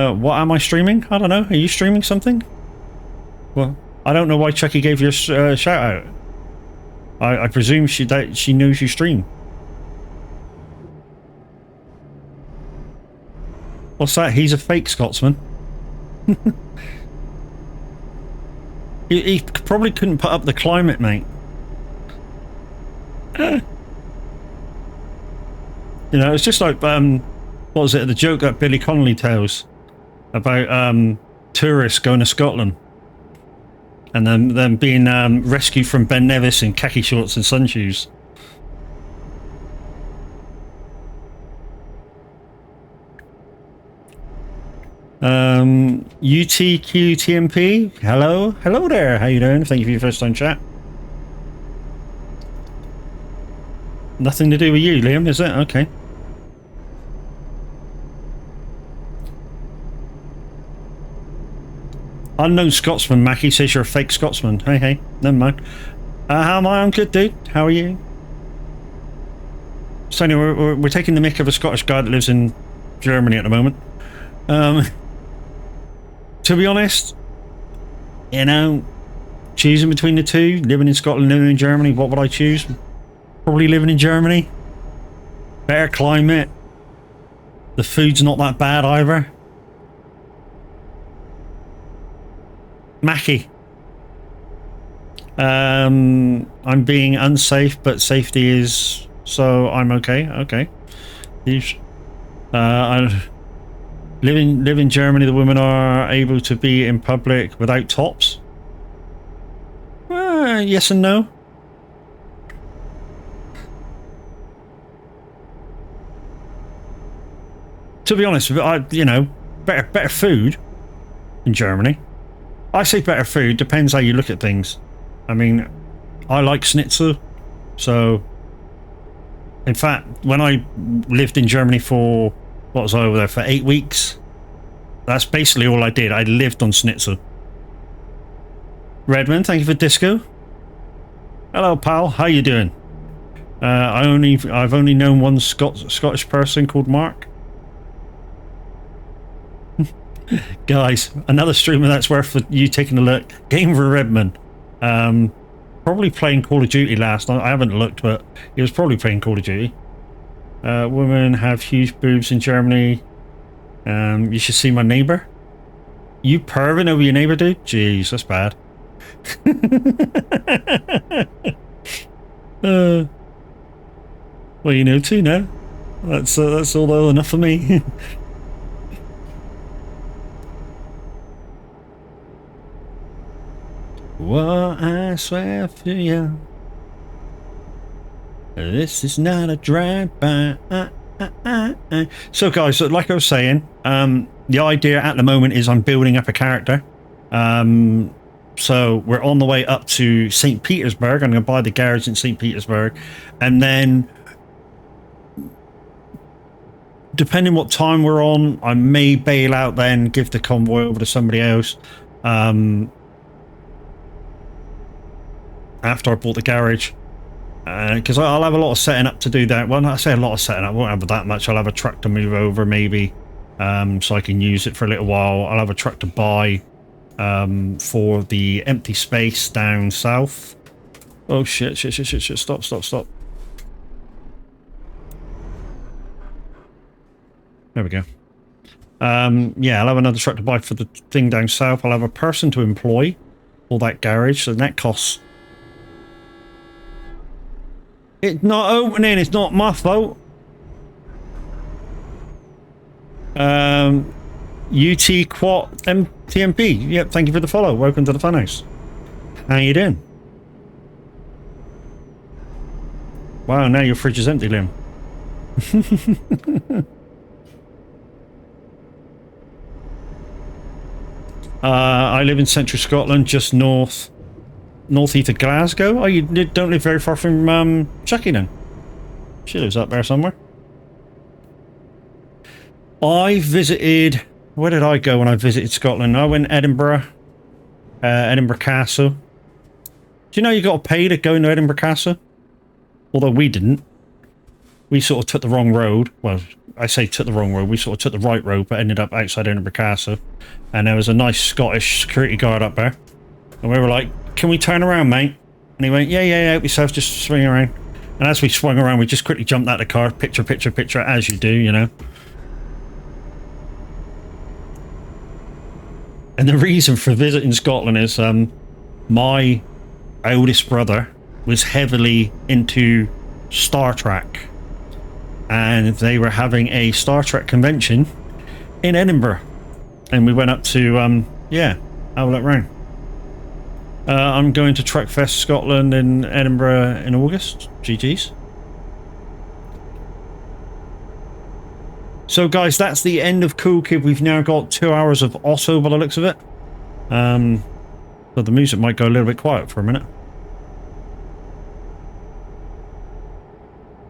What am I streaming? I don't know. Are you streaming something? Well, I don't know why Chucky gave you a shout out. I presume she knows you stream. What's that? He's a fake Scotsman. He probably couldn't put up the climate, mate. You know, it's just like what was it? The joke that Billy Connolly tells about tourists going to Scotland and then them being rescued from Ben Nevis in khaki shorts and sun shoes. UTQTMP, hello there, how you doing? Thank you for your first time chat. Nothing to do with you, Liam, is it? Okay. Unknown Scotsman, Mackie says you're a fake Scotsman. Hey, never mind. How am I? I'm good, dude. How are you? So anyway, we're taking the mick of a Scottish guy that lives in Germany at the moment. To be honest, you know, choosing between the two, living in Scotland, living in Germany, what would I choose? Probably living in Germany. Better climate. The food's not that bad either. Mackie. I'm being unsafe, but safety is, so I'm okay. Okay. I live in Germany. The women are able to be in public without tops. Yes and no. To be honest, you know, better food in Germany. I say better food, depends how you look at things. I mean, I like schnitzel, so in fact, when I lived in Germany for, what was I over there for 8 weeks? That's basically all I did. I lived on schnitzel. Redmond, thank you for disco. Hello, pal. How you doing? I've only known one Scottish person called Mark. Guys, another streamer that's worth you taking a look. Game for Redmond. Probably playing Call of Duty last night. I haven't looked, but he was probably playing Call of Duty. Women have huge boobs in Germany. You should see my neighbour. You perving over your neighbour, dude? Jeez, that's bad. Well, you know too now. That's all enough for me. What I swear to you, this is not a drive-by. So guys, like I was saying, the idea at the moment is I'm building up a character. So we're on the way up to St. Petersburg. I'm going to buy the garage in St. Petersburg, and then depending what time we're on, I may bail out then, give the convoy over to somebody else. After I bought the garage, because I'll have a lot of setting up to do that. Well, I say a lot of setting up, I won't have that much. I'll have a truck to move over maybe, so I can use it for a little while. I'll have a truck to buy for the empty space down south. Oh shit, stop. There we go. Yeah, I'll have another truck to buy for the thing down south. I'll have a person to employ for that garage, so that costs. It's not opening, it's not my fault. UT Quat TMP. Yep, thank you for the follow. Welcome to the funhouse. How you doing? Wow, now your fridge is empty, Liam. I live in central Scotland, just northeast of Glasgow. Oh, you don't live very far from Chucky then? She lives up there somewhere. I visited... Where did I go when I visited Scotland? I went Edinburgh. Edinburgh Castle. Do you know you got to pay to go into Edinburgh Castle? Although we didn't. We sort of took the wrong road. Well, I say took the wrong road. We sort of took the right road, but ended up outside Edinburgh Castle. And there was a nice Scottish security guard up there. And we were like, can we turn around, mate? And he went, yeah, help yourself, just swing around. And as we swung around, we just quickly jumped out of the car, picture, as you do, you know. And the reason for visiting Scotland is my oldest brother was heavily into Star Trek. And they were having a Star Trek convention in Edinburgh. And we went up to, yeah, have a look round. I'm going to Truckfest Scotland in Edinburgh in August. GG's. So guys, that's the end of Cool Kid. We've now got 2 hours of Otto by the looks of it. So the music might go a little bit quiet for a minute.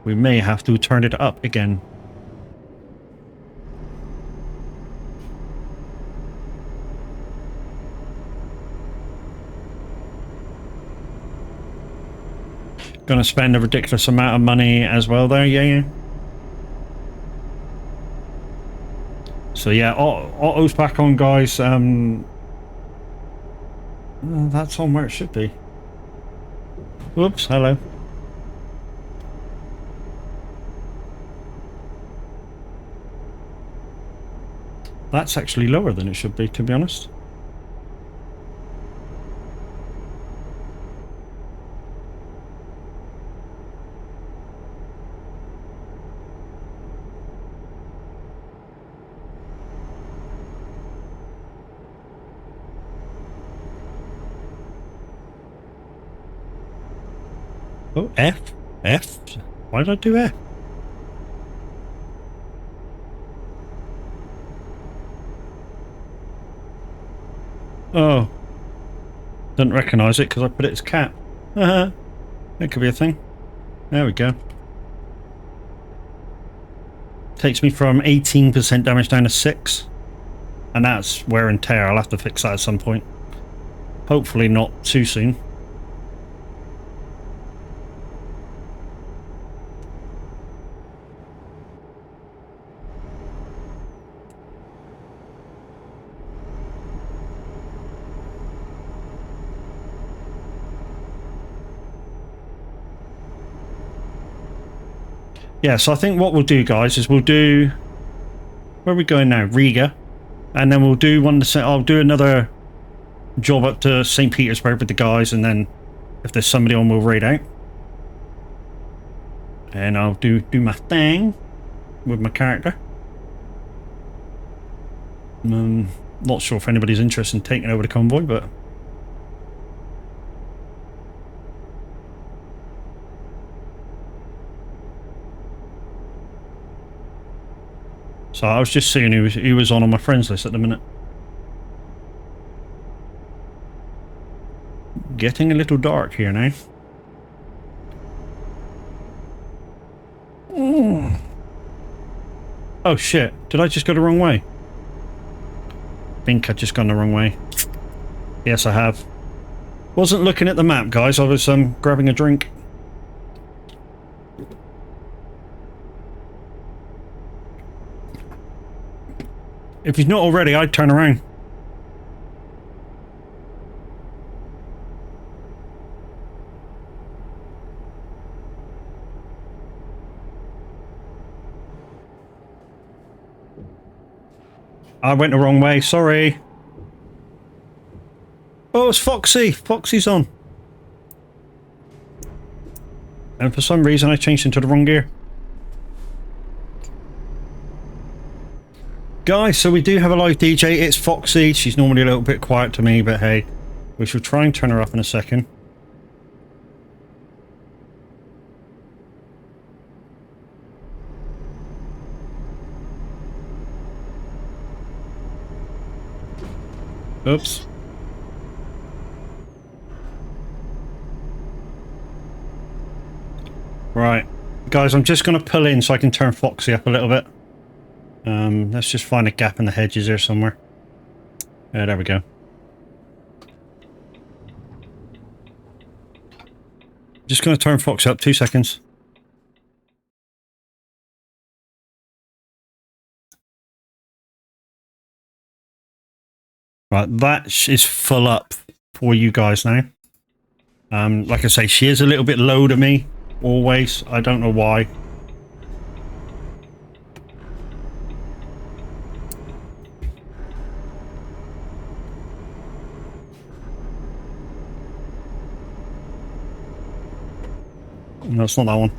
We may have to turn it up again. Gonna spend a ridiculous amount of money as well there, yeah. So yeah, auto's back on, guys. That's on where it should be. Whoops, hello. That's actually lower than it should be, to be honest. Oh, F? F? Why did I do F? Oh. Didn't recognise it because I put it as cap. That could be a thing. There we go. Takes me from 18% damage down to 6. And that's wear and tear. I'll have to fix that at some point. Hopefully not too soon. Yeah, so I think what we'll do, guys, is we'll do... Where are we going now? Riga. And then we'll do one... I'll do another job up to St. Petersburg with the guys, and then if there's somebody on, we'll raid out. And I'll do my thing with my character. Not sure if anybody's interested in taking over the convoy, but... So I was just seeing who was on my friends list at the minute. Getting a little dark here now. Oh shit, did I just go the wrong way? I think I've just gone the wrong way. Yes, I have. Wasn't looking at the map, guys. I was grabbing a drink. If he's not already, I'd turn around. I went the wrong way, sorry. Oh, it's Foxy. Foxy's on. And for some reason I changed into the wrong gear. Guys, so we do have a live DJ. It's Foxy. She's normally a little bit quiet to me, but hey, we shall try and turn her up in a second. Oops. Right. Guys, I'm just going to pull in so I can turn Foxy up a little bit. Let's just find a gap in the hedges here somewhere. There we go. Just going to turn Foxy up, 2 seconds. Right, that is full up for you guys now. Like I say, she is a little bit low to me, always. I don't know why. No, it's not that one.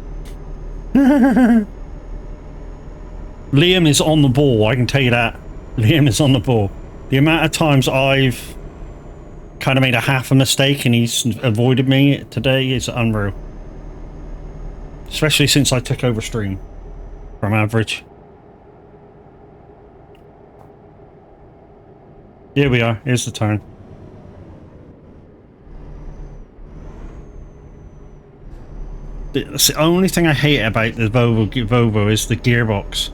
Liam is on the ball, I can tell you that. Liam is on the ball. The amount of times I've kind of made a half a mistake and he's avoided me today is unreal. Especially since I took over stream from average. Here we are, here's the turn. That's the only thing I hate about the Volvo is the gearbox.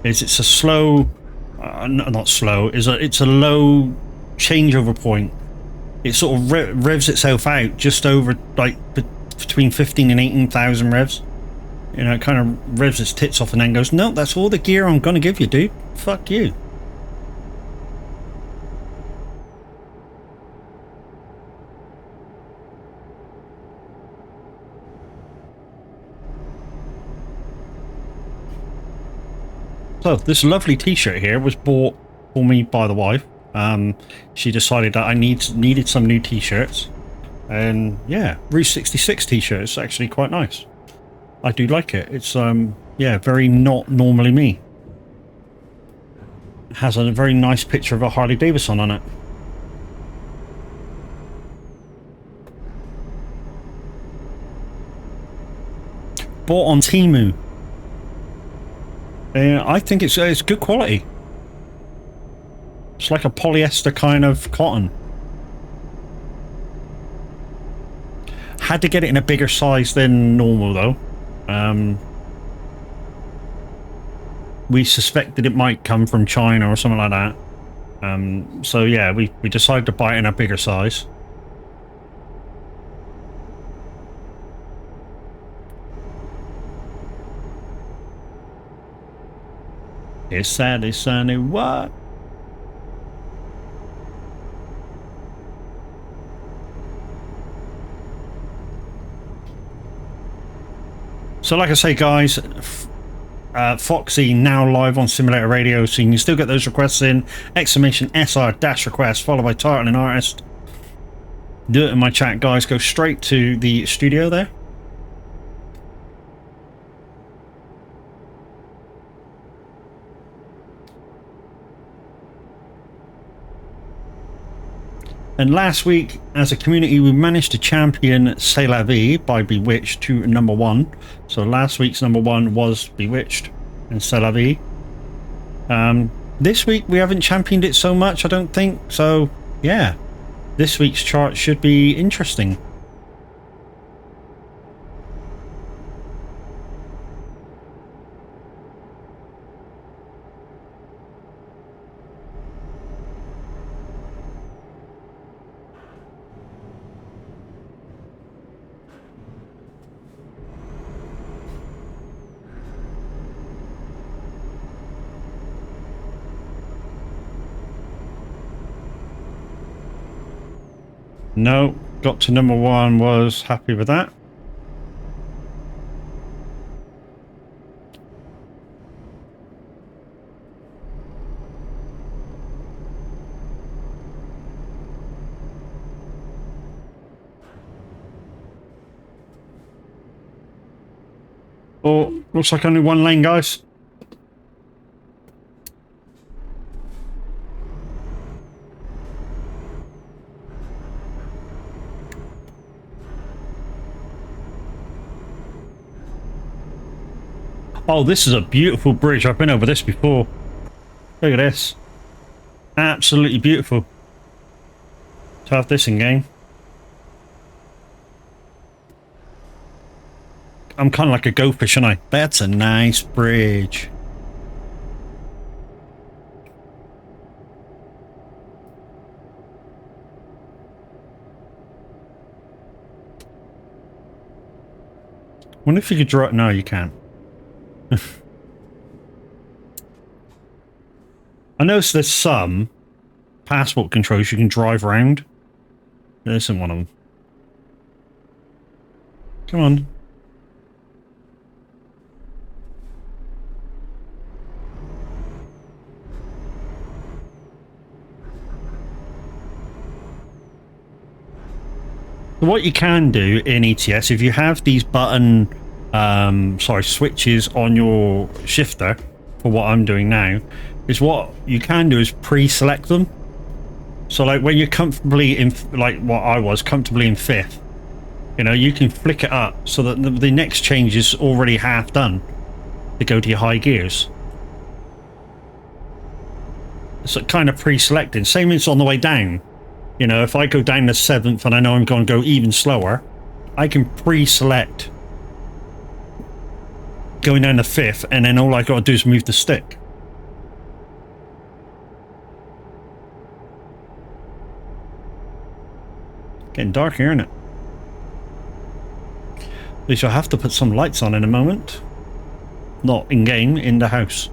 It's a slow, not slow. It's a low changeover point. It sort of revs itself out just over like between 15 and 18,000 revs. You know, it kind of revs its tits off and then goes, no, that's all the gear I'm gonna give you, dude. Fuck you. So this lovely t-shirt here was bought for me by the wife. She decided that I needed some new t-shirts. And yeah, Route 66 t-shirt is actually quite nice. I do like it. It's yeah, very not normally me. It has a very nice picture of a Harley Davidson on it. Bought on Temu. I think it's good quality. It's like a polyester kind of cotton. Had to get it in a bigger size than normal though. We suspected it might come from China or something like that. So yeah, we decided to buy it in a bigger size. It's sad, it's sunny, what? So like I say, guys, Foxy now live on Simulator Radio, so you can still get those requests in. Exclamation SR dash request followed by title and artist. Do it in my chat, guys. Go straight to the studio there. And last week, as a community, we managed to champion C'est La Vie by Bewitched to #1. So last week's #1 was Bewitched and C'est La Vie. This week, we haven't championed it so much, I don't think. So, yeah. This week's chart should be interesting. No, got to #1, was happy with that. Oh, looks like only one lane, guys. Oh, this is a beautiful bridge. I've been over this before. Look at this. Absolutely beautiful. To have this in game. I'm kind of like a goldfish, aren't I? That's a nice bridge. Wonder if you could draw it. No, you can't. I noticed there's some passport controls you can drive around. There isn't one of them. Come on. What you can do in ETS, if you have these button switches on your shifter, for what I'm doing now, is what you can do is pre-select them. So like when you're comfortably in, like what I was, comfortably in 5th, you know, you can flick it up so that the next change is already half done to go to your high gears. So kind of pre-selecting. Same as on the way down. You know, if I go down to 7th and I know I'm going to go even slower, I can pre-select going down to 5th, and then all I got to do is move the stick. Getting dark here, isn't it? We shall have to put some lights on in a moment. Not in-game, in the house.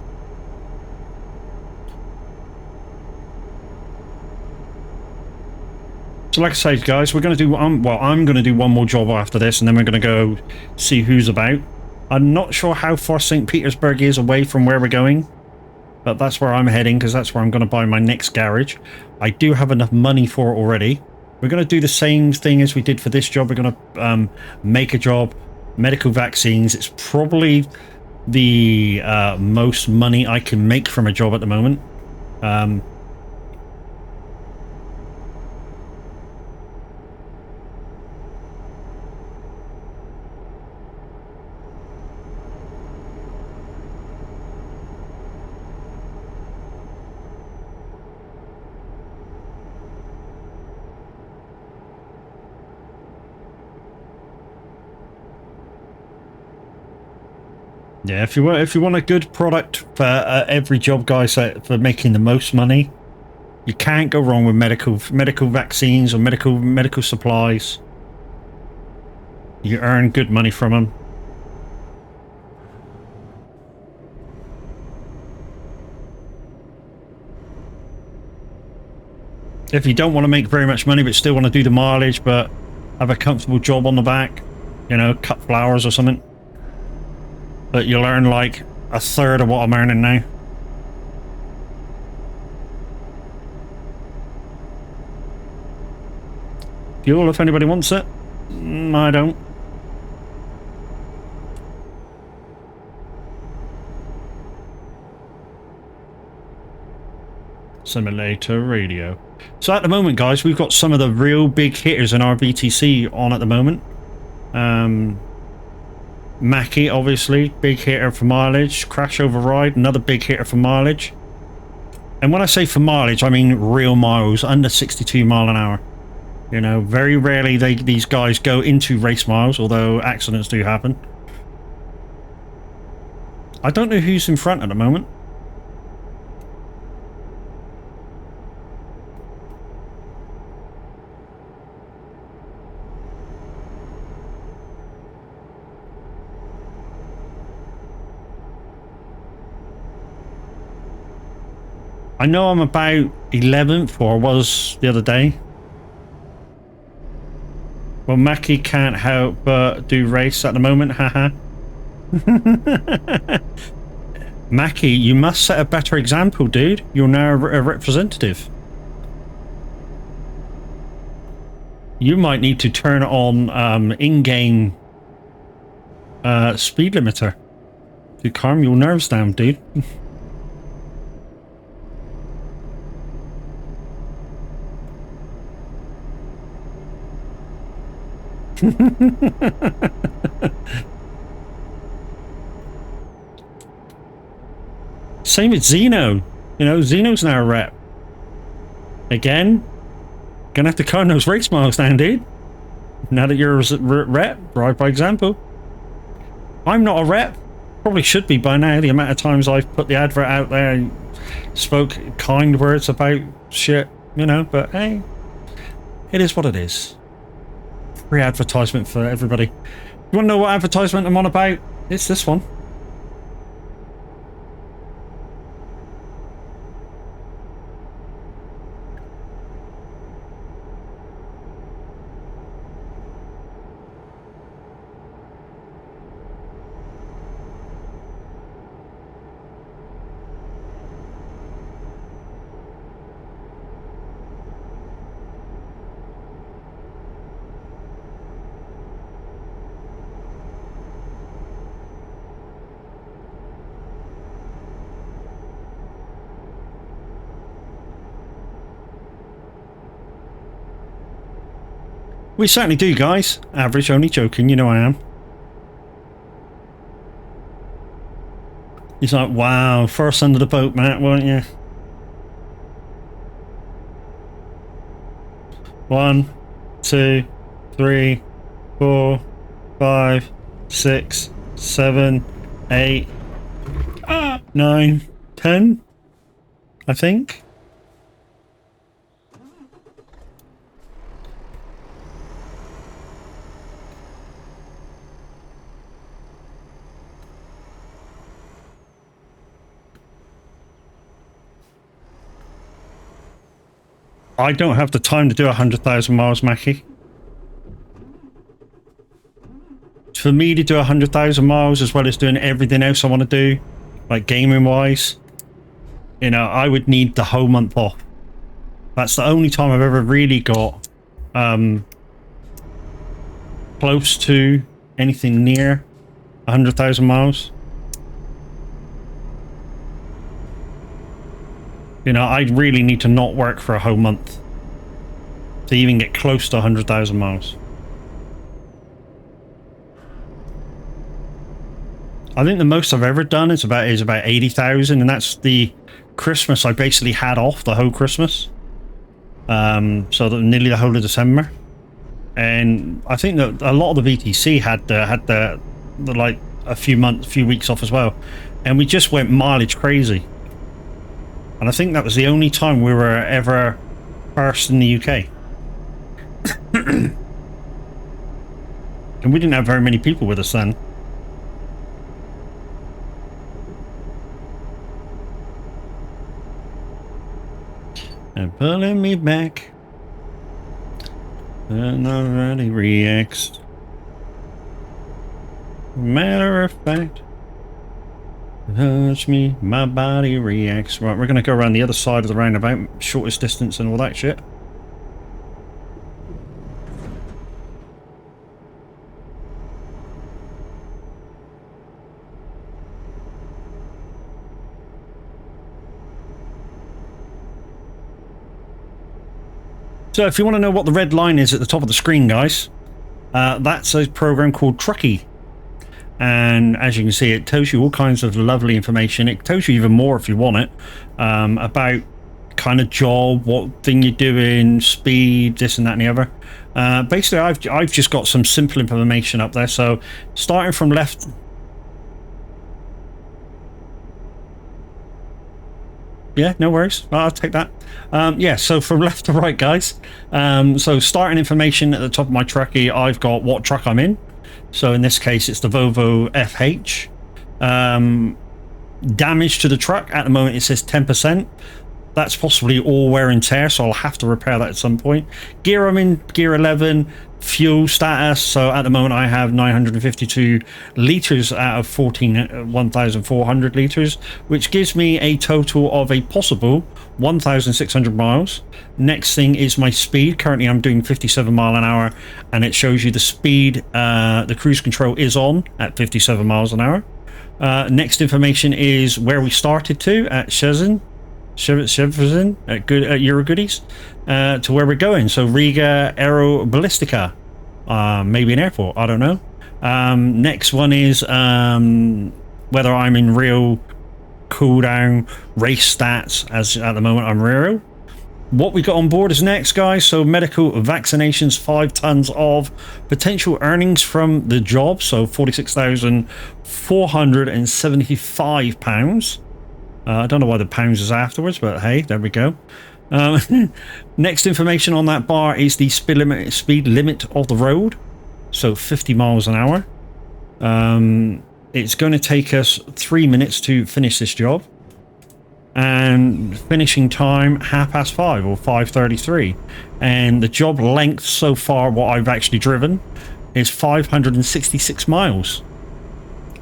So like I say, guys, we're going to do... well, I'm going to do one more job after this, and then we're going to go see who's about. I'm not sure how far St. Petersburg is away from where we're going, but that's where I'm heading, because that's where I'm going to buy my next garage. I do have enough money for it already. We're going to do the same thing as we did for this job. We're going to make a job, medical vaccines. It's probably the most money I can make from a job at the moment. Yeah, if you want a good product for every job, guys, for making the most money, you can't go wrong with medical vaccines or medical supplies. You earn good money from them. If you don't want to make very much money but still want to do the mileage but have a comfortable job on the back, you know, cut flowers or something, but you'll earn like a third of what I'm earning now. Fuel if anybody wants it. I don't. Simulator radio. So at the moment, guys, we've got some of the real big hitters in our VTC on at the moment. Mackie, obviously, big hitter for mileage. Crash Override, another big hitter for mileage. And when I say for mileage, I mean real miles, under 62 mile an hour. You know, very rarely these guys go into race miles, although accidents do happen. I don't know who's in front at the moment. I know I'm about 11th, or was the other day. Well, Mackie can't help but do race at the moment, haha. Mackie, you must set a better example, dude. You're now a representative. You might need to turn on in-game speed limiter to calm your nerves down, dude. Same with Zeno. You know, Zeno's now a rep. Again, gonna have to calm those race miles down, dude. Now that you're a rep, right by example. I'm not a rep. Probably should be by now, the amount of times I've put the advert out there and spoke kind words about shit, you know, but hey, it is what it is. Free advertisement for everybody. You want to know what advertisement I'm on about? It's this one. We certainly do, guys. Average, only joking, you know I am. He's like, wow, first under the boat, Matt, weren't you? 1, 2, 3, 4, 5, 6, 7, 8, 9, 10, I think. I don't have the time to do 100,000 miles, Mackie. For me to do 100,000 miles as well as doing everything else I want to do, like gaming wise, you know, I would need the whole month off. That's the only time I've ever really got close to anything near 100,000 miles. You know, I really need to not work for a whole month to even get close to 100,000 miles. I think the most I've ever done is about 80,000, and that's the Christmas. I basically had off the whole Christmas, so nearly the whole of December. And I think that a lot of the VTC had the like a few weeks off as well, and we just went mileage crazy. And I think that was the only time we were ever first in the UK. And we didn't have very many people with us then. And pulling me back. And already reacts. Matter of fact, touch me, my body reacts. Right, we're going to go around the other side of the roundabout, shortest distance and all that shit. So if you want to know what the red line is at the top of the screen, guys, that's a program called Truckee. And as you can see, it tells you all kinds of lovely information. It tells you even more if you want it, about kind of job, what thing you're doing, speed, this and that and the other. Basically, I've just got some simple information up there. So starting from left... Yeah, no worries. I'll take that. Yeah, so from left to right, guys. So starting information at the top of my truckie, I've got what truck I'm in. So in this case, it's the Volvo FH. Damage to the truck, at the moment it says 10%. That's possibly all wear and tear, so I'll have to repair that at some point. Gear I'm in, gear 11. Fuel status, so at the moment I have 952 litres out of 1,400 litres, which gives me a total of a possible 1,600 miles. Next thing is my speed. Currently I'm doing 57 mile an hour, and it shows you the speed. The cruise control is on at 57 miles an hour. Next information is where we started to at Shenzhen at Euro Goodies, to where we're going. So Riga Aero Ballistica, maybe an airport, I don't know. Next one is whether I'm in real cooldown race stats, as at the moment I'm real. What we got on board is next, guys. So medical vaccinations, 5 tons of potential earnings from the job, so £46,475. I don't know why the pounds is afterwards, but hey, there we go. Next information on that bar is the speed limit of the road, so 50 miles an hour. It's going to take us 3 minutes to finish this job, and finishing time 5:30 or 5:33. And the job length so far, what I've actually driven, is 566 miles,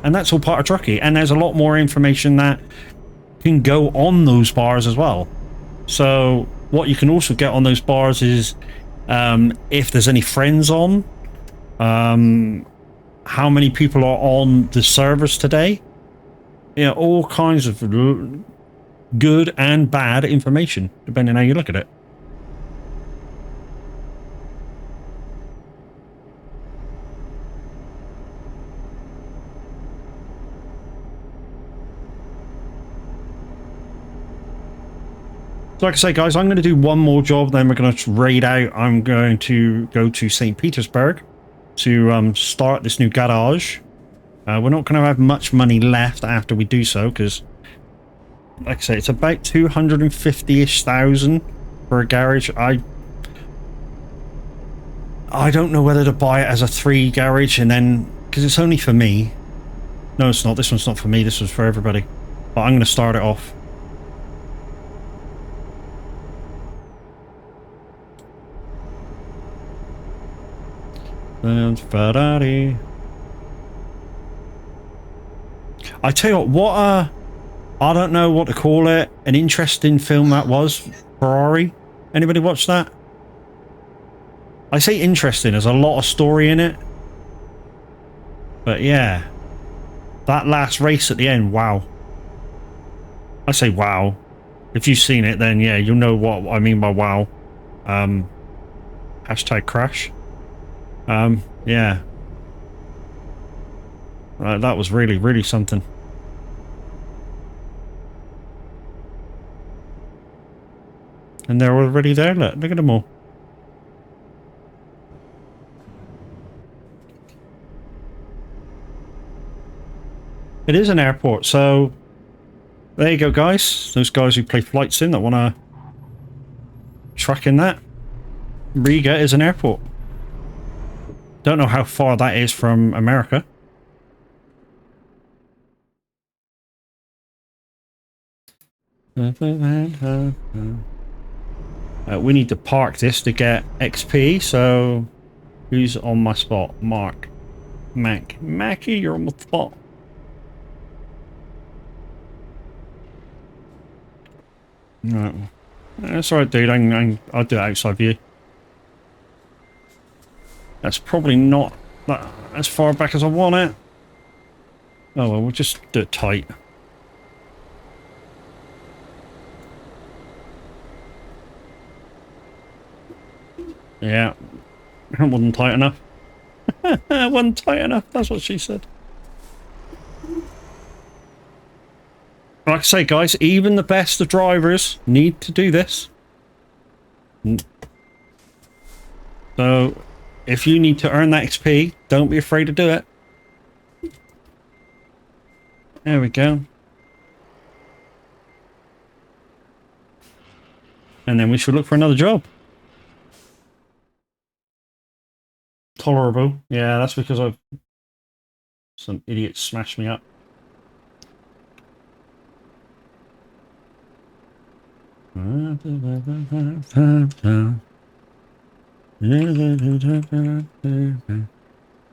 and that's all part of Truckee. And there's a lot more information that can go on those bars as well. So what you can also get on those bars is if there's any friends on, how many people are on the servers today, you know, all kinds of good and bad information depending on how you look at it. So like I say, guys, I'm going to do one more job, then we're going to raid out. I'm going to go to St. Petersburg to start this new garage. We're not going to have much money left after we do so, because, like I say, it's about 250-ish thousand for a garage. I don't know whether to buy it as a 3 garage, and then, because it's only for me. No, it's not. This one's not for me. This was for everybody. But I'm going to start it off. Ferrari. I tell you what, I don't know what to call it. An interesting film that was. Ferrari. Anybody watch that? I say interesting, there's a lot of story in it. But yeah. That last race at the end, wow. I say wow. If you've seen it, then yeah, you'll know what I mean by wow. Hashtag crash. Yeah. Right, that was really, really something. And they're already there, look at them all. It is an airport, so there you go, guys. Those guys who play flight sim that want to track in that. Riga is an airport. Don't know how far that is from America. We need to park this to get XP, so who's on my spot? Mark. Mackie, you're on my spot. Right. That's alright, dude. I'll do it outside view. That's probably not as far back as I want it. Oh well, we'll just do it tight. Yeah. It wasn't tight enough. It wasn't tight enough, that's what she said. Like I say, guys, even the best of drivers need to do this. So, if you need to earn that XP, don't be afraid to do it. There we go. And then we should look for another job. Tolerable. Yeah, that's because some idiot smashed me up.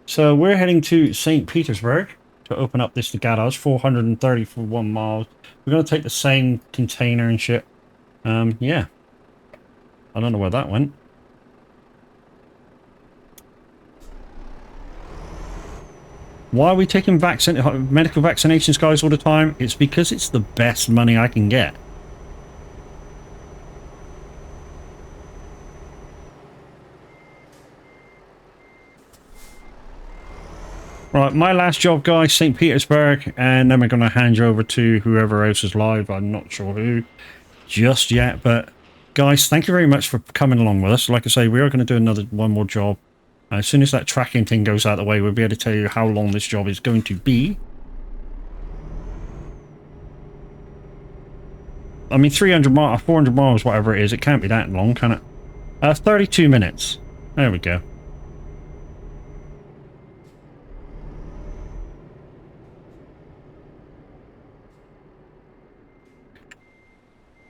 So we're heading to St. Petersburg to open up this garage, 430 for 1 mile. We're going to take the same container and shit. Yeah. I don't know where that went. Why are we taking medical vaccinations, guys, all the time? It's because it's the best money I can get. Right, my last job, guys, St. Petersburg, and then we're going to hand you over to whoever else is live. I'm not sure who just yet, but guys, thank you very much for coming along with us. Like I say, we are going to do one more job. As soon as that tracking thing goes out of the way, we'll be able to tell you how long this job is going to be. I mean, 300 miles, 400 miles, whatever it is, it can't be that long, can it? 32 minutes. There we go.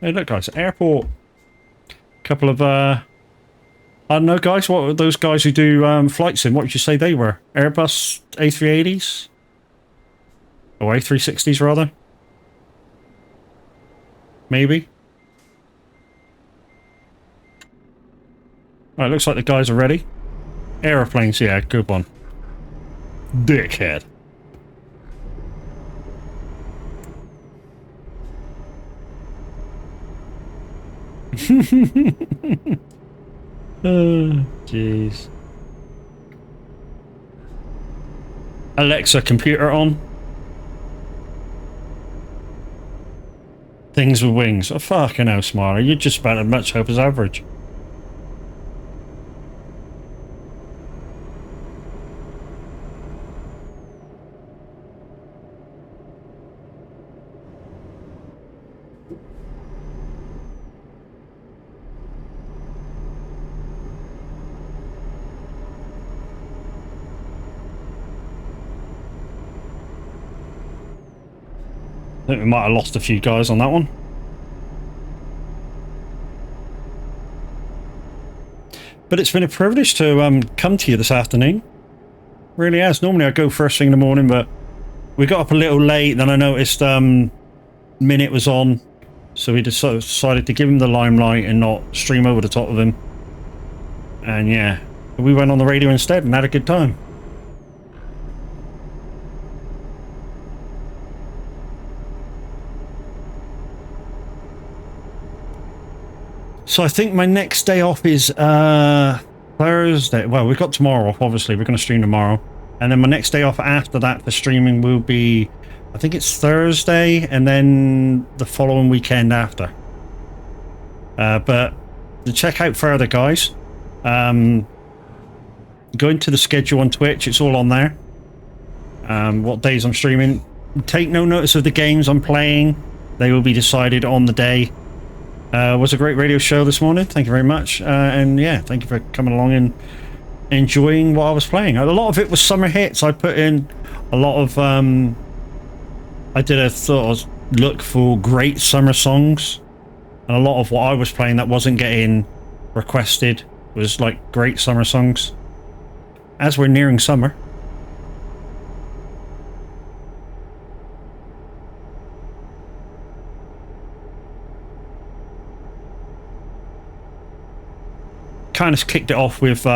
Hey, look, guys, airport. Couple of, I don't know, guys, what were those guys who do flight sim? What would you say they were? Airbus A380s? Or A360s, rather? Maybe? Alright, looks like the guys are ready. Aeroplanes, yeah, good one. Dickhead. Oh, jeez. Alexa, computer on. Things with wings. Oh, fucking hell, Smarter. You're just about as much hope as average. I think we might have lost a few guys on that one. But it's been a privilege to come to you this afternoon. Really has. Normally I go first thing in the morning, but we got up a little late. Then I noticed Minute was on, so we decided to give him the limelight and not stream over the top of him. And yeah, we went on the radio instead and had a good time. So I think my next day off is Thursday. Well, we've got tomorrow off, obviously. We're going to stream tomorrow. And then my next day off after that for streaming will be, I think it's Thursday, and then the following weekend after. But to check out further, guys, go into the schedule on Twitch. It's all on there. What days I'm streaming. Take no notice of the games I'm playing. They will be decided on the day. Was a great radio show this morning. Thank you very much. And yeah, thank you for coming along and enjoying what I was playing. A lot of it was summer hits. I put in a lot of I did a sort of look for great summer songs, and a lot of what I was playing that wasn't getting requested was like great summer songs, as we're nearing summer. Kind of kicked it off with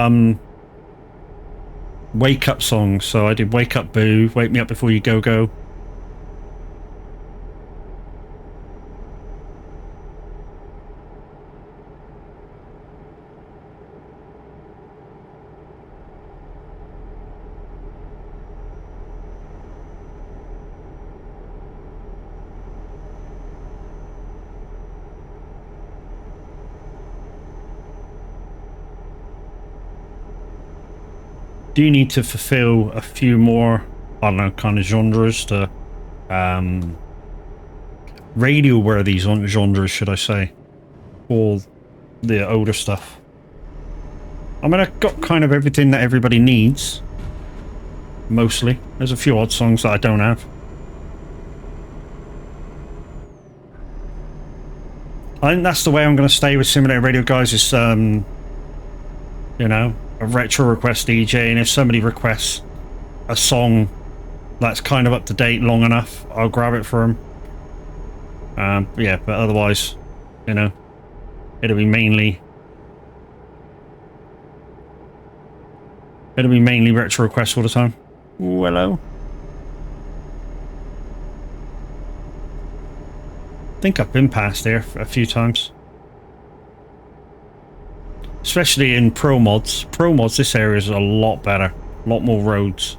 wake up songs. So I did Wake Up Boo, Wake Me Up Before You Go Go. Do need to fulfill a few more, I don't know, kind of genres to radio worthy genres, should I say, for the older stuff. I mean, I've got kind of everything that everybody needs, mostly. There's a few odd songs that I don't have. I think that's the way I'm going to stay with Simulator Radio, guys, is, you know, a retro request DJ, and if somebody requests a song that's kind of up to date long enough, I'll grab it for them. Yeah, but otherwise, you know, it'll be mainly retro requests all the time. Ooh, hello. I think I've been past there a few times. Especially in Pro Mods. Pro Mods, this area is a lot better. A lot more roads.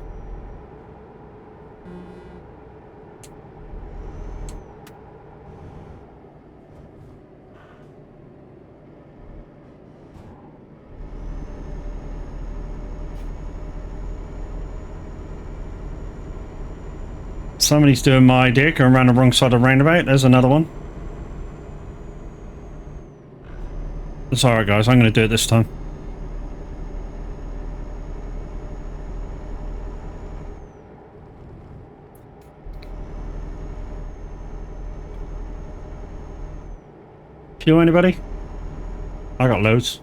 Somebody's doing my idea, going around the wrong side of the roundabout. There's another one. It's alright, guys, I'm going to do it this time. Fuel anybody? I got loads.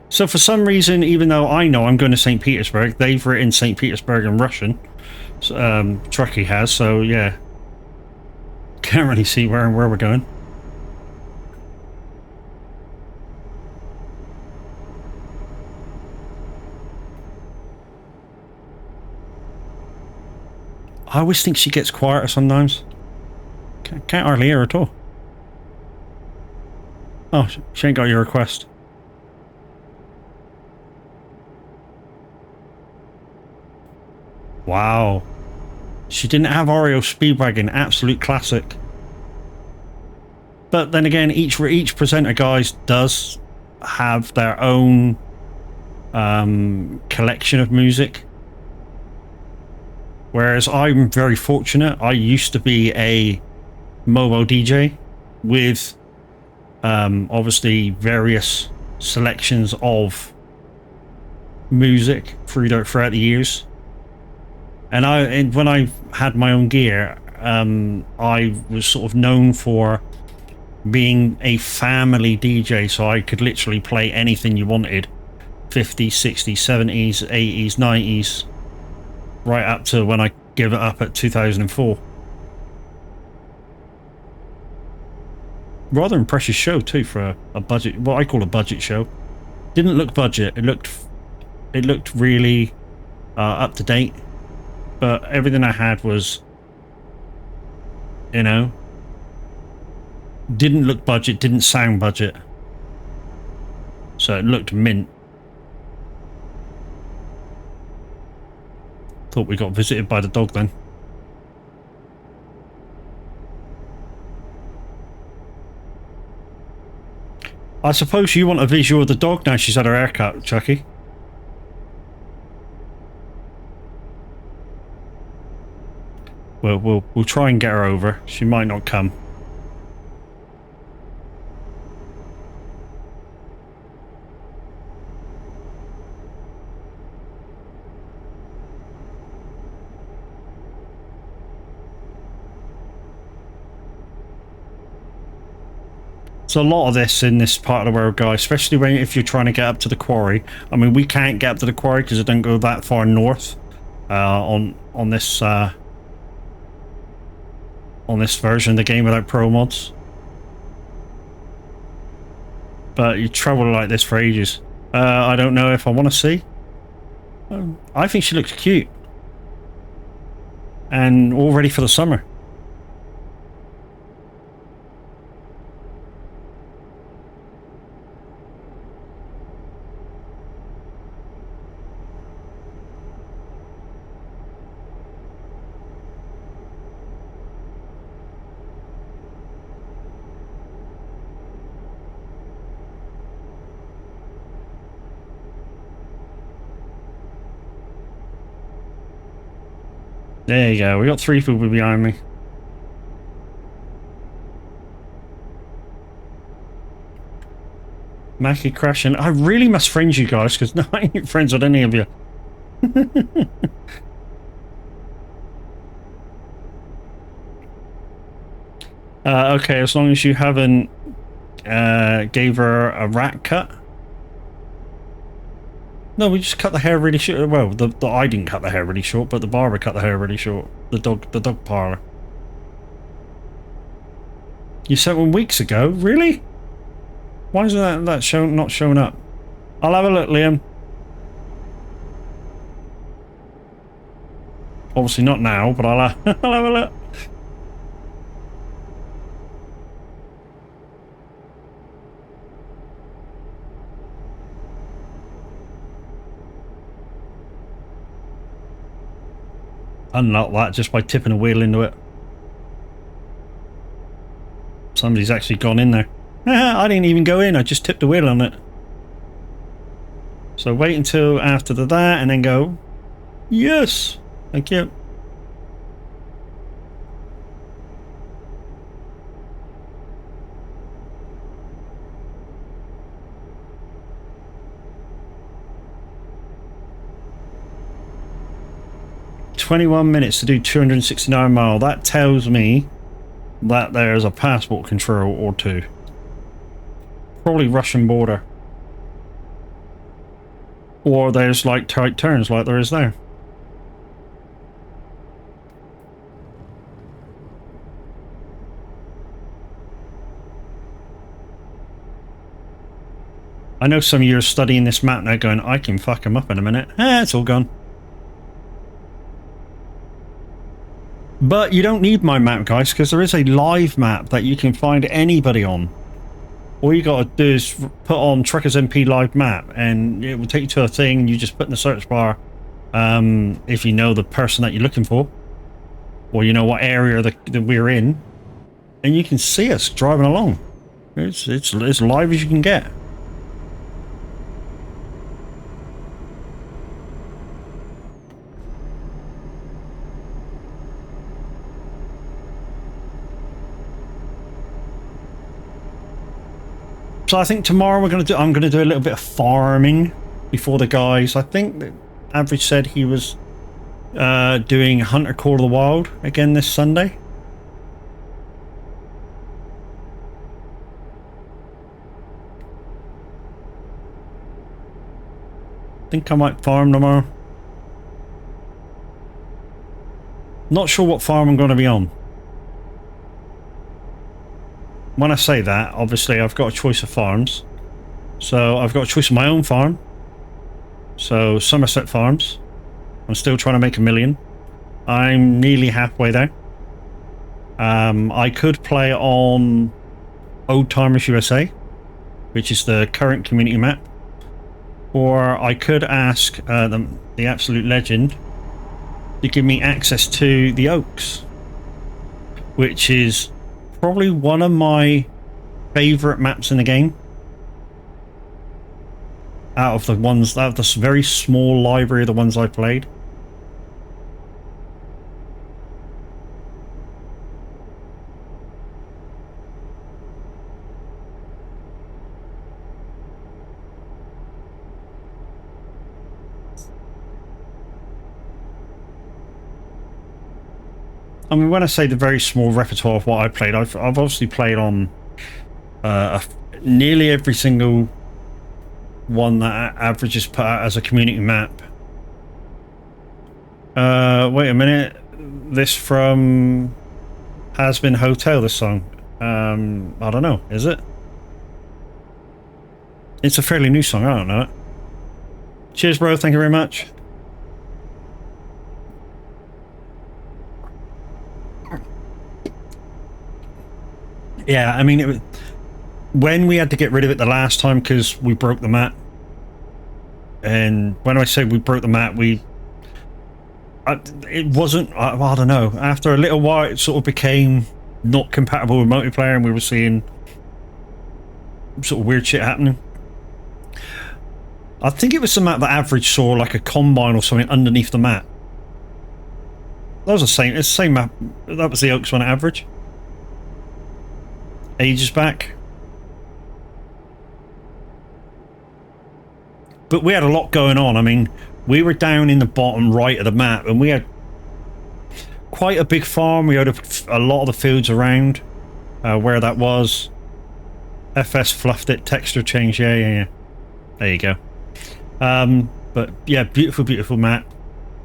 So for some reason, even though I know I'm going to St. Petersburg, they've written St. Petersburg in Russian. Truckee has, so yeah. Can't really see where we're going. I always think she gets quieter sometimes. Can't hardly hear her at all. Oh, she ain't got your request. Wow. She didn't have Oreo Speedwagon, absolute classic. But then again, each presenter, guys, does have their own collection of music. Whereas I'm very fortunate. I used to be a mobile DJ with obviously various selections of music throughout the years. And when I had my own gear, I was sort of known for being a family DJ, so I could literally play anything you wanted. 50s, 60s, 70s, 80s, 90s, right up to when I gave it up at 2004. Rather impressive show too for a budget, what I call a budget show. Didn't look budget, it looked really up to date, but everything I had was, you know, didn't look budget, didn't sound budget, so it looked mint. Thought we got visited by the dog then. I suppose you want a visual of the dog now she's had her haircut, Chucky. We'll try and get her over. She might not come. There's a lot of this in this part of the world, guys, especially if you're trying to get up to the quarry. I mean, we can't get up to the quarry because it don't go that far north on this version of the game without pro mods. But you travel like this for ages. I don't know if I want to see. I think she looks cute and all ready for the summer. There you go, we got 3 people behind me. Mackie crashing. I really must friend you guys, because no, I ain't friends with any of you. Okay, as long as you haven't gave her a rat cut. No, we just cut the hair really short. Well, I didn't cut the hair really short, but the barber cut the hair really short. The dog parlor. You sent one weeks ago, really? Why is that not showing up? I'll have a look, Liam. Obviously not now, but I'll have a look. Unlock that just by tipping a wheel into it. Somebody's actually gone in there. I didn't even go in, I just tipped the wheel on it. So wait until after that and then go, yes, thank you. $21 to do 269 miles. That tells me that there's a passport control or two. Probably Russian border. Or there's like tight turns like there is there. I know some of you are studying this map now going, I can fuck him up in a minute. It's all gone. But you don't need my map, guys, because there is a live map that you can find anybody on. All you got to do is put on Trekkers MP live map, and it will take you to a thing, and you just put in the search bar if you know the person that you're looking for, or you know what area that we're in, and you can see us driving along. It's as live as you can get. So I think tomorrow I'm going to do a little bit of farming before the guys. I think that Average said he was doing Hunter: Call of the Wild again this Sunday. Think I might farm tomorrow. Not sure what farm I'm going to be on. When I say that, obviously I've got a choice of farms. So I've got a choice of my own farm. So Somerset Farms. I'm still trying to make $1 million. I'm nearly halfway there. I could play on Old Timers USA, which is the current community map. Or I could ask the absolute legend to give me access to the Oaks, which is probably one of my favourite maps in the game. Out of this very small library of the ones I've played. I mean, when I say the very small repertoire of what I played, I've obviously played on nearly every single one that Average has put out as a community map. Wait a minute. This from Has Been Hotel, this song. I don't know, is it? It's a fairly new song, I don't know it. Cheers, bro, thank you very much. Yeah, I mean, when we had to get rid of it the last time because we broke the map, and when I say we broke the map, it wasn't, I don't know, after a little while it sort of became not compatible with multiplayer and we were seeing sort of weird shit happening. I think it was the map that Average saw like a combine or something underneath the map. That was it's the same map, that was the Oaks one at Average. Ages back. But we had a lot going on. I mean, we were down in the bottom right of the map and we had quite a big farm. We had a lot of the fields around where that was. FS fluffed it, texture change, yeah. There you go. But yeah, beautiful map.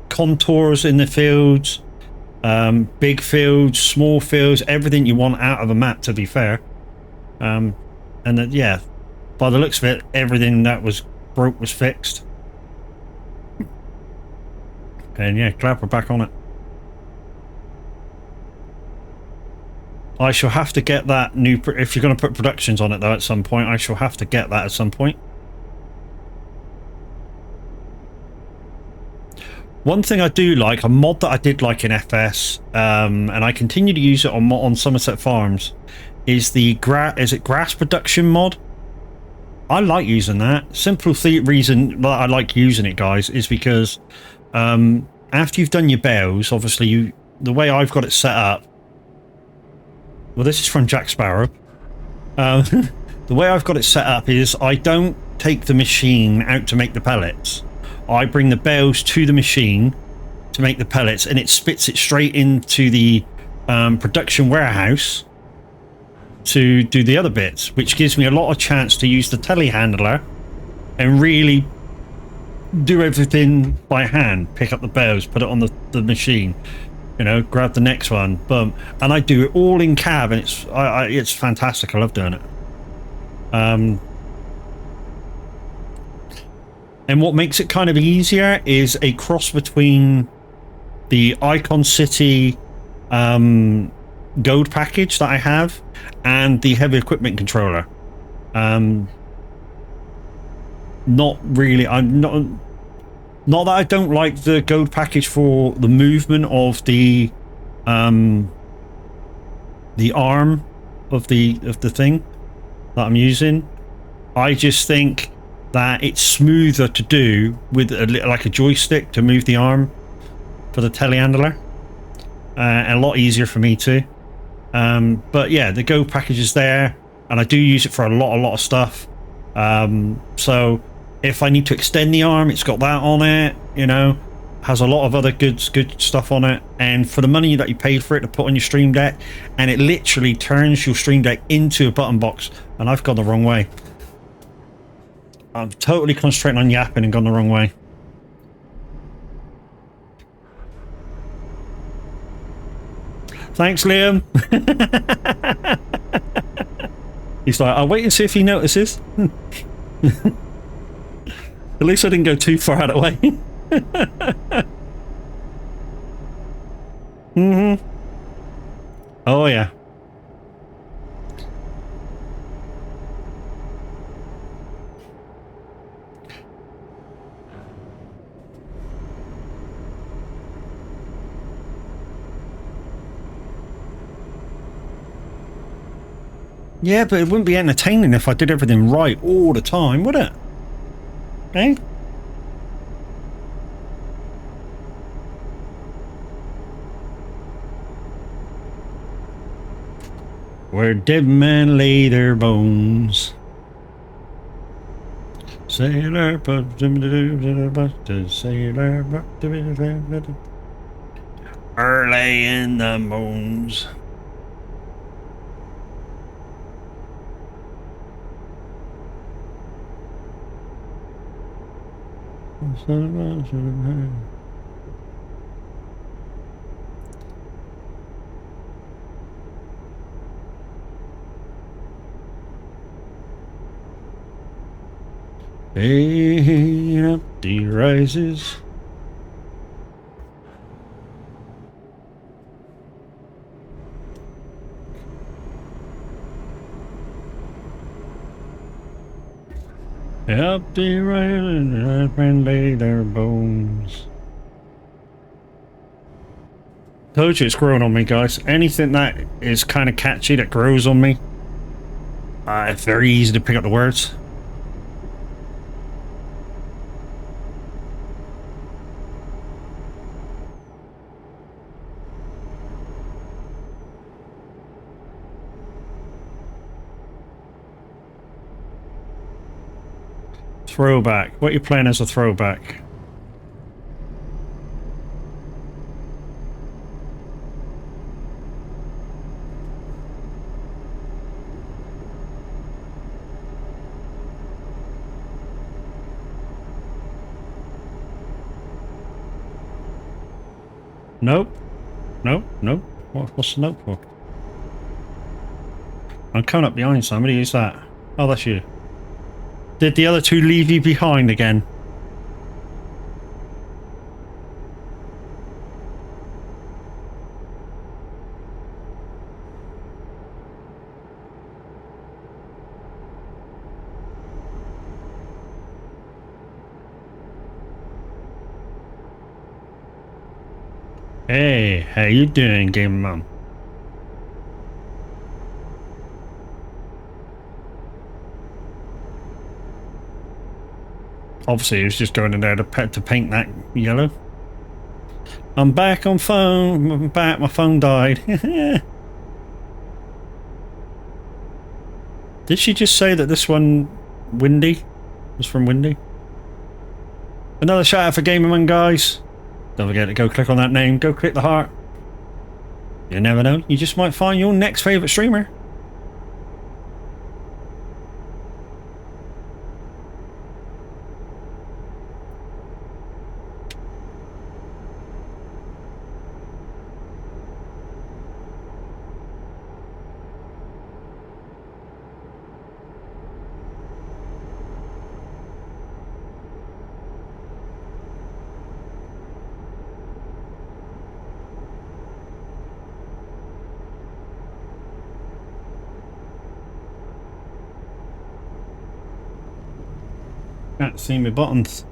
Contours in the fields. Big fields, small fields, everything you want out of a map, to be fair. And that, yeah, by the looks of it, everything that was broke was fixed. And yeah, glad we're back on it. I shall have to get that new, if you're going to put productions on it though at some point, I shall have to get that at some point. One thing I do like, a mod that I did like in FS, and I continue to use it on Somerset Farms, is the grass production mod. I like using that. Simple reason that I like using it, guys, is because after you've done your bales, obviously the way I've got it set up. Well, this is from Jack Sparrow. The way I've got it set up is I don't take the machine out to make the pellets. I bring the bales to the machine to make the pellets, and it spits it straight into the production warehouse to do the other bits, which gives me a lot of chance to use the telehandler and really do everything by hand. Pick up the bales, put it on the machine, you know, grab the next one, boom, and I do it all in cab, and it's fantastic. I love doing it. And what makes it kind of easier is a cross between the Icon City gold package that I have and the heavy equipment controller. Not really, not that I don't like the gold package for the movement of the arm of the thing that I'm using. I just think that it's smoother to do with like a joystick to move the arm for the telehandler, and a lot easier for me too. But yeah, the Go package is there, and I do use it for a lot of stuff. So if I need to extend the arm, it's got that on it, you know, has a lot of other good stuff on it. And for the money that you paid for it to put on your Stream Deck, and it literally turns your Stream Deck into a button box. And I've gone the wrong way. I'm totally concentrating on yapping and gone the wrong way. Thanks, Liam. He's like, I'll wait and see if he notices. At least I didn't go too far out of the way. Mm-hmm. Oh, yeah. Yeah, but it wouldn't be entertaining if I did everything right all the time, would it? Eh? Where dead men lay their bones. Sailor, sailor, early in the moons. Hey, up the rises. Up the rises and lay their bones. Told you it's growing on me, guys. Anything that is kind of catchy that grows on me, it's very easy to pick up the words. Throwback. What are you playing as a throwback? Nope. Nope. Nope. What's the note for? I'm coming up behind somebody. Who's that? Oh, that's you. Did the other two leave you behind again? Hey, how you doing, Game Mom? Obviously, he was just going in there to paint that yellow. I'm back on phone. I'm back. My phone died. Did she just say that this one, Windy, was from Windy? Another shout out for Gamerman, guys. Don't forget to go click on that name. Go click the heart. You never know. You just might find your next favourite streamer. Can't see my buttons.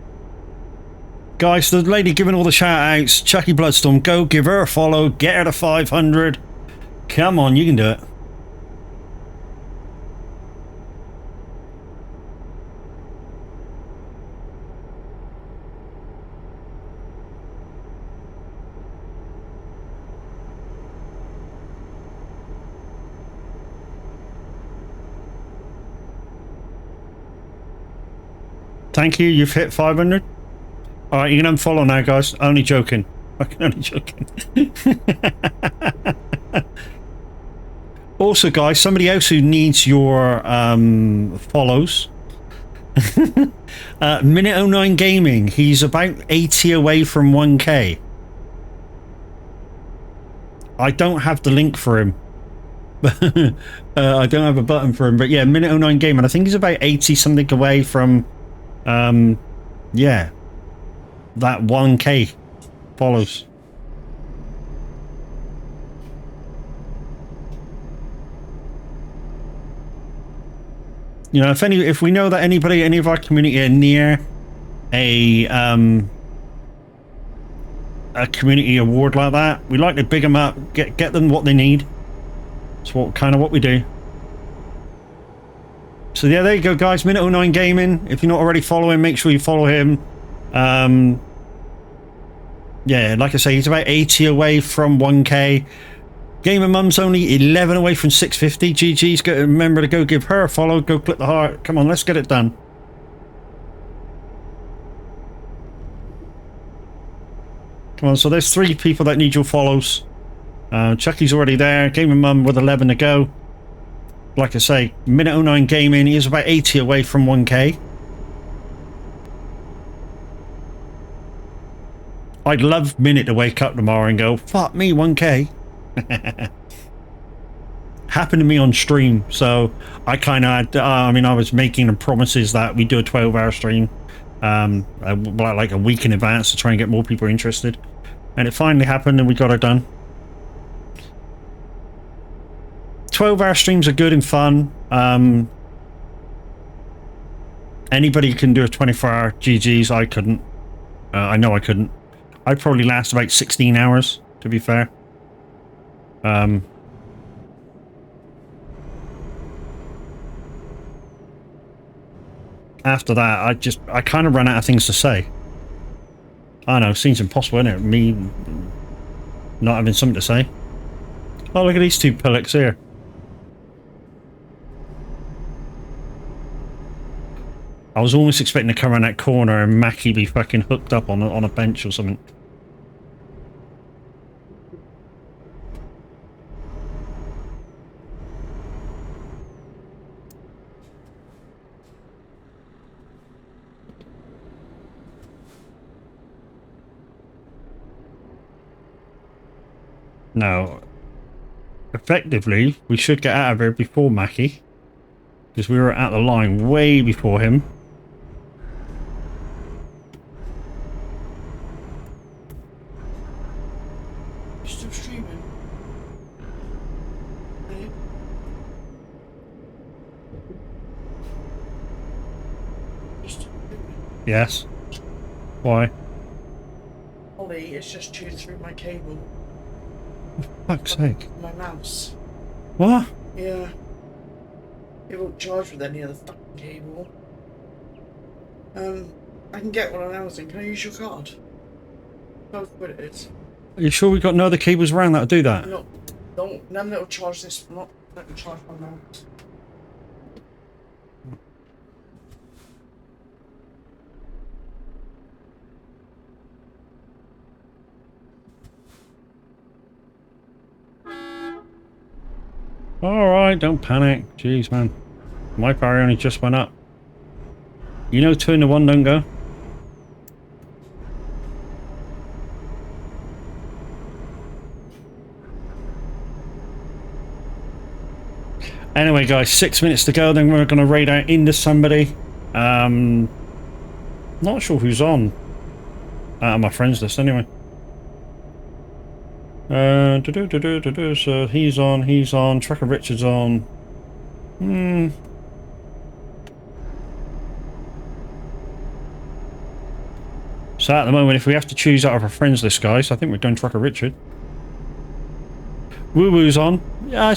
Guys, the lady giving all the shout outs, Chucky Bloodstorm, go give her a follow, get her to 500. Come on, you can do it. Thank you, you've hit 500. Alright, you can unfollow now, guys. Only joking. Fucking only joking. Also, guys, somebody else who needs your follows, Minute 09 Gaming. He's about 80 away from 1k. I don't have the link for him. I don't have a button for him, but yeah, Minute 09 Gaming. I think he's about 80 something away from, yeah, that 1k follows. You know, if we know that any of our community are near a community award like that, we like to big them up, get them what they need. It's kind of what we do. So yeah, there you go, guys. Minute 09 Gaming. If you're not already following, make sure you follow him. Yeah, like I say, he's about 80 away from 1k. Gamer Mum's only 11 away from 650. GG's. Remember to go give her a follow. Go click the heart. Come on, let's get it done. Come on, so there's 3 people that need your follows. Chucky's already there. Gamer Mum with 11 to go. Like I say, Minute 09 Gaming. He is about 80 away from 1k. I'd love Minute to wake up tomorrow and go, fuck me, 1k. Happened to me on stream, so I kind of I mean, I was making promises that we do a 12-hour stream like a week in advance to try and get more people interested, and it finally happened and we got it done. 12-hour streams are good and fun. Anybody can do a 24-hour. GG's. I couldn't. I know I couldn't. I'd probably last about 16 hours, to be fair. After that, I kind of ran out of things to say. I know, seems impossible, isn't it? Me not having something to say. Oh, look at these 2 pillocks here. I was almost expecting to come around that corner and Mackie be fucking hooked up on a bench or something. Now, effectively, we should get out of here before Mackie, because we were at the line way before him. You're still streaming? Hey? You're still streaming? Yes. Why? Ollie, it's just chewed through my cable. Fuck's sake. My mouse. What? Yeah. It won't charge with any other fucking cable. I can get one on Amazon. Can I use your card? £12 it is. Are you sure we've got no other cables around that'll do that? No, none that'll charge this. Not let me charge my mouse. Alright, don't panic. Jeez, man. My power only just went up. You know 2 into 1 don't go. Anyway, guys, 6 minutes to go, then we're going to raid out into somebody. Not sure who's on. Out of my friends list, anyway. So he's on, Trucker Richard's on. So at the moment, if we have to choose out of our friends list, guys, I think we're going Trucker Richard. Woo Woo's on. Yeah.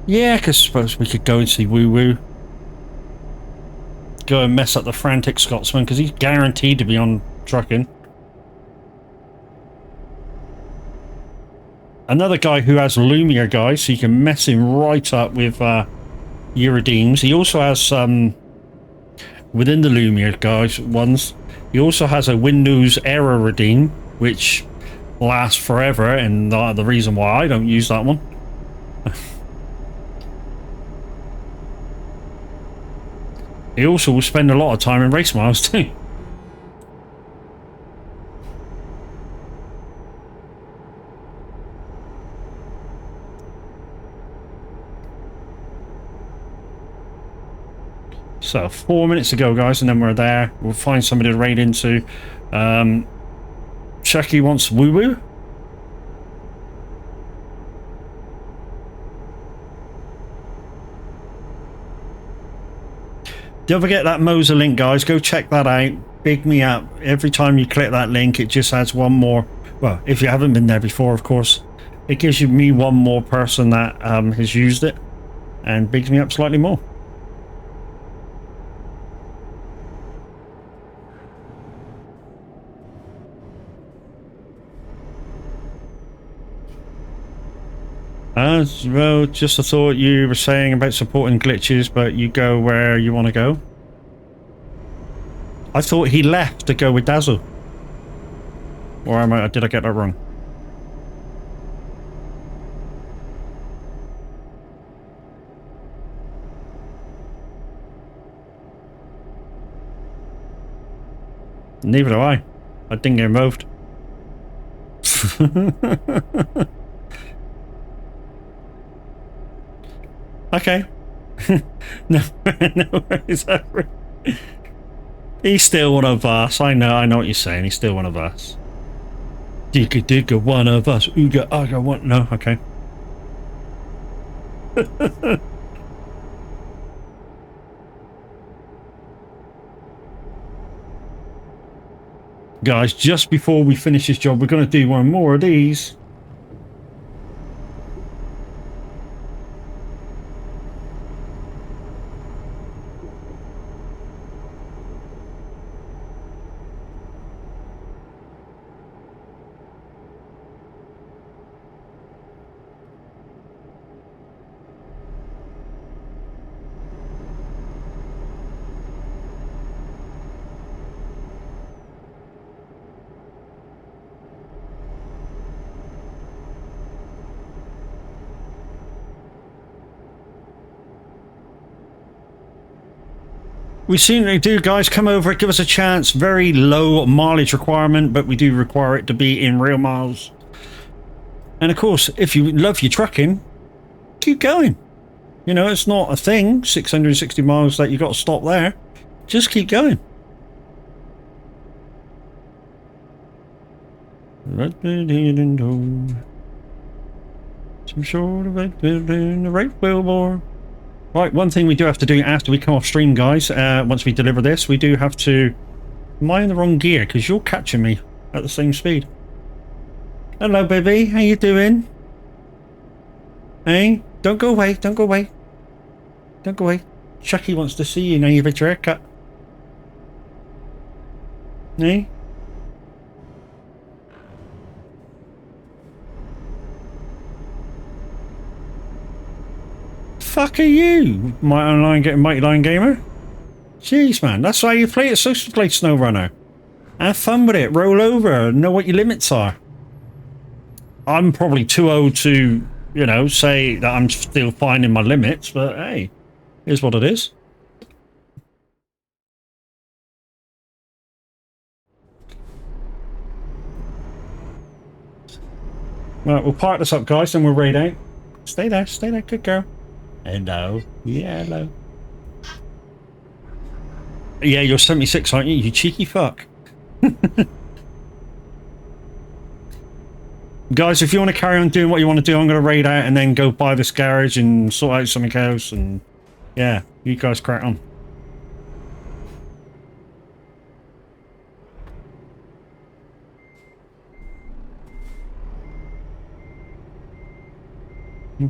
Yeah, because I suppose we could go and see Woo Woo. Go and mess up the Frantic Scotsman, because he's guaranteed to be on trucking. Another guy who has Lumia, guys, so you can mess him right up with Urideems. He also has within the Lumia guys ones. He also has a Windows error redeem, which lasts forever, and the reason why I don't use that one. He also will spend a lot of time in race miles too. So 4 minutes to go, guys, and then we're there. We'll find somebody to raid into. Chucky wants woo woo. Don't forget that Moser link, guys. Go check that out. Big me up. Every time you click that link, it just adds one more. Well, if you haven't been there before, of course, it gives me one more person that has used it, and bigs me up slightly more. Well, just a thought you were saying about supporting glitches, but you go where you want to go. I thought he left to go with Dazzle. Or did I get that wrong? Neither do I. I didn't get involved. Okay. No, no worries. He's still one of us. I know what you're saying. He's still one of us. Digga digga, one of us. Ooga aga one. No, okay. Guys, just before we finish this job, we're going to do one more of these. We certainly do, guys. Come over, give us a chance. Very low mileage requirement, but we do require it to be in real miles. And of course, if you love your trucking, keep going. You know, it's not a thing, 660 miles that you got to stop there. Just keep going. Some sort of the right wheelbar. Right, one thing we do have to do after we come off stream, guys, once we deliver this, we do have to... Am I in the wrong gear? Because you're catching me at the same speed. Hello, baby. How you doing? Hey? Don't go away. Don't go away. Don't go away. Chucky wants to see you now you've had your haircut. Hey? Fuck are you, Mighty Lion Gamer? Jeez, man, that's why you play it. So to play SnowRunner. Have fun with it. Roll over. Know what your limits are. I'm probably too old to, you know, say that I'm still finding my limits, but hey, here's what it is. Right, we'll park this up, guys, and we'll raid out. Stay there, good girl. Hello. Yeah, hello. Yeah, you're 76, aren't you? You cheeky fuck. Guys, if you want to carry on doing what you want to do, I'm going to raid out and then go buy this garage and sort out something else. And yeah, you guys crack on.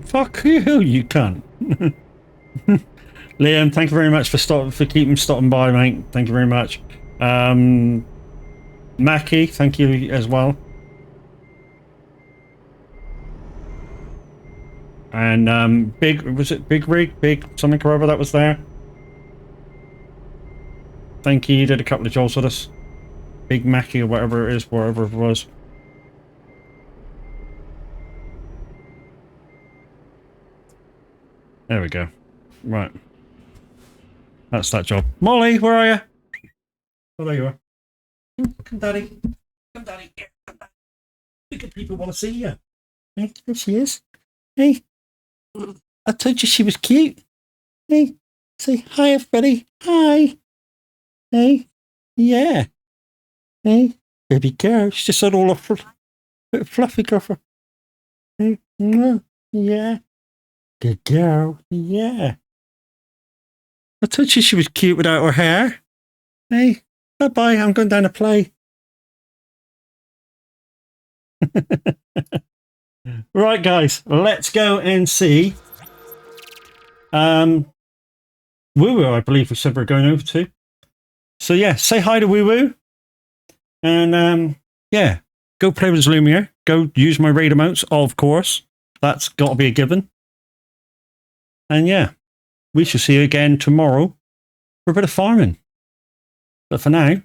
Fuck you, you cunt. Liam, thank you very much for stopping by, mate. Thank you very much. Mackie, thank you as well. And, was it Big Rig? Big something or other that was there? thank you. You did a couple of jobs with us. Big Mackie or whatever it is, wherever it was. There we go. Right. That's that job. Molly, where are you? Oh, there you are. Come, Daddy. Come, Daddy. Here, come back. Look at people want to see you. Hey, there she is. Hey. I told you she was cute. Hey. Say hi, everybody. Hi. Hey. Yeah. Hey. Baby girl. She's just had all a fluffy girl. Hey. Yeah. Good girl. Yeah. I told you she was cute without her hair. Hey. Bye-bye. I'm going down to play. Right, guys. Let's go and see. Woo Woo, I believe we said we're going over to. So yeah, say hi to Woo Woo. And yeah, go play with Lumiere. Go use my raid emotes, of course. That's got to be a given. And yeah, we shall see you again tomorrow for a bit of farming. But for now,